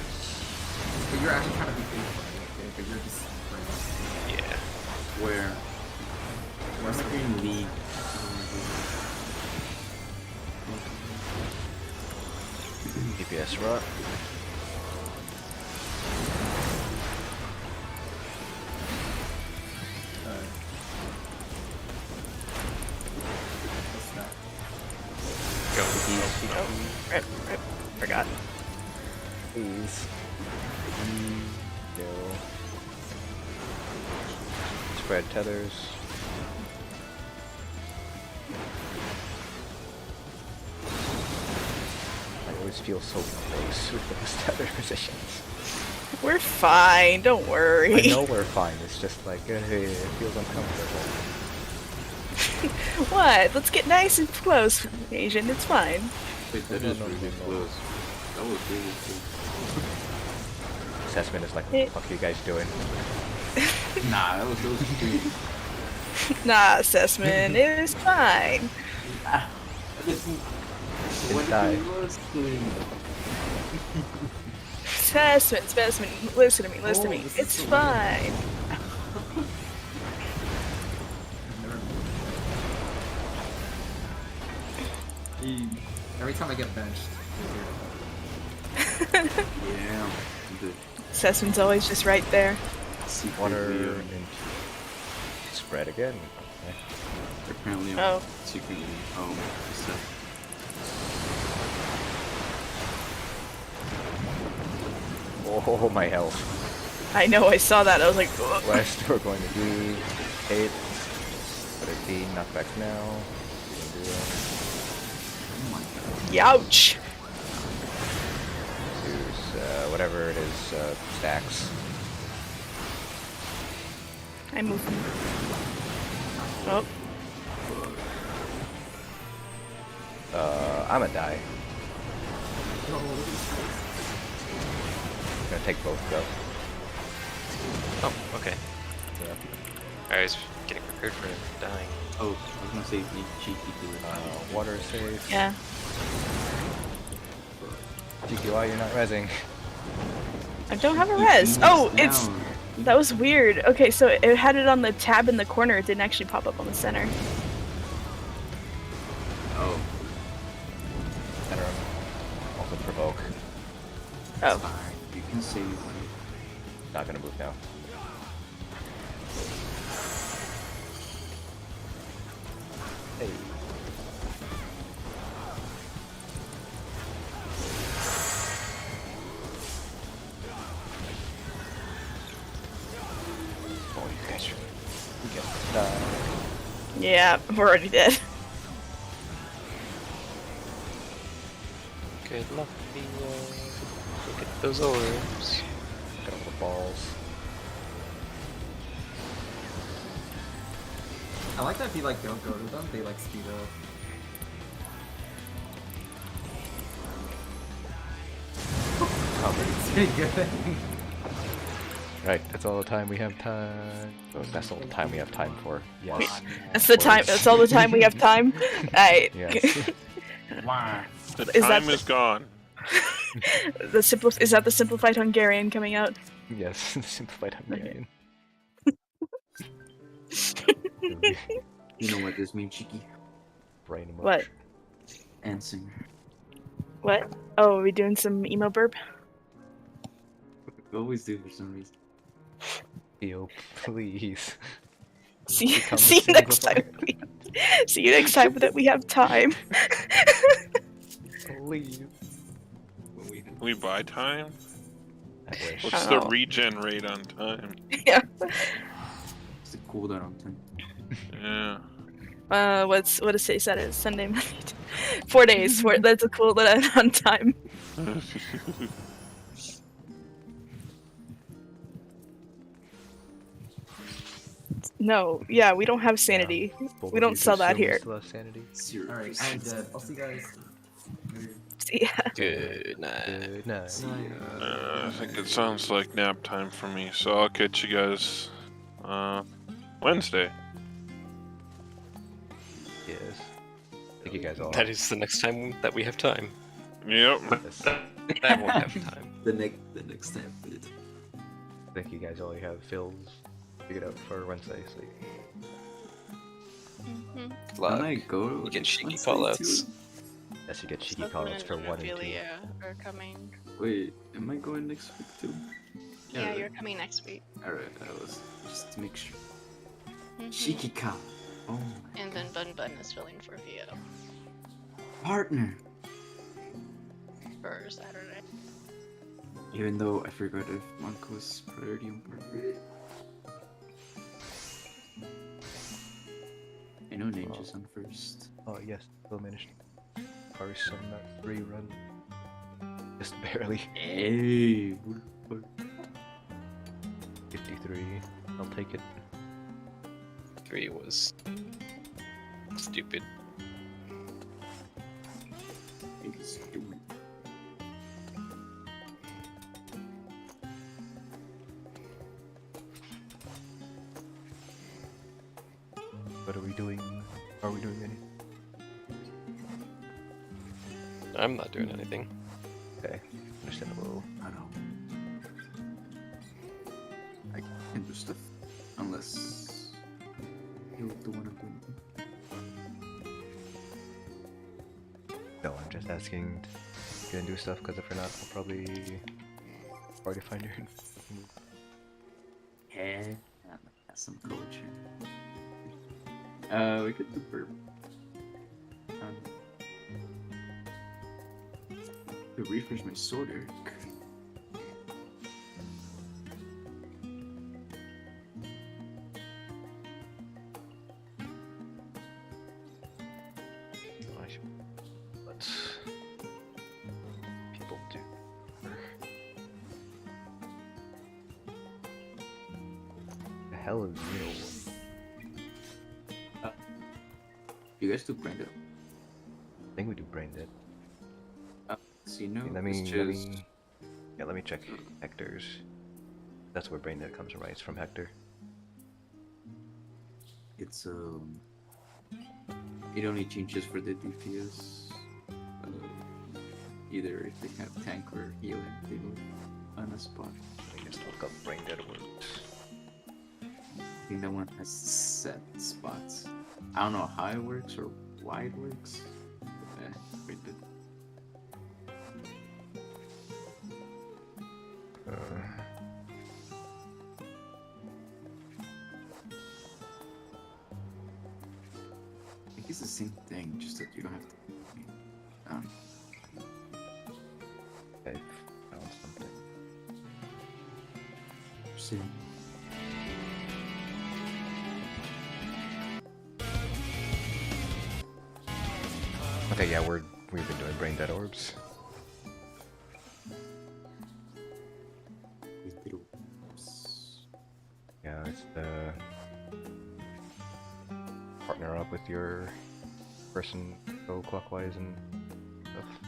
But you're actually trying to be faithful, okay? But you're just Yeah. Where? Where's the green league? DPS rot. what's that? Go. Oh, rip. Forgot. Please. Go. Spread tethers. I always feel so close with those tether positions. We're fine, don't worry. I know we're fine, it's just like, it feels uncomfortable. What? Let's get nice and close, Asian. It's fine. Wait, that No, is no, really no, no. close. That was really cool. Assessment is like, what the fuck are you guys doing? Nah, that was crazy. Nah, assessment. It is fine. What die. he was doing. Assessment. Listen to me. Listen to me. this is It's so weird. fine. Every time I get benched. Yeah. The Assessment's always just right there. secret Water video. into spread again. Okay. Apparently, I'm Oh. secretly just, Oh, my health. I know. I saw that. I was like, ugh. West, we're going to do 8. Put it B, knockback now. We can do it. oh my god. Youch. Use whatever it is, stacks. I'm moving. Oh, I'm gonna die. Gonna take both though. Oh, okay. Yeah. I was getting prepared for dying. Oh, I was gonna say be cheeky to it. Water is safe. yeah. GQI, you're not rezzing. I don't have a res. Oh, it's Down. That was weird. Okay, so it had it on the tab in the corner. It didn't actually pop up on the center. Oh, Center. Also provoke. Oh. fine. You can save it. Not gonna move now. Hey. Oh, you guys are... Yeah, we're already dead. Good luck, Leo. Look at those orbs. Got all the balls. I like that if you like don't go to them, they like speed up. It's pretty good. Right, that's all the time we have time. Oh, that's all the time we have time for. Yes. That's the time. That's all the time we have time. Alright. Yes. The Is that time the- is gone. Is that the simplified Hungarian coming out? Yes, simplified Hungarian. You know what this means, Cheeky? Brain much. What? Answering. What? Oh, are we doing some emo burp? We always do for some reason. Yo, please. See, Become see you the next time. simplifier. See you next time that we have time. Please. We buy time? I wish. What's the Oh. regen rate on time? Yeah. It's a cooldown on time. Yeah. What does it say? Saturday, Sunday, Monday. 4 days. That's a cool on time. No, yeah, we don't have sanity. We don't sell that here. Sanity. Zero. Alright, I'm dead. I'll see you guys later. Yeah. Good night. Good night. I think it sounds like nap time for me, so I'll catch you guys Wednesday. Yes. Thank you guys all. That is the next time that we have time. Yep. Yes. I won't have time. The next time. Dude. Thank you guys all. You have fills figured out for Wednesday. So Mhm. Can Luck. I go? You get cheeky Wednesday callouts. too? yes, you get cheeky Sutherland callouts for and 1 and 2. Ophelia are coming. Wait, am I going next week too? Yeah, right. you're coming next week. Alright, I was just to make sure. Mhm. Shikika. Oh, And then Bun Bun is filling for Vio partner. for Saturday. Even though I forgot if Monk was priority on partner. I know Ninja's on first. Oh yes, still managed to parse on that rerun. Just barely. Hey, what? 53. I'll take it. 3 was stupid. It's doing. What are we doing? Are we doing any? I'm not doing anything. Okay, understandable. I know. I can do stuff unless you don't want to do anything. No, I'm just asking. Gonna do stuff because if we're not, I'll probably party finder. Yeah, that's some culture. We could do burp. To refresh my sword, Eric. Let's people do. The hell is real? You guys do brain dead. I think we do brain dead. So you know, Okay, let me check Hector's. That's where brain dead comes from, right? It's from Hector. It's it only changes for the DPS. Either if they have tank or healing, they move on a spot. There we just look up Brain Dead Orbs. I think that one has set spots. I don't know how it works or why it works. But, we did. I think it's the same thing, just that you don't have to. I found something. See. Okay, yeah, we've been doing Brain Dead Orbs. Yeah, it's the partner up with your person, go clockwise and stuff.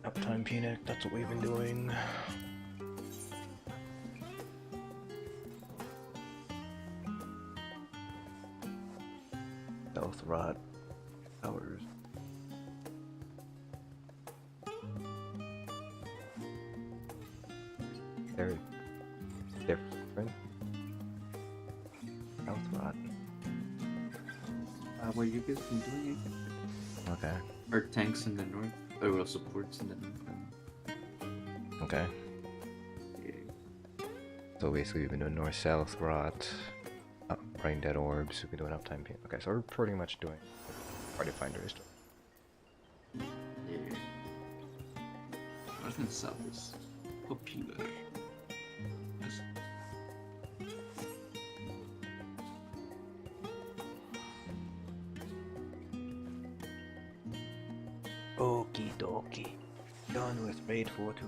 Uptime Phoenix, that's what we've been doing. Stealth Rot Towers. They're different. Stealth Rot. What you guys been doing? I think? Okay. Our tanks in the north, or well, supports in the north. Okay. Yeah. So basically we've been doing north-south rot, Brain Dead Orbs, we've been doing uptime pain. Okay, so we're pretty much doing Party Finder is doing. Yeah. North and south is popular. Yes. Okie dokie. Done with Raid 4 to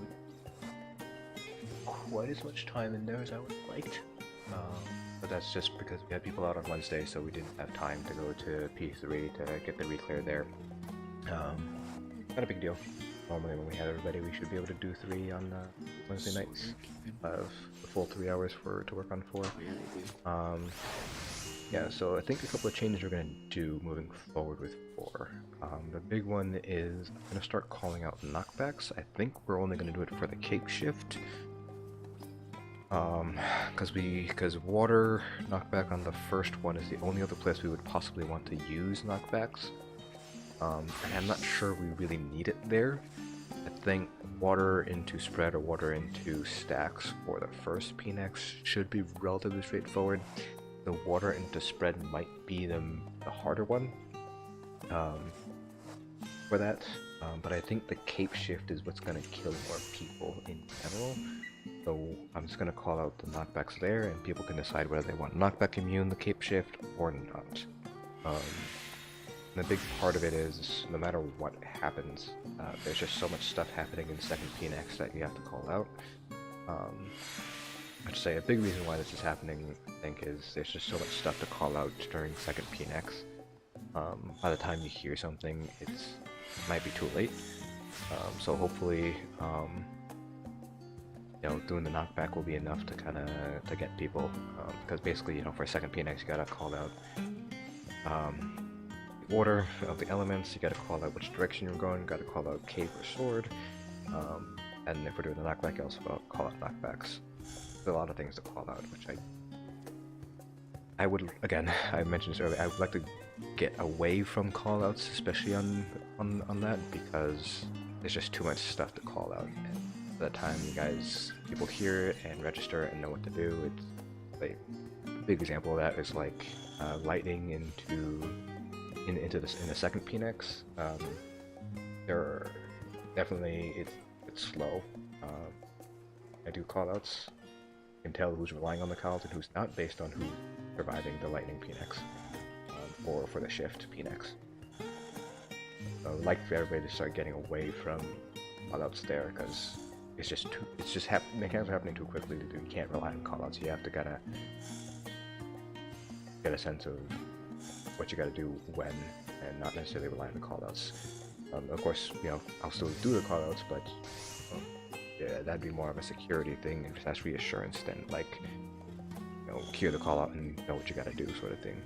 quite as much time in there as I would have liked. But that's just because we had people out on Wednesday, so we didn't have time to go to P3 to get the reclear there. Not a big deal. Normally when we have everybody, we should be able to do 3 on Wednesday nights. The full 3 hours to work on 4. Yeah, so I think a couple of changes we're going to do moving forward with 4. The big one is I'm going to start calling out knockbacks. I think we're only going to do it for the cape shift. Because water knockback on the first one is the only other place we would possibly want to use knockbacks. And I'm not sure we really need it there. I think water into spread or water into stacks for the first PNX should be relatively straightforward. The water into spread might be the harder one for that, but I think the cape shift is what's going to kill more people in general. So I'm just going to call out the knockbacks there, and people can decide whether they want knockback immune, the cape shift, or not. And the big part of it is, no matter what happens, there's just so much stuff happening in second PNX that you have to call out. I'd say a big reason why this is happening, I think, is there's just so much stuff to call out during second PNX. By the time you hear something, it might be too late. So hopefully, doing the knockback will be enough to kind of to get people, because basically, for a second PNX, you gotta call out the order of the elements. You gotta call out which direction you're going. You gotta call out cape or sword. And if we're doing the knockback, you also call out knockbacks. There's a lot of things to call out, which I would, again, I mentioned this earlier, I would like to get away from callouts, especially on that, because there's just too much stuff to call out. And by the time people hear it and register and know what to do, it's like a big example of that is like lightning into the second PNX. There are definitely it's slow. I do callouts. You can tell who's relying on the callouts and who's not based on who's surviving the lightning PNX or for the shift PNX. So I'd like for everybody to start getting away from callouts there, because mechanics are happening too quickly to do. You can't rely on callouts. You have to gotta get a sense of what you gotta do when, and not necessarily rely on the callouts. Of course, I'll still do the callouts, but yeah, that'd be more of a security thing, and that's reassurance than like, hear the call out and know what you gotta do sort of thing.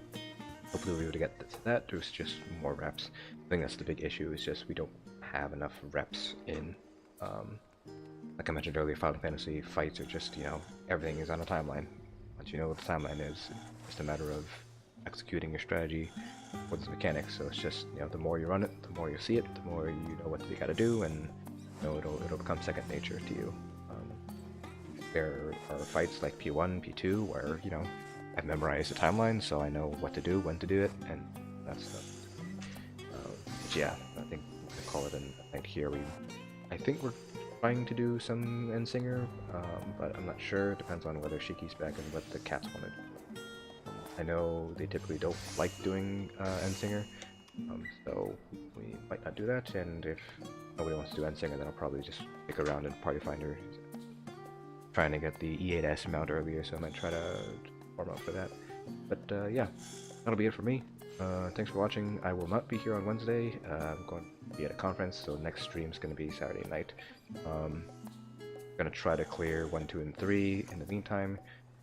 Hopefully we'll be able to get to that. There's just more reps. I think that's the big issue, is just we don't have enough reps in like I mentioned earlier, Final Fantasy fights are just, you know, everything is on a timeline. Once you know what the timeline is, it's just a matter of executing your strategy with its mechanics. So it's just, you know, the more you run it, the more you see it, the more you know what you gotta do, and you know, it'll become second nature to you. There are fights like P1, P2, where, you know, I've memorized the timeline, so I know what to do, when to do it, and that stuff. But yeah, I think we'll call it a night here. I think we're trying to do some Endsinger, but I'm not sure. It depends on whether Shiki's back and what the cats wanted. I know they typically don't like doing Endsinger, so we might not do that, and if nobody wants to do Endsinger, then I'll probably just stick around in Party Finder. Trying to get the E8S mount earlier, so I might try to warm up for that. But yeah, that'll be it for me. Thanks for watching. I will not be here on Wednesday. I'm going to be at a conference, so next stream's going to be Saturday night. Gonna try to clear 1, 2, and 3 in the meantime,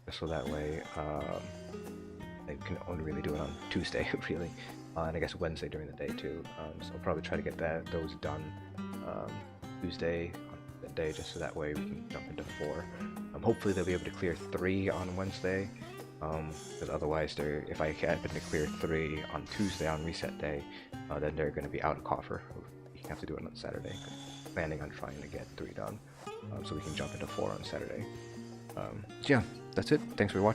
just so that way I can only really do it on Tuesday, really, and I guess Wednesday during the day too. So I'll probably try to get those done Tuesday on that day, just so that way we can jump into 4. Hopefully they'll be able to clear 3 on Wednesday. Because otherwise, if I happen to clear 3 on Tuesday on reset day, then they're going to be out of coffer. You have to do it on Saturday. Planning on trying to get 3 done, so we can jump into 4 on Saturday. So yeah, that's it. Thanks for watching.